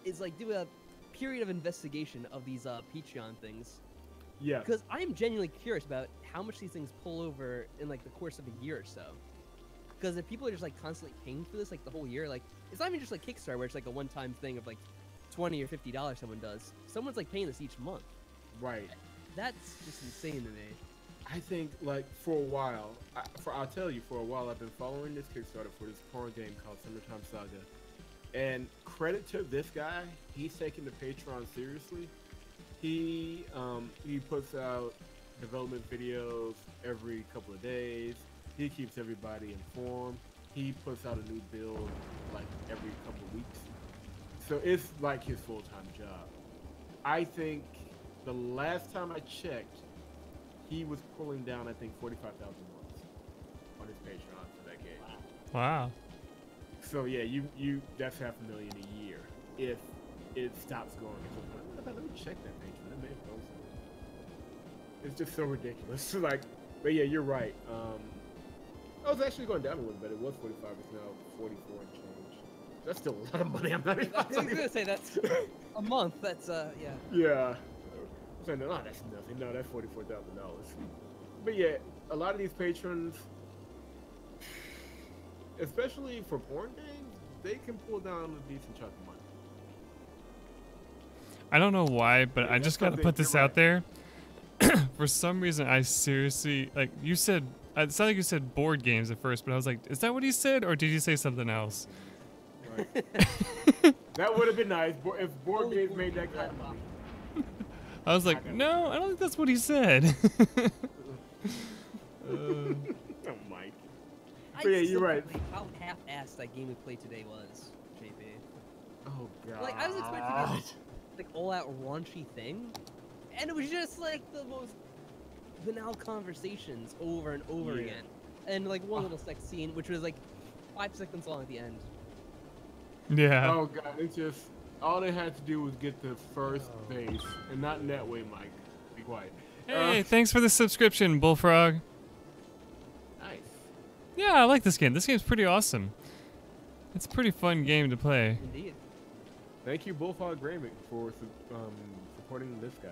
is like do a period of investigation of these Patreon things. Yeah. Because I am genuinely curious about how much these things pull over in like the course of a year or so. Because if people are just like constantly paying for this like the whole year, like it's not even just like Kickstarter where it's like a one-time thing of like $20 or $50 someone does. Someone's like paying this each month. Right. That's just insane to me. I think like for a while, I'll tell you, for a while I've been following this Kickstarter for this porn game called Summertime Saga, and credit to this guy, he's taking the Patreon seriously. He puts out development videos every couple of days. He keeps everybody informed. He puts out a new build like every couple of weeks. So it's like his full-time job. I think the last time I checked, he was pulling down, I think, $45,000 on his Patreon for that game. Wow. So yeah, that's $500,000 a year if it stops going. Let me check that Patreon. It may have gone somewhere. It's just so ridiculous. Like, but yeah, you're right. I was actually going down a little bit. It was 45. It's now 44 and change. That's still a lot of money. I'm not even. I was gonna say that's a month. That's yeah. Yeah. So no, that's nothing. No, that's $44,000. But yeah, a lot of these patrons, especially for porn games, they can pull down a decent chunk of money. I don't know why, but Yeah, I that's just got to something put this you're out there. For some reason, I seriously, like you said, it sounded like you said board games at first, but I was like, is that what he said, or did you say something else? Right. That would have been nice if board games made that kind of money. I was like, no, I don't think that's what he said. Oh, Mike. I But yeah, still you're right. can't believe how half-assed that game we played today was, JP. Oh god. Like I was expecting this like all-out raunchy thing, and it was just like the most banal conversations over and over Yeah. again, and like one little sex scene, which was like 5 seconds long at the end. Yeah. Oh god, it's just all they had to do was get the first base, and not in that way, Mike. Be quiet. Hey, thanks for the subscription, Bullfrog. Nice. Yeah, I like this game. This game's pretty awesome. It's a pretty fun game to play. Indeed. Thank you, Bullfrog Gaming, for supporting this guy.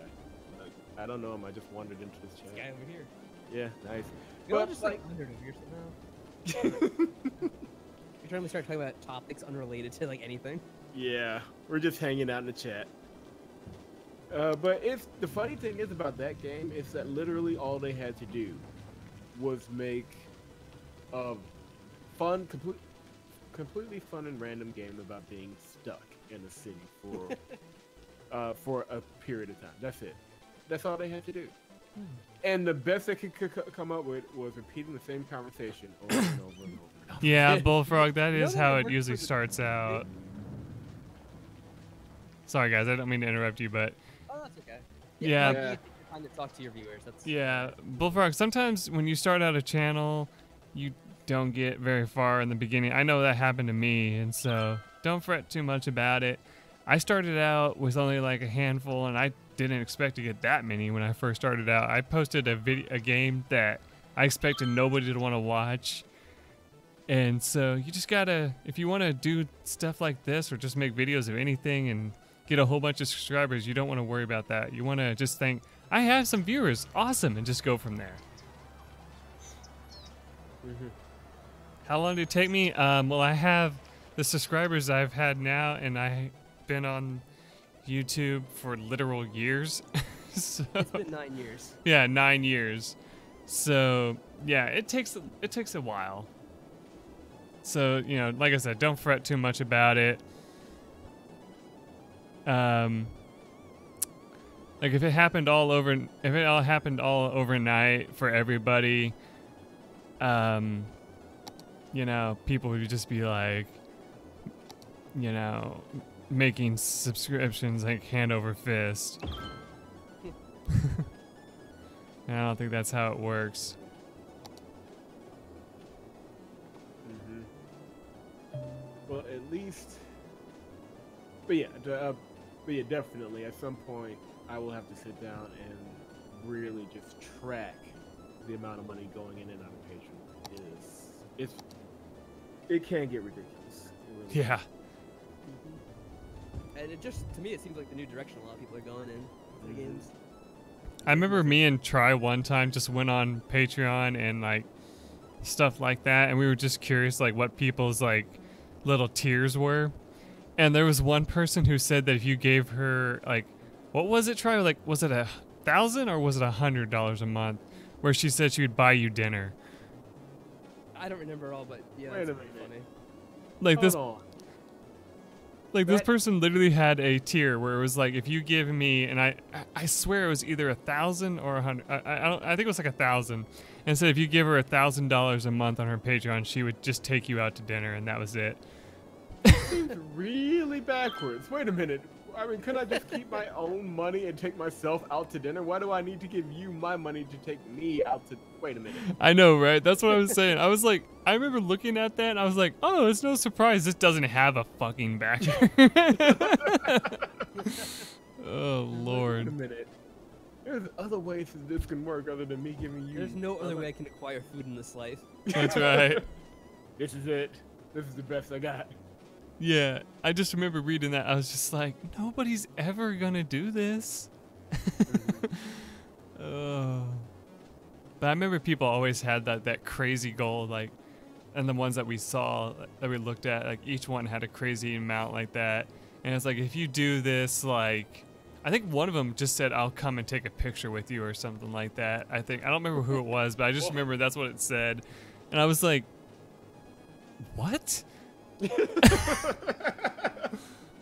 I don't know him. I just wandered into this This chat. guy over here. Yeah, nice. You're all But just like under over here somehow. You're trying to start talking about topics unrelated to like anything. yeah, we're just hanging out in the chat. But the funny thing is about that game is that literally all they had to do was make a fun, completely fun and random game about being stuck in a city for a period of time. That's it. That's all they had to do. And the best they could come up with was repeating the same conversation over and over and over. Yeah, Bullfrog, that is know how that it works usually for the- starts out. Sorry, guys, I don't mean to interrupt you, but Oh, that's okay. Yeah. You take your time to talk to your viewers. That's yeah, Bullfrog, sometimes when you start out a channel, you don't get very far in the beginning. I know that happened to me, and so don't fret too much about it. I started out with only like a handful, and I didn't expect to get that many when I first started out. I posted a game that I expected nobody to want to watch. And so you just gotta, if you want to do stuff like this or just make videos of anything and get a whole bunch of subscribers, you don't want to worry about that. You want to just think, I have some viewers, awesome, and just go from there. How long did it take me? Well, I have the subscribers I've had now, and I've been on YouTube for literal years. So, It's been 9 years. yeah, 9 years. So yeah, it takes a while. So, you know, like I said, don't fret too much about it. Like if it all happened all overnight for everybody, you know, people would just be like, you know, making subscriptions like hand over fist. And I don't think that's how it works. Well, at least, but yeah, definitely. At some point, I will have to sit down and really just track the amount of money going in and out of Patreon. It can get ridiculous. It really Yeah. And it just, to me, it seems like the new direction a lot of people are going in for the games. I remember me and Try one time just went on Patreon and like stuff like that, and we were just curious like what people's like little tiers were. And there was one person who said that if you gave her like, what was it, Try? Like, was it $1,000 or was it $100 a month? Where she said she would buy you dinner. I don't remember all, but yeah, Wait that's a pretty minute. funny. Like this, Hold on. like this That- person literally had a tier where it was like, if you give me, and I swear it was either 1,000 or 100. I think it was like 1,000. And said if you give her $1,000 a month on her Patreon, she would just take you out to dinner, and that was it. Seems really backwards. Wait a minute. I mean, couldn't I just keep my own money and take myself out to dinner? Why do I need to give you my money to take me out to? Wait a minute. I know, right? That's what I was saying. I was like, I remember looking at that, and I was like, oh, it's no surprise this doesn't have a fucking backer. Oh, Wait a Lord. minute. There's other ways that this can work other than me giving you. There's no other way I can acquire food in this life. That's right. This is it. This is the best I got. Yeah, I just remember reading that. I was just like, nobody's ever gonna do this. Oh. But I remember people always had that crazy goal, like, and the ones that we saw, that we looked at, like, each one had a crazy amount like that. And it's like, if you do this, like, I think one of them just said, I'll come and take a picture with you or something like that. I don't remember who it was, but I just remember that's what it said. And I was like, what?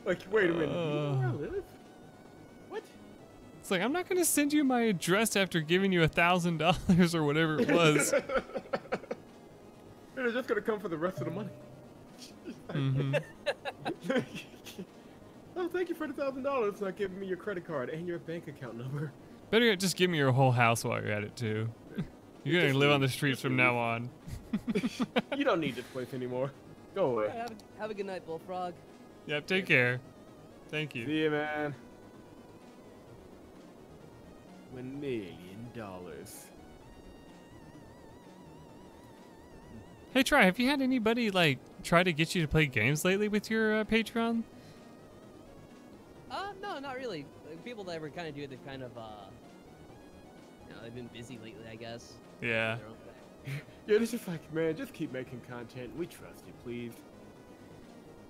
Like, wait a minute. Do you know where I live? What? It's like, I'm not going to send you my address after giving you $1,000 or whatever it was. They're just gonna come for the rest of the money. Hmm. Oh, thank you for the $1,000. Not giving me your credit card and your bank account number. Better yet, just give me your whole house while you're at it, too. You're going to live on the streets from now on. You don't need this place anymore. Go away. Alright, have a good night, Bullfrog. Yep, take care. Thank you. See you, man. $1 million. Hey, Try, have you had anybody, like, try to get you to play games lately with your Patreon? No, not really. Like, people that ever kind of do it, they've kind of, you know, they've been busy lately, I guess. Yeah. Their own thing. Yeah, it's just like, man, just keep making content. We trust you, please.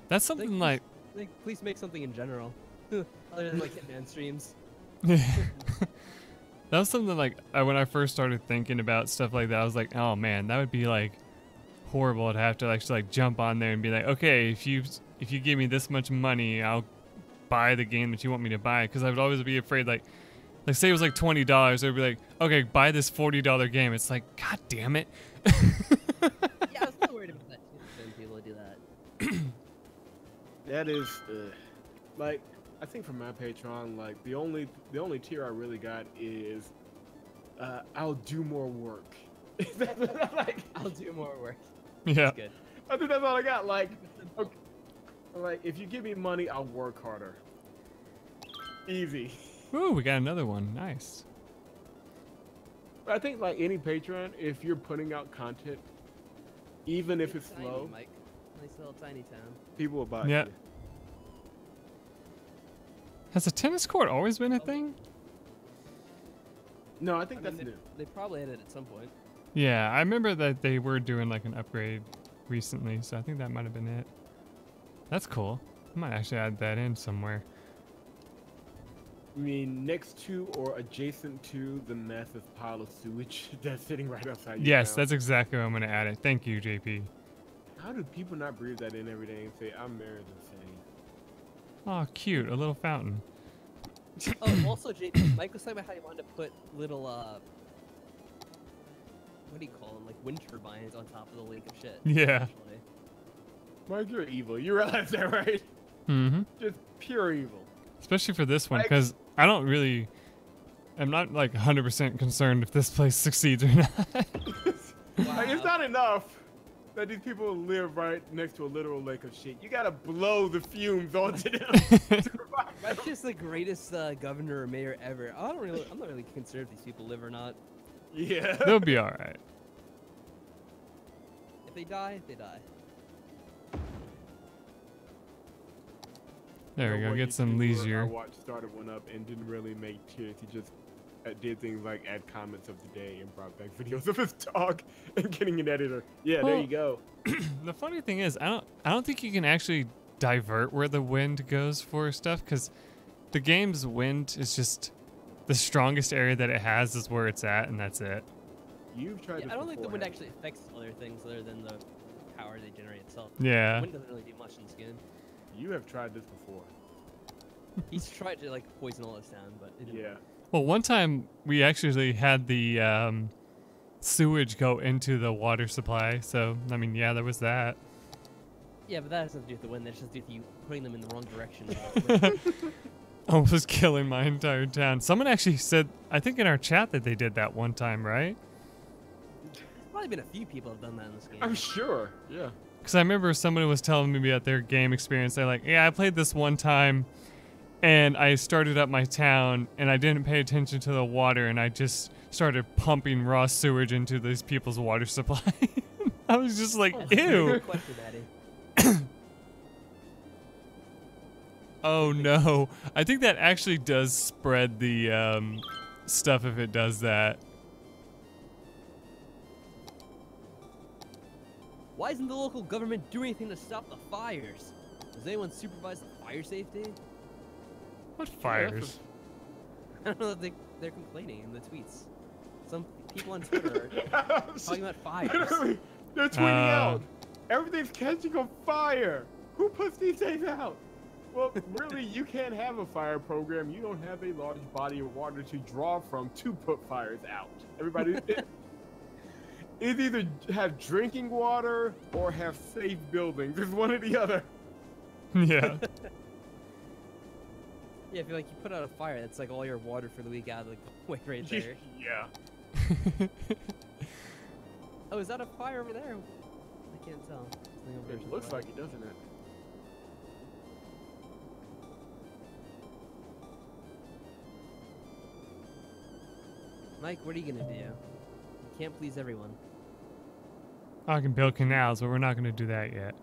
That's something like... Like, please make something in general. Other than, like, Hitman streams. That was something like, when I first started thinking about stuff like that, I was like, oh, man, that would be, like, horrible to have to actually, like, jump on there and be like, okay, if you give me this much money, I'll buy the game that you want me to buy. Because I would always be afraid, like say it was like $20, they'd be like, okay, buy this $40 game. It's like, god damn it. Yeah, I was a little worried about that too, when people do that. That is, like, I think for my Patreon, like, the only tier I really got is, I'll do more work. Like, I'll do more work. Yeah. That's good. I think that's all I got. Like, okay, like, if you give me money, I'll work harder. Easy. Ooh, we got another one. Nice. But I think, like, any Patreon, if you're putting out content, even if it's Tiny, slow, Mike. Nice little tiny town. people will buy Yeah. it. Has a tennis court always been a thing? No, I think I that's mean, new. they probably had it at some point. Yeah, I remember that they were doing like an upgrade recently, so I think that might have been it. That's cool. I might actually add that in somewhere. I mean, next to or adjacent to the massive pile of sewage that's sitting right outside your Yes, town. that's exactly what I'm gonna add it. Thank you, JP. How do people not breathe that in every day and say, I'm married insane? Oh, cute, a little fountain. Oh, also, JP, Mike was talking about how he wanted to put little, what do you call them? Like wind turbines on top of the lake of shit. Yeah. Actually. Mike, you're evil. You realize that, right? Mm-hmm. Just pure evil. Especially for this one, Like- because I'm not like 100% concerned if this place succeeds or not. Like, it's not enough that these people live right next to a literal lake of shit. You gotta blow the fumes onto them. to survive. Mike's just the greatest governor or mayor ever. I'm not really concerned if these people live or not. Yeah. They'll be all right. If they die, they die. There we You know go. what Get some YouTuber I leisure. watched started one up and didn't really make tiers. He just did things like add comments of the day and brought back videos of his dog and getting an editor. Yeah, there Well- you go. The funny thing is, I don't think you can actually divert where the wind goes for stuff, because the game's wind is just the strongest area that it has is where it's at, and that's it. You've tried Yeah, this I don't think the before, wind haven't actually affects other things other than the power they generate itself. Yeah. Wind doesn't really do much in this game. you? You have tried this before. He's tried to like poison all this down, but it didn't Yeah. work. Well, one time we actually had the sewage go into the water supply, so I mean, yeah, there was that. Yeah, but that has nothing to do with the wind. That has to do with you putting them in the wrong direction. Almost killing my entire town. Someone actually said, I think in our chat, that they did that one time, right? Probably been a few people have done that in this game. I'm sure. Yeah. Because I remember somebody was telling me about their game experience. They're like, yeah, I played this one time, and I started up my town, and I didn't pay attention to the water, and I just started pumping raw sewage into these people's water supply. I was just like, ew. Good question, Daddy. Oh no. I think that actually does spread the stuff if it does that. Why isn't the local government doing anything to stop the fires? Does anyone supervise the fire safety? What fires? I don't know. They're complaining in the tweets. Some people on Twitter are talking about fires. Literally, they're tweeting Uh. out. Everything's catching on fire. Who puts these things out? Well, really, you can't have a fire program. You don't have a large body of water to draw from to put fires out. Everybody is either have drinking water or have safe buildings. It's one or the other. Yeah. Yeah, if you like you put out a fire, that's like all your water for the week out of the way right there. Yeah. Oh, is that a fire over there? I can't tell. Something over there to It the looks right. like it, doesn't it? Mike, what are you gonna do? You can't please everyone. I can build canals, but we're not going to do that yet.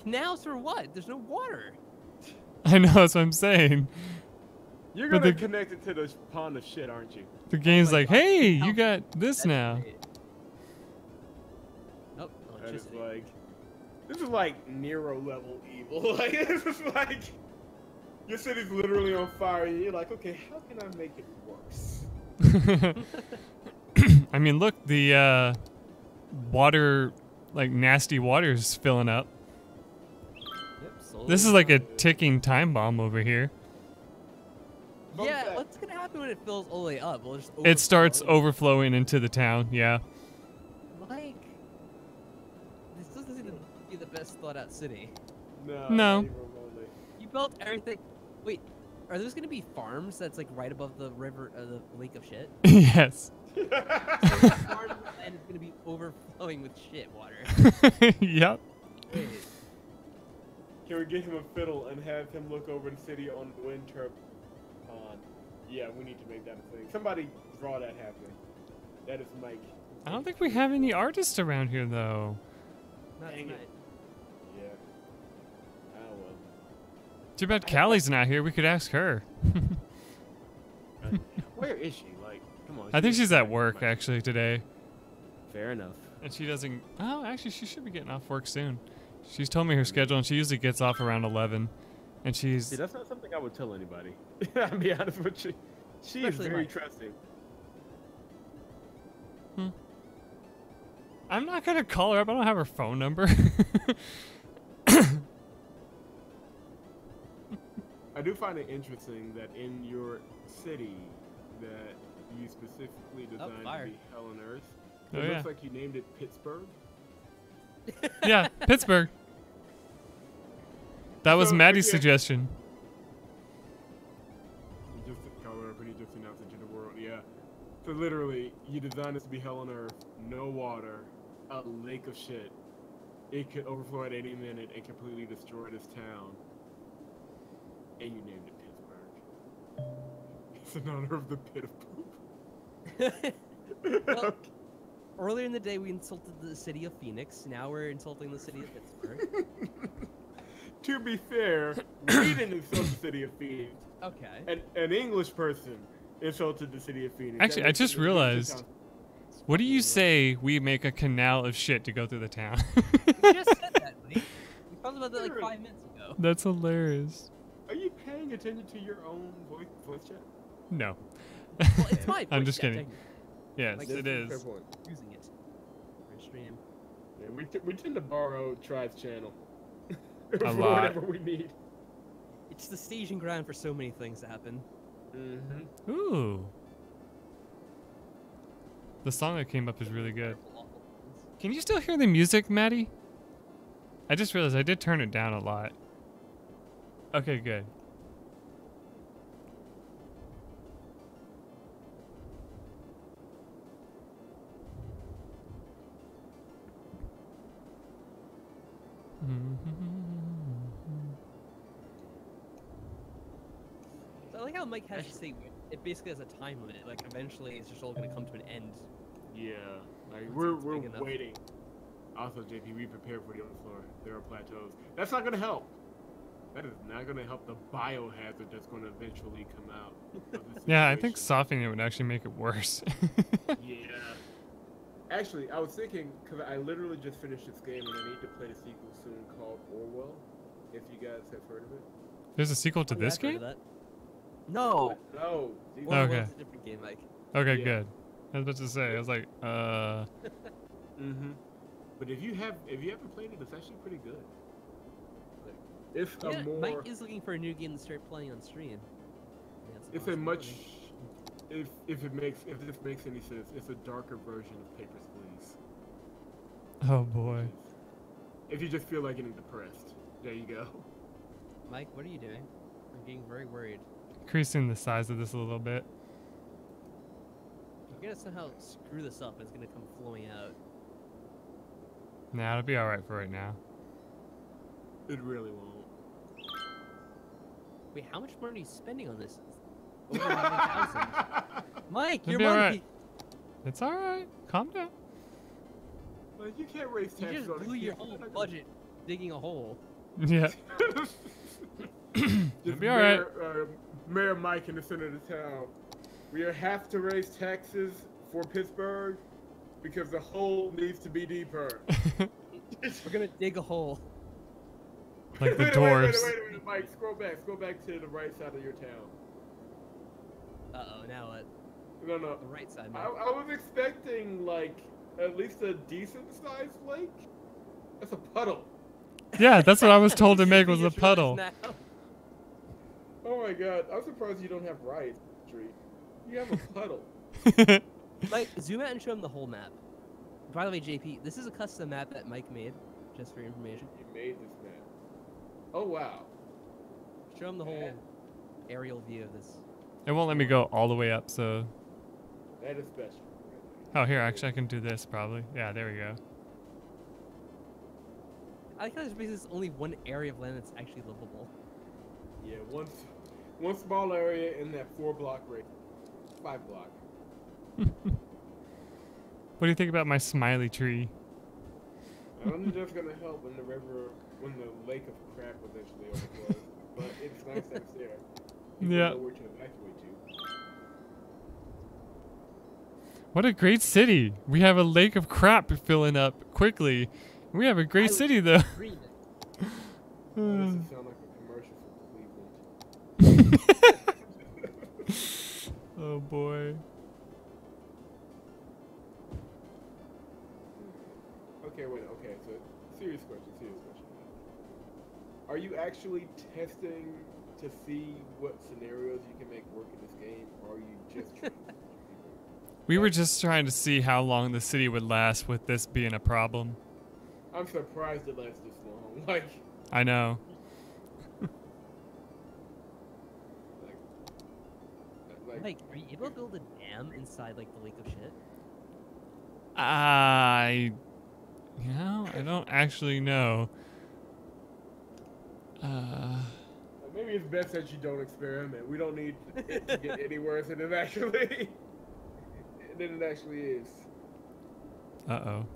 Canals for what? There's no water. I know, that's what I'm saying. You're But gonna the- connect it to the pond of shit, aren't you? The game's my like, God. hey, you How- got this That's now. great. Oh, That is electricity. this is like Nero level evil. Like this is like your city's literally on fire, and you're like, okay, how can I make it worse? I mean, look, the water, like nasty water's filling up. Yep, This is like a ticking time bomb over here. Fun Yeah, fact. what's gonna happen when it fills all the way up? Will it just It starts overflow? overflowing into the town, yeah. Mike, this doesn't seem to be the best thought out city. No. No. not even remotely. You built everything. Wait, are those gonna be farms that's like right above the river, the lake of shit? Yes. So the farm land is gonna be overflowing with shit water. Yep. Wait, Can we get him a fiddle and have him look over the city on the wind turbine pond? Yeah, we need to make that a thing. Somebody draw that happening. That is Mike. I don't think we have any artists around here, though. not Dang it. tonight. Yeah. Oh well. Too bad Callie's not here. We could ask her. Where is she? Like, come on. I think she's at fine. work, actually, today. Fair enough. And she doesn't... Oh, actually, she should be getting off work soon. She's told me her schedule, and she usually gets off around 11. And she's... See, that's not something I would tell anybody. I'll be honest with you. She is Especially very Mike. trusting. I'm not gonna call her up. I don't have her phone number. I do find it interesting that in your city that you specifically designed to fire. be hell on earth, Oh, it yeah. looks like you named it Pittsburgh. Yeah, Pittsburgh. That was So, Maddie's yeah. suggestion. You just call it up and you just announced it to the world. Yeah. So literally, you designed this to be hell on earth, no water, a lake of shit. It could overflow at any minute and completely destroy this town. And you named it Pittsburgh. It's in honor of the pit of poop. Well, earlier in the day, we insulted the city of Phoenix. Now we're insulting the city of Pittsburgh. To be fair, we didn't insult the city of Phoenix. Okay. An English person insulted the city of Phoenix. Actually, That I makes just it a big realized. town. What do you say we make a canal of shit to go through the town? We just said that, Mike. We talked about that like 5 minutes ago. That's hilarious. Are you paying attention to your own voice chat? No. Well, it's my I'm voice just chat, kidding. technically. Yes, Like, it Fair is. point. Using it for stream. Yeah, we tend to borrow Tribe's channel A for lot. whatever we need. It's the staging ground for so many things to happen. Mm-hmm. Ooh. The song that came up is really good. Can you still hear the music, Maddie? I just realized I did turn it down a lot. Okay, good. So I like how Mike has to say it basically has a time limit. Like eventually, it's just all going to come to an end. Yeah, like Once we're it's big enough. waiting. Also, JP, be prepared for the overflow. There are plateaus. That's not gonna help. That is not gonna help the biohazard that's gonna eventually come out. Of this Yeah, I think situation. softening it would actually make it worse. Yeah. Actually, I was thinking because I literally just finished this game and I need to play the sequel soon called Orwell. If you guys have heard of it. There's a sequel to Oh, yeah, this I've heard game? of that. No. No. these Well, are- Okay. it's a different game, Mike. Okay, Yeah. good. I was about to say, I was like, Mm-hmm. But if you haven't played it, it's actually pretty good. Like, it's Yeah, a more. Mike is looking for a new game to start playing on stream. Yeah, It's a much. If this makes any sense, it's a darker version of Papers, Please. oh boy. If you just feel like getting depressed, there you go. Mike, what are you doing? I'm getting very worried. Increasing the size of this a little bit. You're gonna somehow screw this up. And it's gonna come flowing out. Nah, it'll be alright for right now. It really won't. Wait, how much money are you spending on this? Over 9,000. Mike, It'll your be money. alright. It's alright. Calm down. Like, you can't raise You taxes just on blew it. your whole budget digging a hole. Yeah. Just be alright. Mayor Mike in the center of the town. We have to raise taxes for Pittsburgh because the hole needs to be deeper. We're gonna dig a hole. Like the Wait, dwarves. wait a minute, Mike. Scroll back to the right side of your town. Uh-oh, now what? No, no. The right side, I Mike. was expecting like at least a decent sized lake. That's a puddle. Yeah, that's what I was told to make You was a just realized puddle. now. Oh my god, I'm surprised you don't have rice tree. You have a puddle. Mike, zoom out and show him the whole map. By the way, JP, this is a custom map that Mike made, just for your information. You made this map. Oh wow. Show him the whole aerial view of this. It won't let me go all the way up, so. That is special. Oh, here, actually, I can do this probably. Yeah, there we go. I like how there's basically only one area of land that's actually livable. Yeah, one small area in that 4-block rate. 5-block. What do you think about my smiley tree? I'm only just gonna help when the lake of crap eventually overflows. But it's nice that it's there. People Yeah. know where to evacuate to. What a great city! We have a lake of crap filling up quickly. We have a great would city, though. Green. Why does it sound like a commercial for Cleveland? Oh boy. Okay, wait. Okay, so serious question. Are you actually testing to see what scenarios you can make work in this game, or are you just trying to people? We were just trying to see how long the city would last with this being a problem. I'm surprised it lasts this long. Like, I know. Like, are you able to build a dam inside like the lake of shit? I don't actually know. maybe it's best that you don't experiment. We don't need it to get any worse than it actually is. Uh-oh.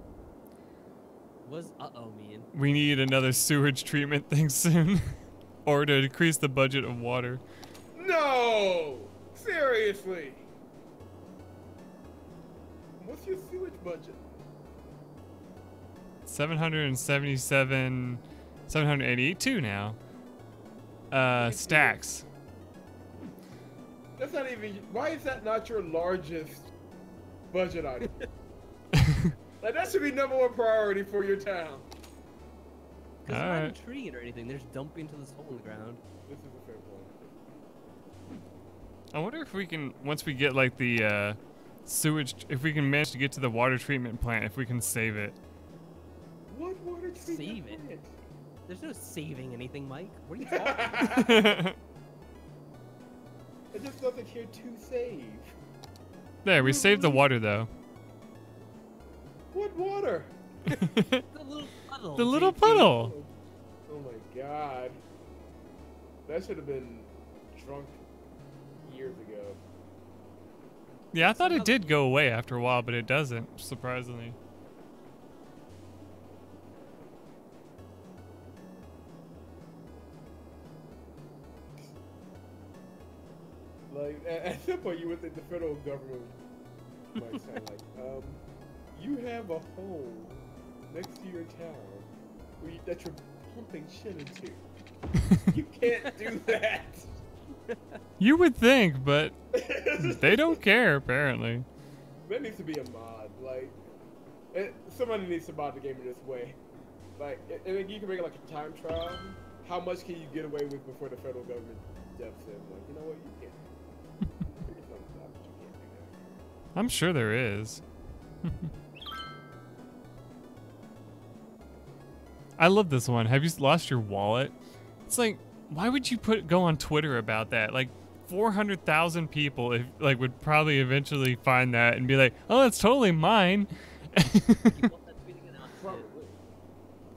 What's uh-oh mean? We need another sewage treatment thing soon. Or to decrease the budget of water. No! Seriously? What's your sewage budget? 782 now. Stacks. That's not even. Why is that not your largest budget item? Like, that should be #1 priority for your town. Because All they're right. not treating it or anything. They're just dumping into this hole in the ground. This is a fair point. I wonder if we can, once we get like the sewage, if we can manage to get to the water treatment plant, if we can save it. What water treatment Save it? plant? There's no saving anything, Mike. What are you talking about? It just doesn't care to save. There, we saved the water though. What water? The little puddle. The little JP. puddle. Oh my god. That should have been drunk years ago. Yeah, I thought it did go away after a while, but it doesn't, surprisingly. Like, at some point you would think the federal government might sound like, you have a hole next to your town that you're pumping shit into. You can't do that. You would think, but they don't care, apparently. There needs to be a mod. Like, somebody needs to mod the game in this way. Like, and then you can make it like a time trial. How much can you get away with before the federal government steps in? Like, you know what? You can't. There's no stop, but you can't do that. I'm sure there is. I love this one. Have you lost your wallet? It's like, why would you go on Twitter about that? Like, 400,000 people would probably eventually find that and be like, "Oh, that's totally mine." Probably.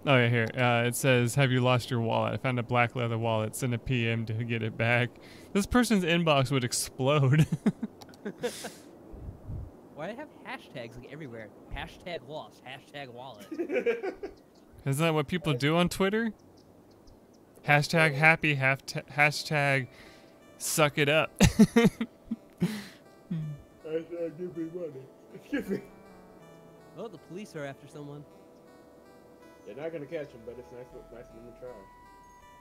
Oh yeah, here. It says, "Have you lost your wallet? I found a black leather wallet. Send a PM to get it back." This person's inbox would explode. Why do they have hashtags like everywhere? Hashtag lost. Hashtag wallet. Isn't that what people do on Twitter? Hashtag happy. Hashtag suck it up. Hashtag give me money. Excuse me. Oh, the police are after someone. They're not gonna catch him, but it's nice of them to try.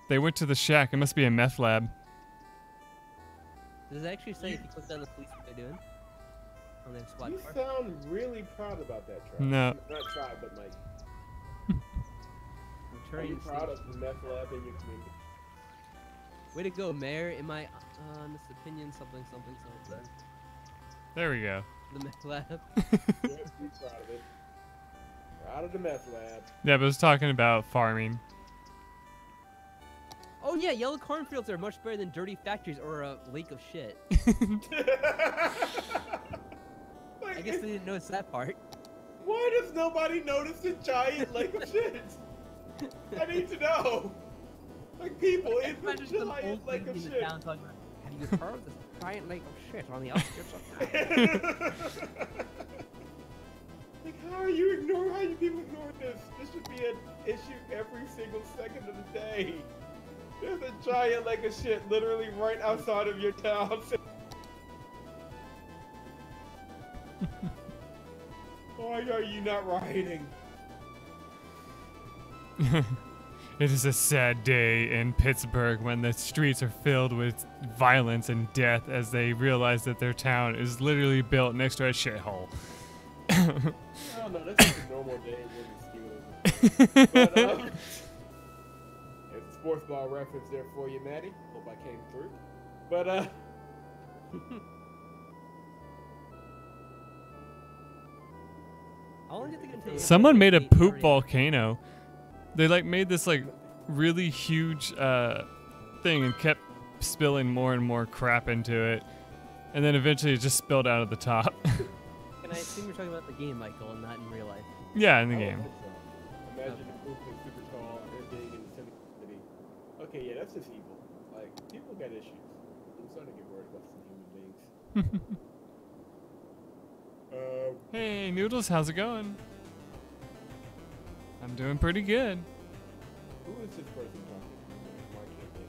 They went to the shack. It must be a meth lab. Does it actually say if you click on the police what they're doing? On their squad You car? sound really proud about that try. No. Not try, but like, are Returning you to proud station. of the meth lab in your community? Way to go, Mayor. In my honest opinion, something. There we go. The meth lab. Yes, be proud of it. Proud of the meth lab. Yeah, but I was talking about farming. Oh yeah, yellow cornfields are much better than dirty factories or a lake of shit. I guess they didn't notice that part. Why does nobody notice the giant lake of shit? I need to know. Like, people, it's a Imagine some giant old lake of lady in the shit. town talking about, have you heard of this giant lake of shit on the outskirts of town? Like, how are you people ignoring this? This should be an issue every single second of the day. There's a giant lake of shit literally right outside of your town. Why are you not rioting? It is a sad day in Pittsburgh when the streets are filled with violence and death as they realize that their town is literally built next to a shithole. Oh no, that's just a normal day in Steelers. But there's a sports ball reference there for you, Maddie. Hope I came through. But How long did it take? Someone made a poop volcano. They like made this like really huge thing and kept spilling more and more crap into it, and then eventually it just spilled out of the top. And I assume you're talking about the game, Michael, and not in real life. Yeah, in the I game. don't think so. Imagine the poop was super tall and big in the center of the city. Okay, yeah, that's just evil. Like, people got issues. I'm starting to get worried about some human beings. Hey, Noodles, how's it going? I'm doing pretty good. Who is this person talking to? Why can't they?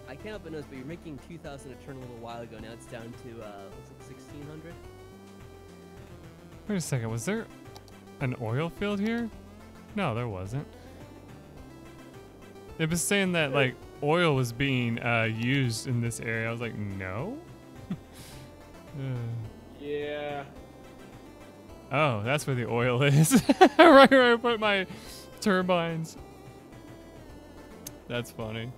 I can't help but notice, but you're making 2,000 a turn a little while ago. Now it's down to looks like 1,600. Wait a second, was there an oil field here? No, there wasn't. It was saying that like oil was being used in this area. I was like, no. Yeah. Oh, that's where the oil is. Right where I put my turbines. That's funny.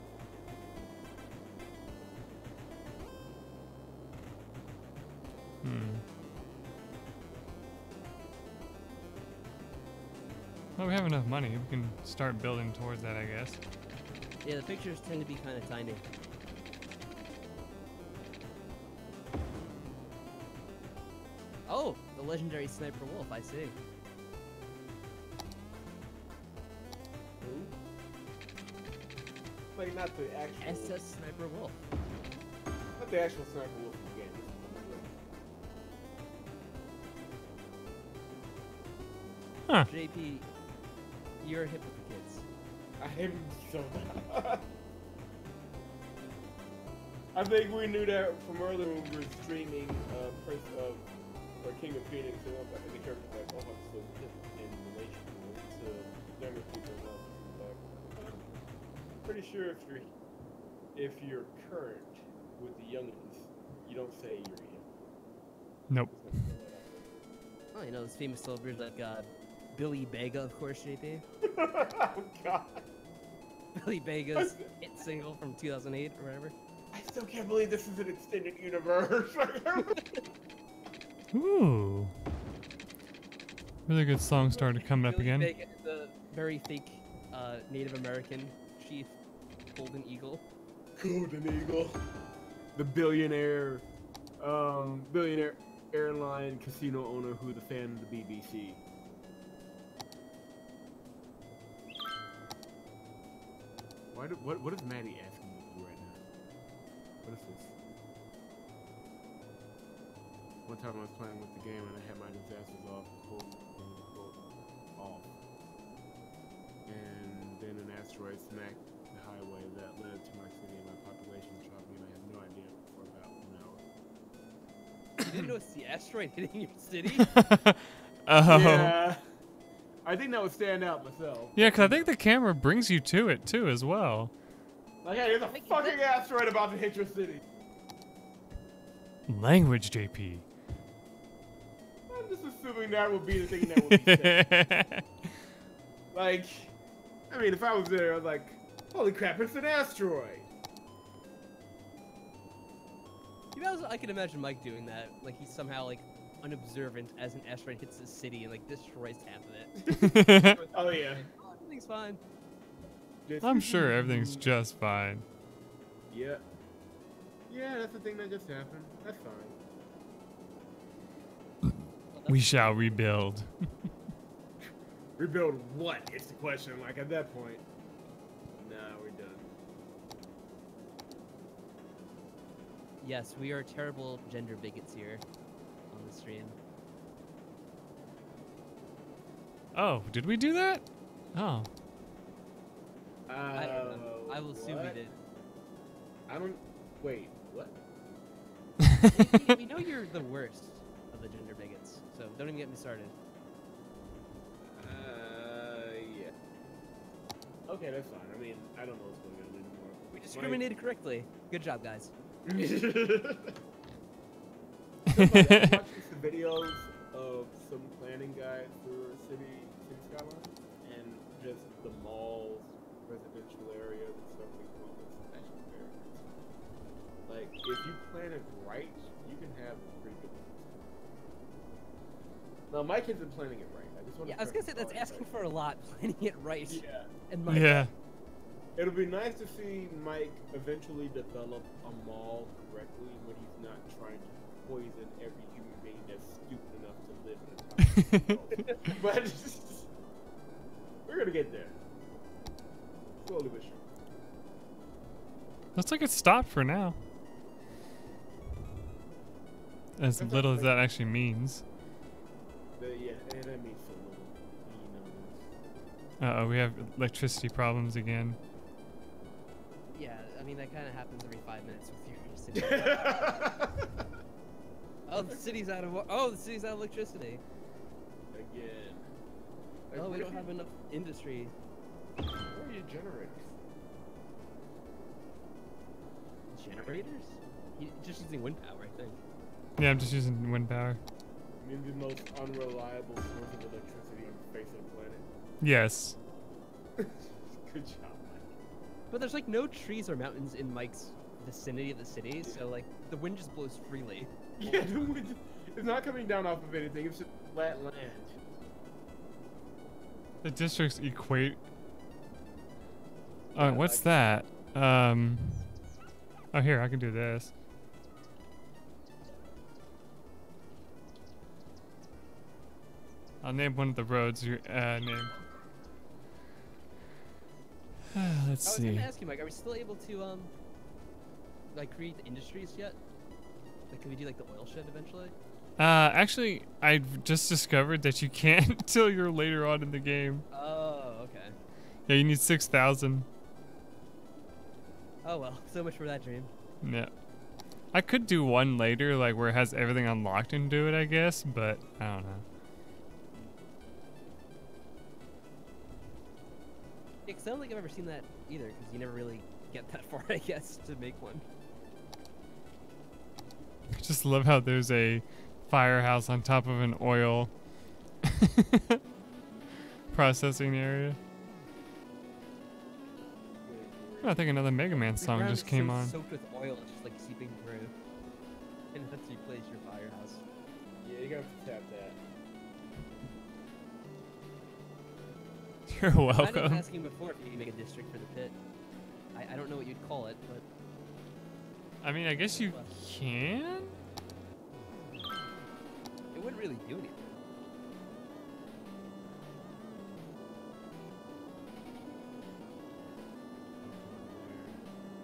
Well, we have enough money. We can start building towards that, I guess. Yeah, the pictures tend to be kind of tiny. Oh, the legendary Sniper Wolf, I see. Who? Like, not the actual... SS Sniper Wolf. Not the actual Sniper Wolf again. Huh. JP, you're hip with the kids. I hate him so bad. I think we knew that from earlier when we were streaming Prince of or King of Phoenix, and I think the character was like, oh, I'm so different in relation to younger people. But I'm pretty sure if you're current with the youngins, you don't say you're him. Nope. Oh, you know those famous celebrities like Billy Bega, of course, JP. Oh God. Billy Bega's hit single from 2008 or whatever. I still can't believe this is an extended universe. Ooh. Really good song started coming up Billy again. Bega is a very fake Native American chief, Golden Eagle. Golden Eagle. The billionaire airline casino owner who's a fan of the BBC. What is Maddie asking me to do right now? What is this? One time I was playing with the game and I had my disasters off, off. And then an asteroid smacked the highway that led to my city and my population dropping, and I had no idea for about an hour. You didn't notice the asteroid hitting your city? Oh. Yeah. I think that would stand out myself. Yeah, because I think the camera brings you to it too as well. Like, hey, there's a fucking asteroid about to hit your city. Language, JP. I'm just assuming that would be the thing that would be said. Like, I mean, if I was there, I was like, holy crap, it's an asteroid. You know, I can imagine Mike doing that. Like, he's somehow, like, unobservant as an asteroid hits the city and, like, destroys half of it. Oh, yeah. Oh, everything's fine. I'm sure everything's just fine. Yeah. Yeah, that's the thing that just happened. That's fine. We shall rebuild. Rebuild what? It's the question. Like, at that point. Nah, we're done. Yes, we are terrible gender bigots here on the stream. Oh, did we do that? Oh. I don't know. I will assume we did. I don't. Wait, what? We know you're the worst of the gender bigots, so don't even get me started. Yeah. Okay, that's fine. I mean, I don't know what's going on anymore. We discriminated correctly. Good job, guys. I'm watching some videos of some planning guide for City Skylines and just the malls, residential areas, and stuff like that. It's actually very nice. Like, if you plan it right, you can have a pretty good one. Now, my kids are planning it right. I just want Yeah, I was gonna say that's asking for a lot, planning it right. Yeah. And Mike, Yeah. It'll be nice to see Mike eventually develop a mall correctly when he's not trying to poison every human being that's stupid enough to live in a town. But we're gonna get there. Slowly but surely. Looks like it's stopped for now. As little as that actually means. Yeah, and that means so little. Uh-oh, we have electricity problems again. yeah, I mean that kind of happens every 5 minutes with your You city. know. Oh, the city's out of the city's out of electricity. Again. Oh, we don't have enough industry. Where are your generators? Generators? Just using wind power, I think. Yeah, I'm just using wind power. I mean, the most unreliable source of electricity on the face of the planet. Yes. Good job, Mike. But there's like no trees or mountains in Mike's vicinity of the city, so like the wind just blows freely. Yeah, the wind is not coming down off of anything. It's just flat land. The districts equate. Yeah, Oh, what's like- that? Oh, here, I can do this. I'll name one of the roads your name. Let's I was see. gonna ask you, Mike, are we still able to like create the industries yet? Like, can we do like the oil shed eventually? Actually, I just discovered that you can't till you're later on in the game. Oh, okay. Yeah, you need 6,000. Oh well, so much for that dream. Yeah. I could do one later, like where it has everything unlocked and do it, I guess, but I don't know. Yeah, 'cause I don't think I've ever seen that either, because you never really get that far, I guess, to make one. I just love how there's a firehouse on top of an oil processing area. I think another Mega Man The song ground just is came so on. soaked with oil, it's just like seeping through. And that's replace your firehouse. Yeah, you gotta tap that. You're I know I was welcome. asking before if you could make a district for the pit. I don't know what you'd call it, but I mean, I guess you can? it wouldn't really do anything.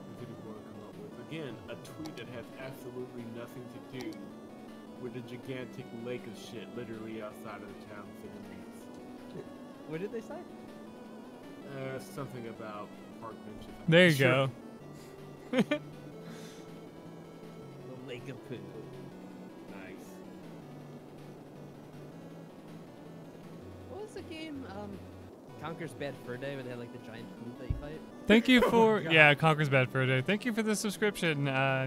What did we want to come up with? Again, a tweet that has absolutely nothing to do with a gigantic lake of shit literally outside of the town city limits. What did they say? Something about park benches. I'm There not you sure. go. The lake of poo. Nice. What was the game? Conker's Bad Fur Day, where they had like the giant poo that you fight. Thank you for, God. yeah, Conker's Bad Fur Day. Thank you for the subscription,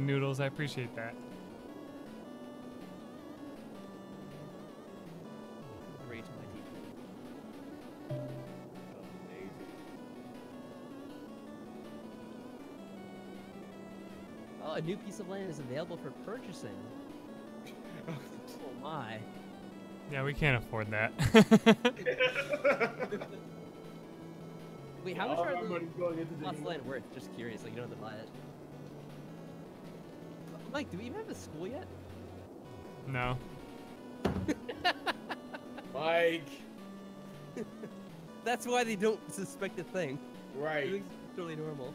Noodles. I appreciate that. Rage my teeth. Oh, a new piece of land is available for purchasing. Oh my. Yeah, we can't afford that. Wait, how much All are our the money's going into plots of digging land worth? Just curious, like you don't have to buy it. Mike, do we even have a school yet? No. Mike. That's why they don't suspect a thing. Right. Everything's totally normal.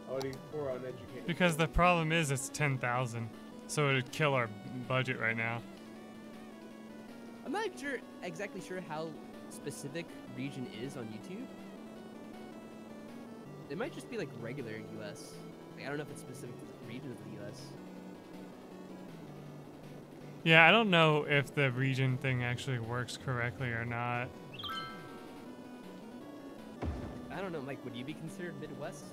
All these poor uneducated. Because the problem is it's 10,000. So it would kill our budget right now. I'm not exactly sure how specific region is on YouTube. It might just be like regular U.S. Like, I don't know if it's specific to the region of the U.S. Yeah, I don't know if the region thing actually works correctly or not. I don't know, Mike. Would you be considered Midwest?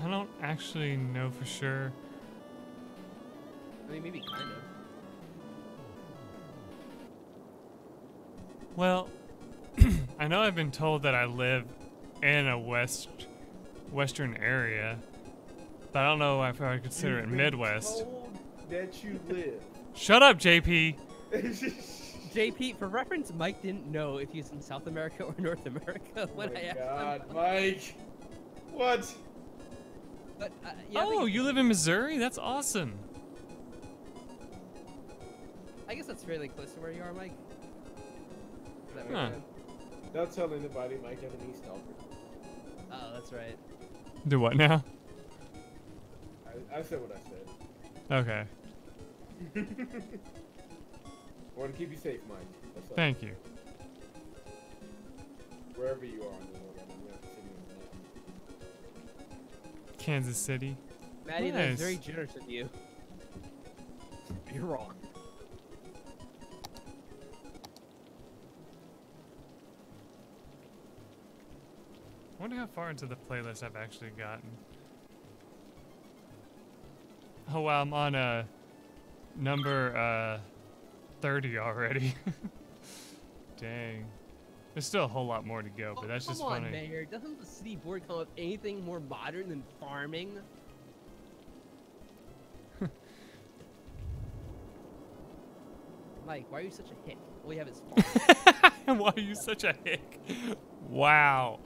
I don't actually know for sure. I mean, maybe kind of. Well, I know I've been told that I live in a western area, but I don't know if I would consider it Midwest. Told that you live. Shut up, JP. JP, for reference, Mike didn't know if he was in South America or North America when I asked God, him. Mike. What? But, yeah, Oh, you live in Missouri? That's awesome. I guess that's fairly close to where you are, Mike. Does that make Huh. sense? Don't tell anybody, Mike have an East Alfred. Oh, that's right. Do what now? I said what I said. Okay. I want to keep you safe, Mike. That's all. Thank you. Wherever you are in the world, I'm gonna have to send you a map. Kansas City. Maddie, Nice. that's very generous of you. You're wrong. I wonder how far into the playlist I've actually gotten. Oh wow, I'm on number 30 already. Dang. There's still a whole lot more to go, but that's just come on, funny. Mayor. Doesn't the city board come up with anything more modern than farming? Mike, why are you such a hick? All you have is farming. Why are you such a hick? Wow.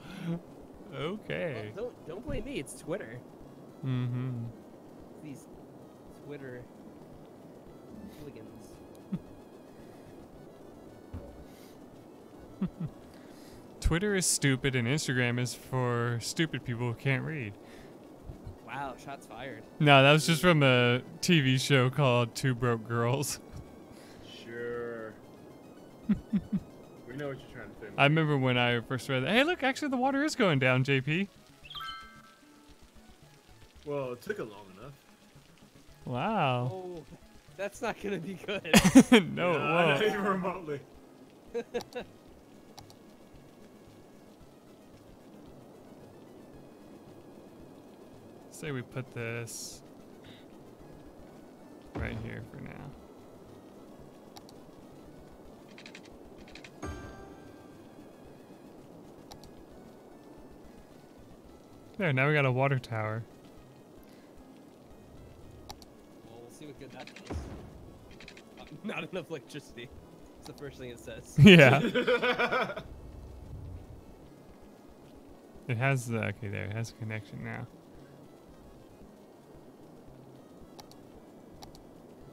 Okay. Well, don't blame me. It's Twitter. Mm-hmm. It's these Twitter hooligans. Twitter is stupid and Instagram is for stupid people who can't read. Wow, shots fired. No, that was just from a TV show called Two Broke Girls. Sure. We know what you're trying to say. I remember when I first read that. Hey, look, actually the water is going down, JP. Well, it took it long enough. Wow. Oh, that's not gonna be good. No, it Not won't. even remotely. Say we put this right here for now. There, now we got a water tower. Well, we'll see what good that does. Not enough electricity. That's the first thing it says. Yeah. It has the, okay, there, it has a connection now.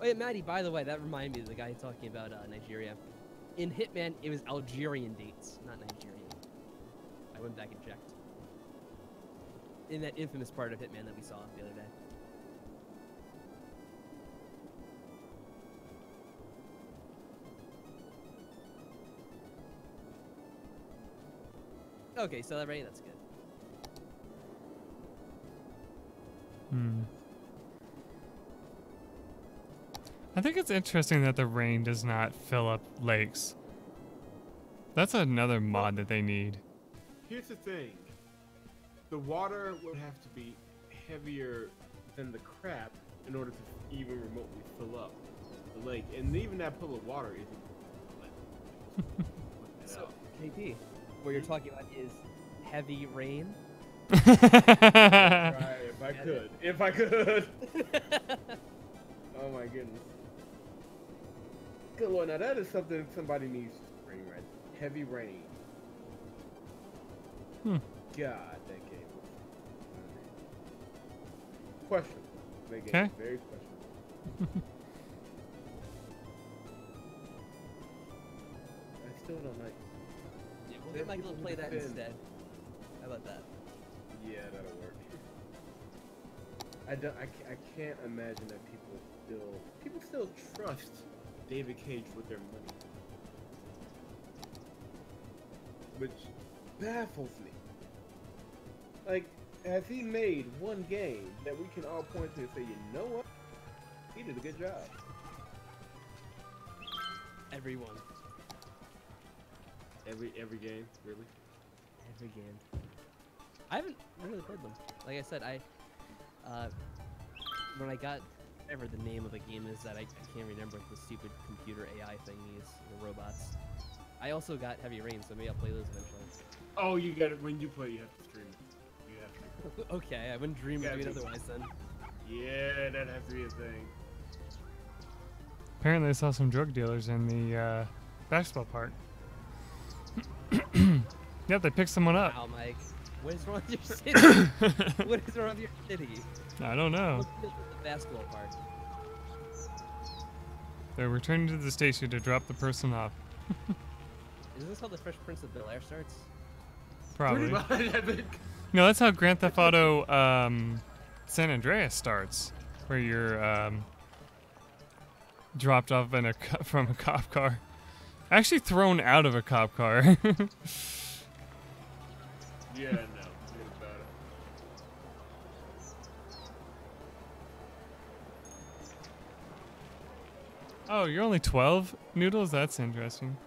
Oh yeah, Maddie, by the way, that reminded me of the guy talking about Nigeria. In Hitman, it was Algerian dates, not Nigerian. I went back and checked. In that infamous part of Hitman that we saw the other day. Okay, so that ready? That's good. Hmm. I think it's interesting that the rain does not fill up lakes. That's another mod that they need. Here's the thing. The water would have to be heavier than the crap in order to even remotely fill up the lake. And even that pool of water isn't. So, JP, what you're talking about is heavy rain? Right, if I could. If I could. Oh my goodness. Good Lord, now that is something somebody needs to bring right. Heavy rain. Hmm. God, that game was questionable. That game Okay. was very questionable. I still don't like. Yeah, we'll get Michael to play that instead. How about that? Yeah, that'll work. I can't imagine that people still trust David Cage with their money, which baffles me. Like, has he made one game that we can all point to and say, you know what? He did a good job. Everyone. Every game, really? Every game. I haven't really played them. Like I said, when I got whatever the name of the game is that I can't remember, the stupid computer AI thingies, the robots. I also got Heavy Rain, so maybe I'll play those eventually. Oh, you got it. When you play, you have to stream it. You have to. Okay, I wouldn't dream of doing it otherwise then. Yeah, that has to be a thing. Apparently, I saw some drug dealers in the basketball park. Yep, they picked someone up. Wow, Mike. What is wrong with your city? What is wrong with your city? I don't know. Look at the basketball park. They're returning to the station to drop the person off. Isn't this how the Fresh Prince of Bel-Air starts? Probably. Pretty much, I think. No, that's how Grand Theft Auto San Andreas starts, where you're dropped off in from a cop car. Actually thrown out of a cop car. Yeah, no. Forget about it. Oh, you're only 12? Noodles? That's interesting.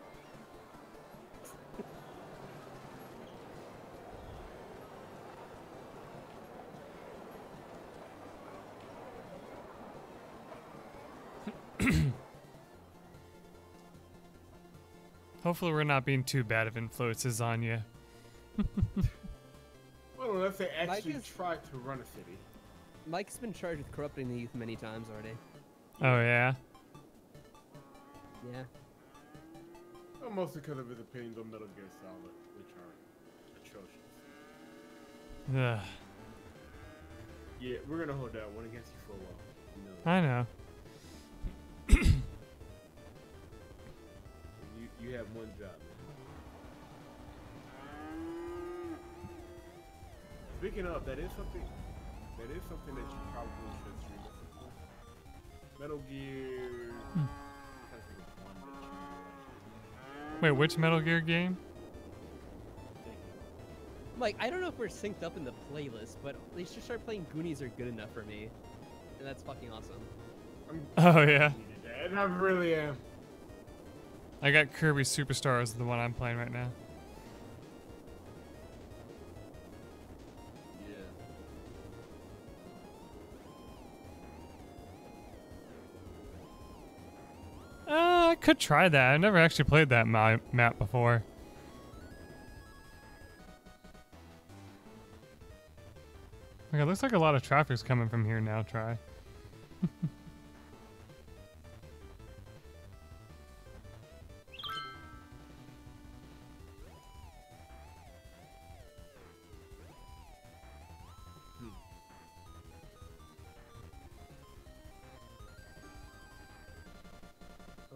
Hopefully we're not being too bad of influences on you. Well, unless they actually is- try to run a city. Mike's been charged with corrupting the youth many times already. Oh, yeah? Yeah. Well, mostly because of his opinions on Metal Gear Solid, which are atrocious. Ugh, Yeah, we're gonna hold that one against you for a while. You know, I know. you have one job. Speaking of, that is something that you probably should stream. Metal Gear. Hmm. I think it's one that you Wait, which Metal Gear game? Mike, I don't know if we're synced up in the playlist, but they should start playing Goonies are good enough for me. And that's fucking awesome. Oh, yeah. And I really am. I got Kirby Superstars, the one I'm playing right now. I could try that. I've never actually played that map before. Like, it looks like a lot of traffic's coming from here now, try.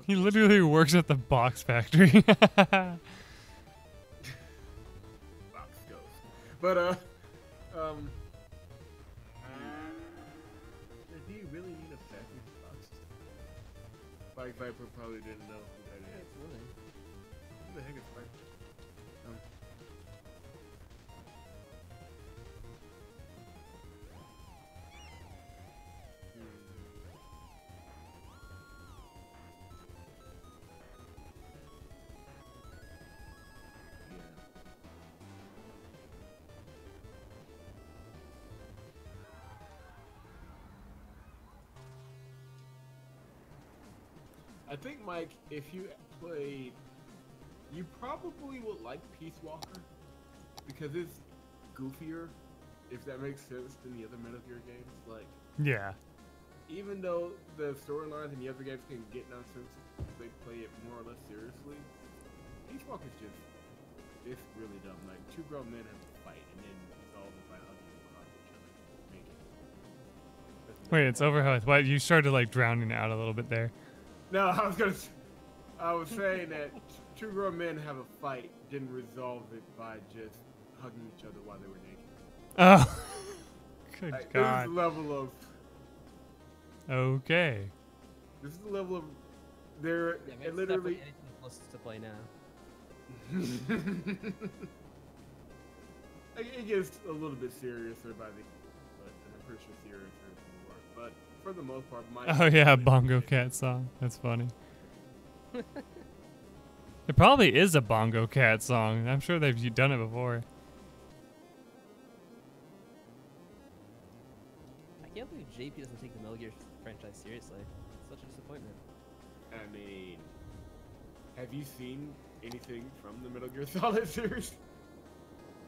He literally works at the box factory. Box goes. But do you really need a factory for boxes? Spike Viper probably didn't know who that is. Who the heck is Spike? I think, Mike, if you played, you probably would like Peace Walker because it's goofier, if that makes sense, than the other Metal Gear games. Like, Yeah. even though the storylines in the other games can get nonsense, they play it more or less seriously. Peace Walker's just, it's really dumb. Like, two grown men have to fight and then resolve it by hugging across each other. Make it. Wait, it's over how? What, you started like drowning out a little bit there. No, I was saying that two grown men have a fight, didn't resolve it by just hugging each other while they were naked. Oh, good Like, God. This is the level of. Okay. This is the level of. They're Yeah, it literally. anything close to play now. It gets a little bit seriouser by the, but I'm pretty sure seriouser more. But for the most part, Mike. Oh yeah, Bongo Cat song. That's funny. It probably is a Bongo Cat song. I'm sure they've done it before. I can't believe JP doesn't take the Metal Gear franchise seriously. It's such a disappointment. I mean, have you seen anything from the Metal Gear Solid series?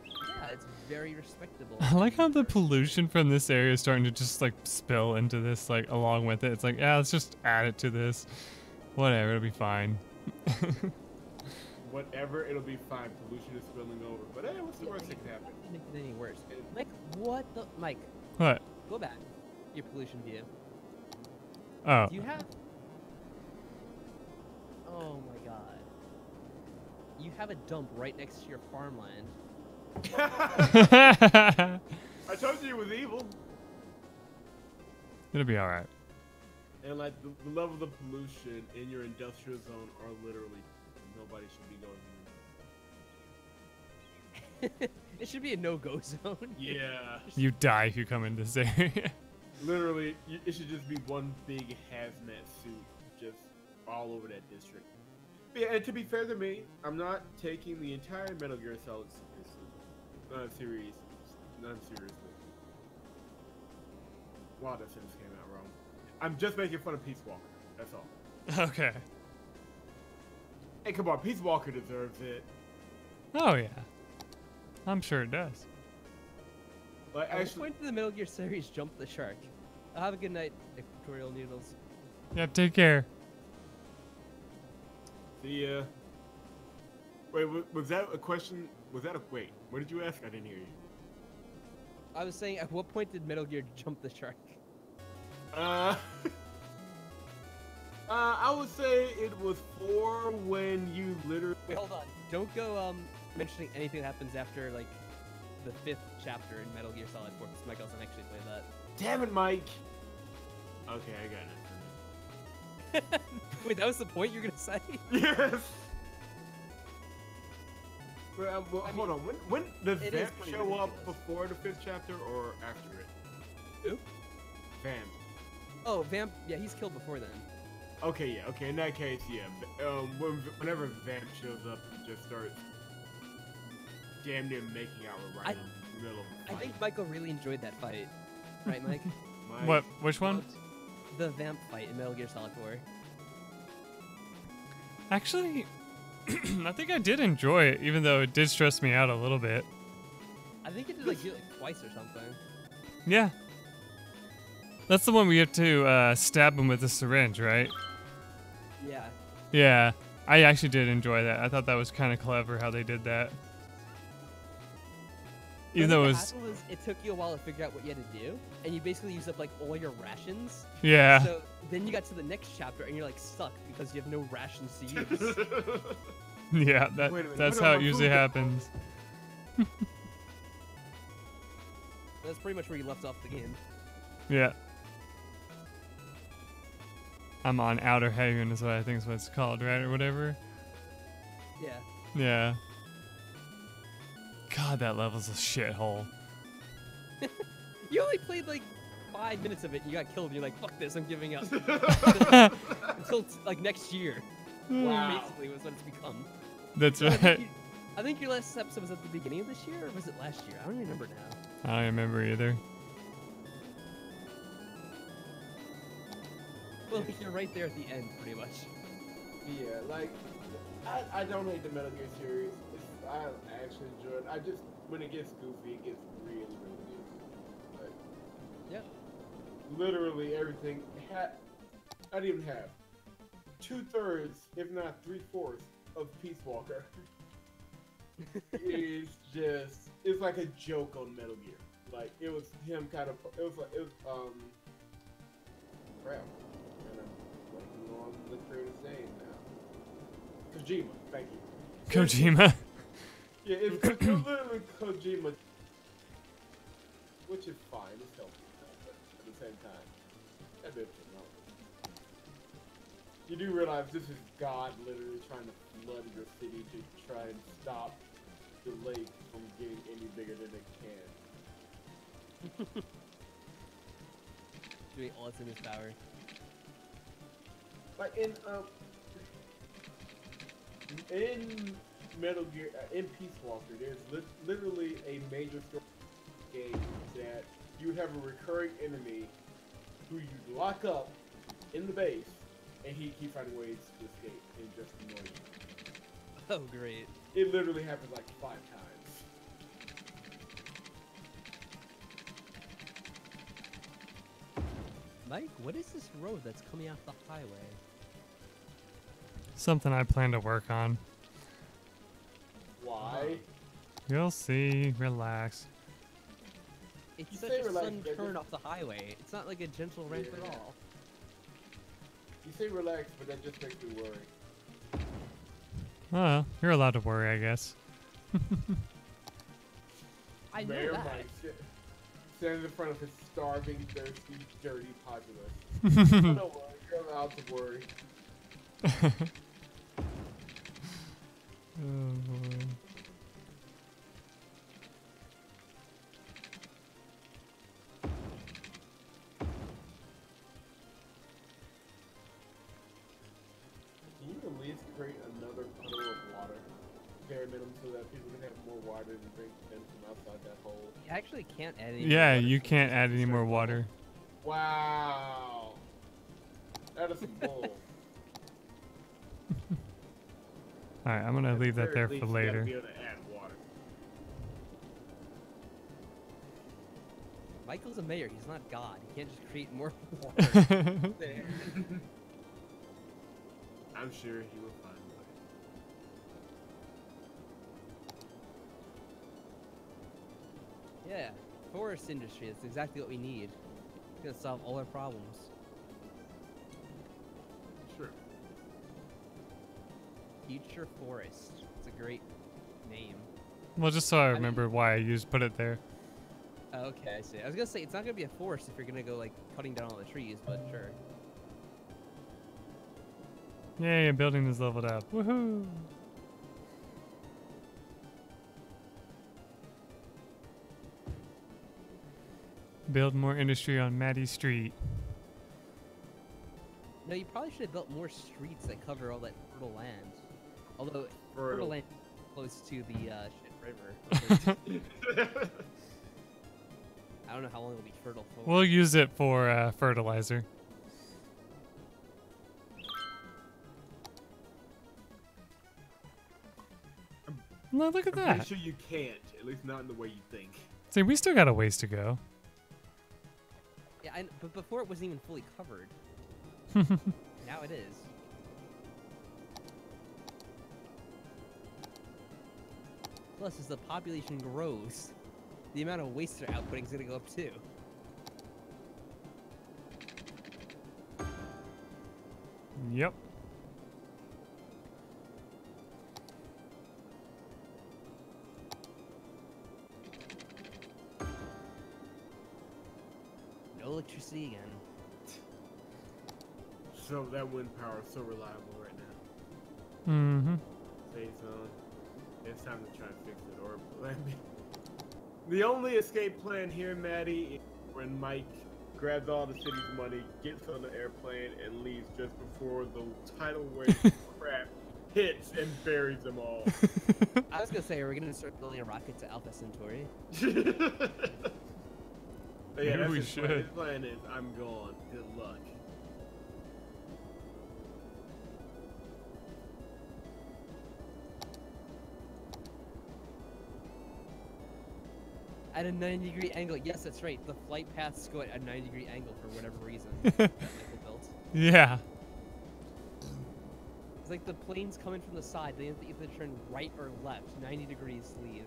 Yeah, it's very respectable. I like how the pollution from this area is starting to just like spill into this, like along with it. It's like, yeah, let's just add it to this. Whatever, it'll be fine. Whatever, it'll be fine. Pollution is spilling over. But hey, what's the worst that can happen? Make it any worse. Mike, what the? Mike, What? go back. Your pollution view. Oh. Do you have? Oh my god. You have a dump right next to your farmland. I told you it was evil. It'll be alright. And like the levels of pollution in your industrial zone are literally nobody should be going. It should be a no-go zone. Yeah. You die if you come in this area. Literally, it should just be one big hazmat suit just all over that district. But yeah, and to be fair to me, I'm not taking the entire Metal Gear Solid seriously. Not seriously. Wow, that sentence came out wrong. I'm just making fun of Peace Walker. That's all. Okay. Hey, come on, Peace Walker deserves it. Oh yeah. I'm sure it does. Like, At what actually, point did the Metal Gear series jump the shark? Have a good night, Equatorial Noodles. Yep, take care. the wait, was that a question? Was that a wait? What did you ask? I didn't hear you. I was saying, at what point did Metal Gear jump the shark? I would say it was 4 when you literally. Wait, hold on. Don't go mentioning anything that happens after like the 5th chapter in Metal Gear Solid 4, because Mike doesn't actually play that. Damn it, Mike. Okay, I got it. Wait, that was the point you're gonna say? Yes. Well, I hold mean, on. When does it is Vamp pretty show up ridiculous. before the 5th chapter or after it? Who? Vamp. Oh, Vamp. Yeah, he's killed before then. Okay, yeah. Okay, in that case, yeah. Whenever Vamp shows up, he just starts damn near making out with right in the middle of the I fight. think Michael really enjoyed that fight. Right, Mike? Mike, What? Which one? The Vamp fight in Metal Gear Solid 4. Actually, I think I did enjoy it, even though it did stress me out a little bit. I think it did like, do it, like twice or something. Yeah. That's the one we have to stab him with a syringe, right? Yeah. Yeah. I actually did enjoy that. I thought that was kind of clever how they did that. Even though it was... It took you a while to figure out what you had to do, and you basically used up like all your rations. Yeah. So then you got to the next chapter, and you're like stuck because you have no rations to use. Yeah, Wait a minute, that's what how am it I usually doing? happens. That's pretty much where you left off the game. Yeah. I'm on Outer Haven is what I think is what it's called, right? Or whatever. Yeah. Yeah. God, that level's a shithole. You only played like 5 minutes of it, and you got killed. And you're like, "Fuck this! I'm giving up." Until like next year. Wow. Basically, was what it's become. That's I right. think, I think your last episode was at the beginning of this year, or was it last year? I don't even remember now. I don't remember either. Well, you're right there at the end, pretty much. Yeah, like, I don't hate the Metal Gear series. I actually enjoy it. I just, when it gets goofy, it gets really, really goofy. Like, Yeah. literally everything. I didn't even have 2/3, if not 3/4, of Peace Walker. is just, it's like a joke on Metal Gear. Like, it was him kind of, crap. And I'm blanking on the creator's name now. Kojima, thank you. Kojima. Yeah, it's literally Kojima. Which is fine, it's healthy, but at the same time, that bitch is wrong. You do realize this is God literally trying to flood your city to try and stop the lake from getting any bigger than it can. Doing all that's in his power. Like in Metal Gear, in Peace Walker, there's literally a major story game that you would have a recurring enemy who you lock up in the base, and he keeps finding ways to escape and just annoy you. Oh, great. It literally happens like 5 times. Mike, what is this road that's coming off the highway? Something I plan to work on. Why? You'll see. Relax. It's You such say a relax, sudden but turn just- off the highway. It's not like a gentle ramp Yeah. at all. You say relax, but that just makes me worry. Well, you're allowed to worry, I guess. I know Mayor that. Mike standing in front of his starving, thirsty, dirty populace. Oh, don't worry, you're allowed to worry. Oh boy. Can you at least create another puddle of water? Bare minimum so that people can have more water to drink than from outside that hole. You actually can't add any Yeah, more water you to can't it. add any more water. Wow. That is some bull. Alright, I'm gonna At leave the that very there for least, you gotta later. be able to add water. Michael's a mayor. He's not God. He can't just create more water. There. I'm sure he will find a way. Yeah, forest industry. That's exactly what we need. It's gonna solve all our problems. Sure. Future forest. It's a great name. Well, just so I mean- remember why I put it there. Oh, okay, I see. I was gonna say it's not gonna be a forest if you're gonna go like cutting down all the trees, but sure. Yay, a building is leveled up. Woohoo! Build more industry on Maddie Street. No, you probably should have built more streets that cover all that fertile land. Although fertile Fertile. land is close to the shit river. I don't know how long it'll be fertile for. We'll use it for fertilizer. No, look at I'm that. pretty sure you can't, at least not in the way you think. See, we still got a ways to go. Yeah, but before it wasn't even fully covered. Now it is. Plus, as the population grows, the amount of waste they're outputting is going to go up too. Yep. No electricity again. So that wind power is so reliable right now. Mm-hmm. Safe zone. It's time to try and fix it, or plan B. The only escape plan here, Maddie, is when Mike grabs all the city's money, gets on the airplane, and leaves just before the tidal wave of crap hits and buries them all. I was going to say, are we going to start building a rocket to Alpha Centauri? But yeah, Maybe that's we his plan. should. His plan is, I'm gone. Good luck. At a 90-degree angle. Yes, that's right. The flight paths go at a 90-degree angle for whatever reason that Michael built. Yeah. It's like the plane's coming from the side. They have to either turn right or left. 90 degrees to leave.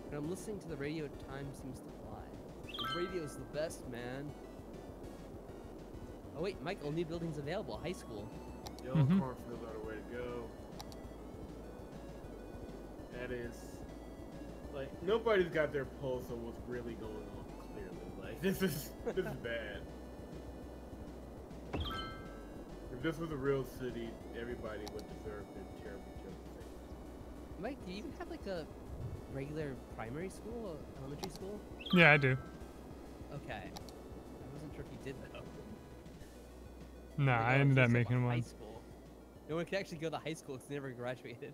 When I'm listening to the radio, time seems to fly. The radio's the best, man. Oh wait, Michael, new buildings available. High school. Yellow Mhm. cornfields are the way to go. That is Like nobody's got their pulse on what's really going on. Clearly, like this is bad. If this was a real city, everybody would deserve their terrible things. Mike, do you even have like a regular primary school, or elementary school? Yeah, I do. Okay. I wasn't sure if you did though. Nah, Like, I oh, ended it's up just making a High one. school. No one could actually go to high school because they never graduated.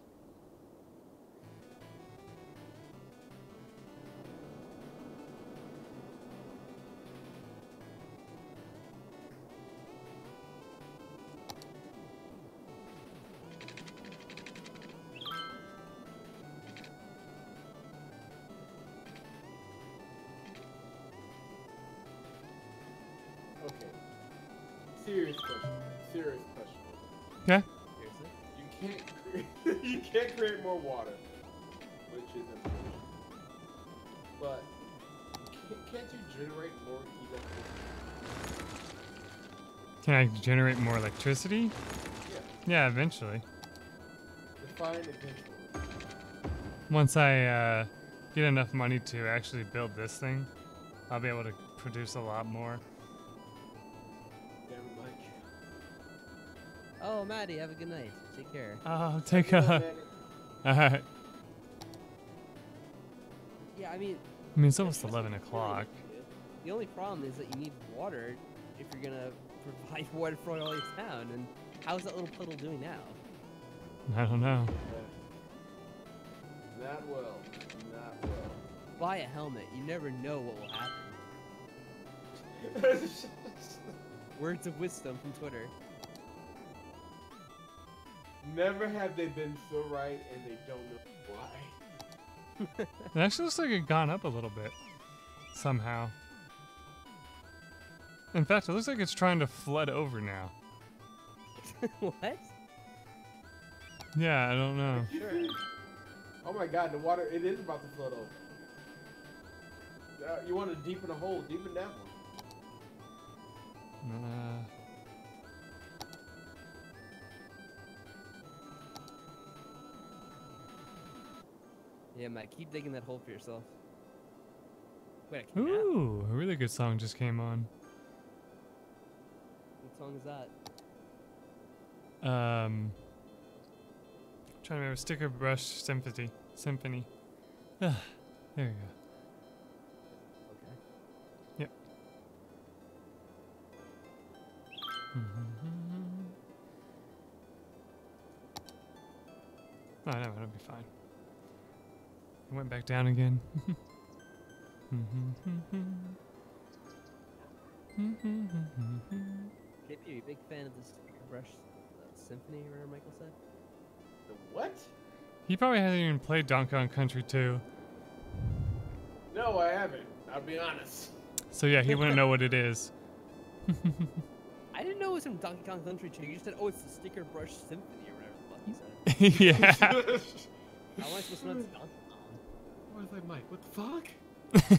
Okay. Serious question. Serious question. Yeah. Seriously? You can't create more water, which is unfortunate. But can't you generate more electricity? Can I generate more electricity? Yeah. Yeah, eventually. Define eventually. Once I get enough money to actually build this thing, I'll be able to produce a lot more. Damn it, Mike. Oh, Maddie, have a good night. Take care. Oh, take Yeah, a. man, Alright. Yeah, I mean, I mean, it's almost that's 11 really o'clock. good. The only problem is that you need water if you're gonna provide water for all your town. And how's that little puddle doing now? I don't know. Not well. Not well. Buy a helmet. You never know what will happen. Words of wisdom from Twitter. Never have they been so right, and they don't know why. It actually looks like it gone up a little bit. Somehow. In fact, it looks like it's trying to flood over now. What? Yeah, I don't know. Sure. Oh my god, the water, it is about to flood over. You want to deepen a hole, deepen that one. Yeah, Matt, keep digging that hole for yourself. Wait, I can't. Ooh, a really good song just came on. What song is that? Trying to remember Sticker Brush Symphony. There we go. Okay. Yep. Oh no, it'll be fine. It went back down again. JP, are you a big fan of the Sticker Brush Symphony, or whatever Michael said? The what? He probably hasn't even played Donkey Kong Country 2. No, I haven't. I'll be honest. So yeah, he wouldn't know what it is. I didn't know it was from Donkey Kong Country 2. You just said, oh, it's the Sticker Brush Symphony, or whatever the fuck you said. Yeah. How am I supposed to know it's Donkey Kong? I was like, Mike, what the fuck? It's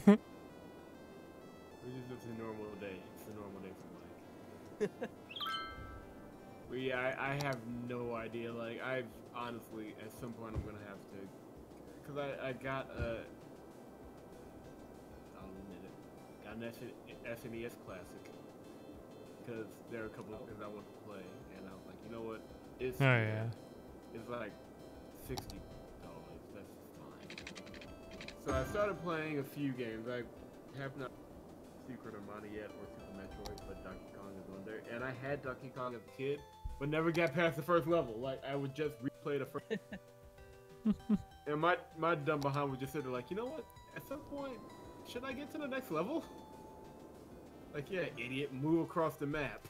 a normal day. It's a normal day for Mike. But yeah, I have no idea. Like, I've honestly, at some point, I'm gonna have to, cause I got I'll admit it, got an SNES Classic, because there are a couple of things I want to play, and I was like, you know what? It's Oh yeah. It's like $60. That's fine. So I started playing a few games. I have not Secret of Mana yet or Super Metroid, but Donkey Kong is on there. And I had Donkey Kong as a kid, but never got past the first level. Like, I would just replay the first. And my dumb behind would just sit there like, you know what? At some point, should I get to the next level? Like, yeah, idiot, move across the map.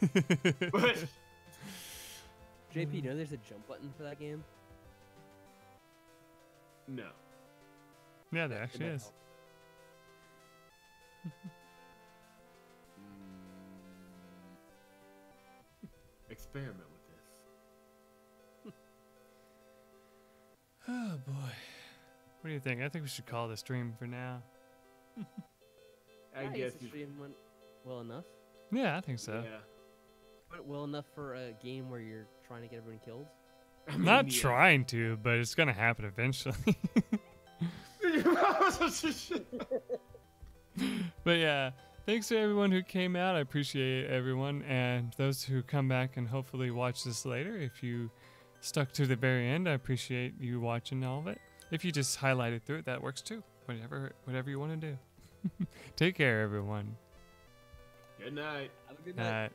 But JP, you know there's a jump button for that game? no. Yeah, there It actually might is. help. Experiment with this. Oh boy. What do you think? I think we should call the stream for now. I Yeah, guess the you. stream went well enough. Yeah, I think so. Yeah. Went well enough for a game where you're trying to get everyone killed. I mean, Not yeah. trying to, but it's gonna happen eventually. But yeah, thanks to everyone who came out. I appreciate everyone, and those who come back and hopefully watch this later. If you stuck to the very end, I appreciate you watching all of it. If you just highlighted through it, that works too. Whatever you want to do. Take care, everyone. Good night. Have a good night. Night.